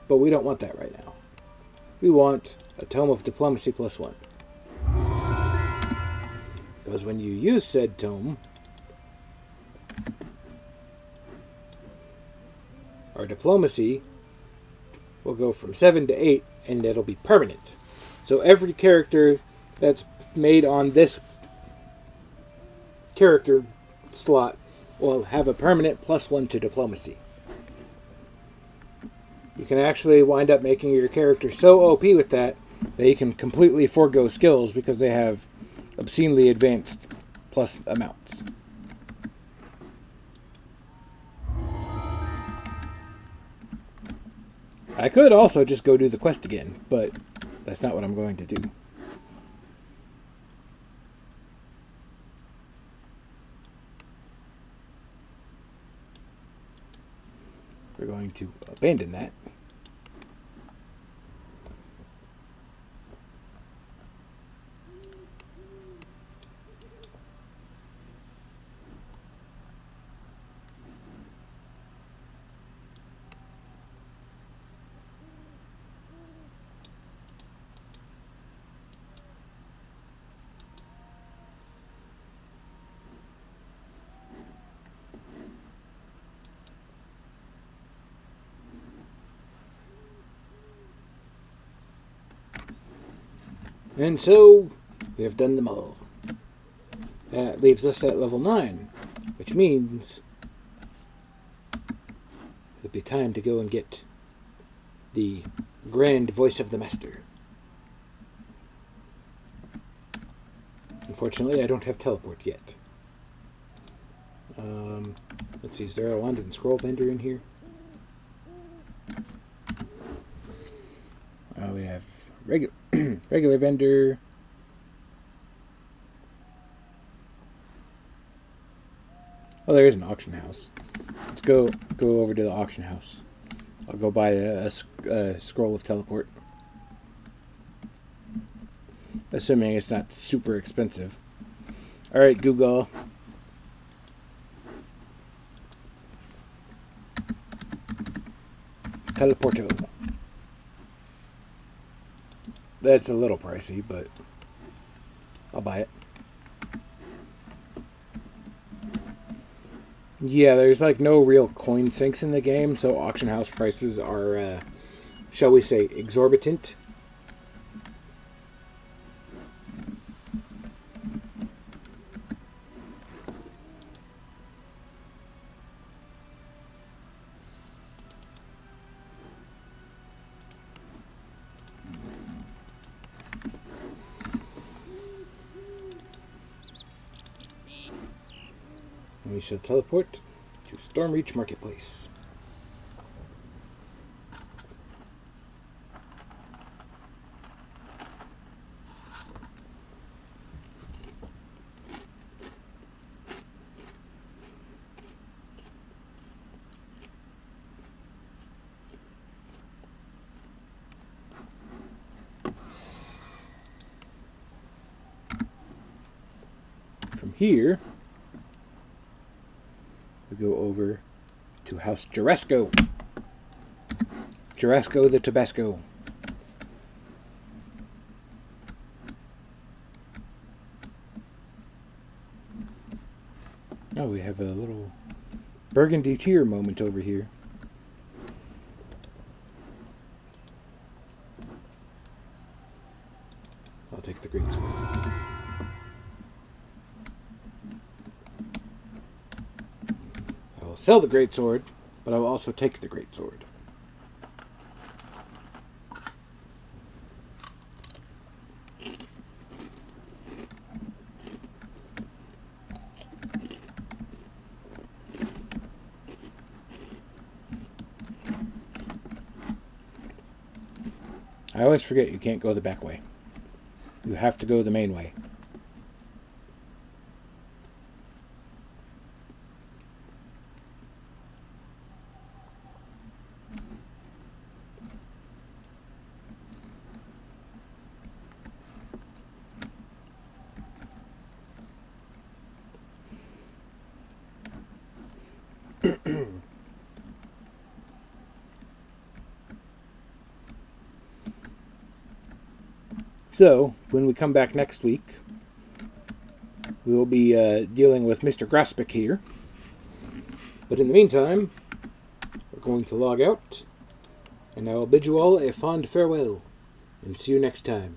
But we don't want that right now. We want a Tome of Diplomacy +1. Because when you use said tome, our diplomacy will go from 7 to 8, and it'll be permanent. So every character that's made on this character slot will have a permanent +1 to diplomacy. You can actually wind up making your character so OP with that you can completely forego skills because they have obscenely advanced plus amounts. I could also just go do the quest again, but that's not what I'm going to do. We're going to abandon that. And so, we have done them all. That leaves us at level 9, which means it'll be time to go and get the grand voice of the master. Unfortunately, I don't have teleport yet. Let's see, is there a wand and scroll vendor in here? We have regular vendor. Oh, there is an auction house. Let's go over to the auction house. I'll go buy a scroll of teleport. Assuming it's not super expensive. Alright, Google. Teleporto. That's a little pricey, but I'll buy it. Yeah, there's like no real coin sinks in the game, so auction house prices are, shall we say, exorbitant. We shall teleport to Stormreach Marketplace. From here, we go over to House Jarasco. Jarasco the Tabasco. Oh, we have a little burgundy tear moment over here. I'll take the great sword. I will sell the great sword, but I will also take the great sword. I always forget you can't go the back way. You have to go the main way. So, when we come back next week, we will be dealing with Mr. Graspick here. But in the meantime, we're going to log out, and I will bid you all a fond farewell, and see you next time.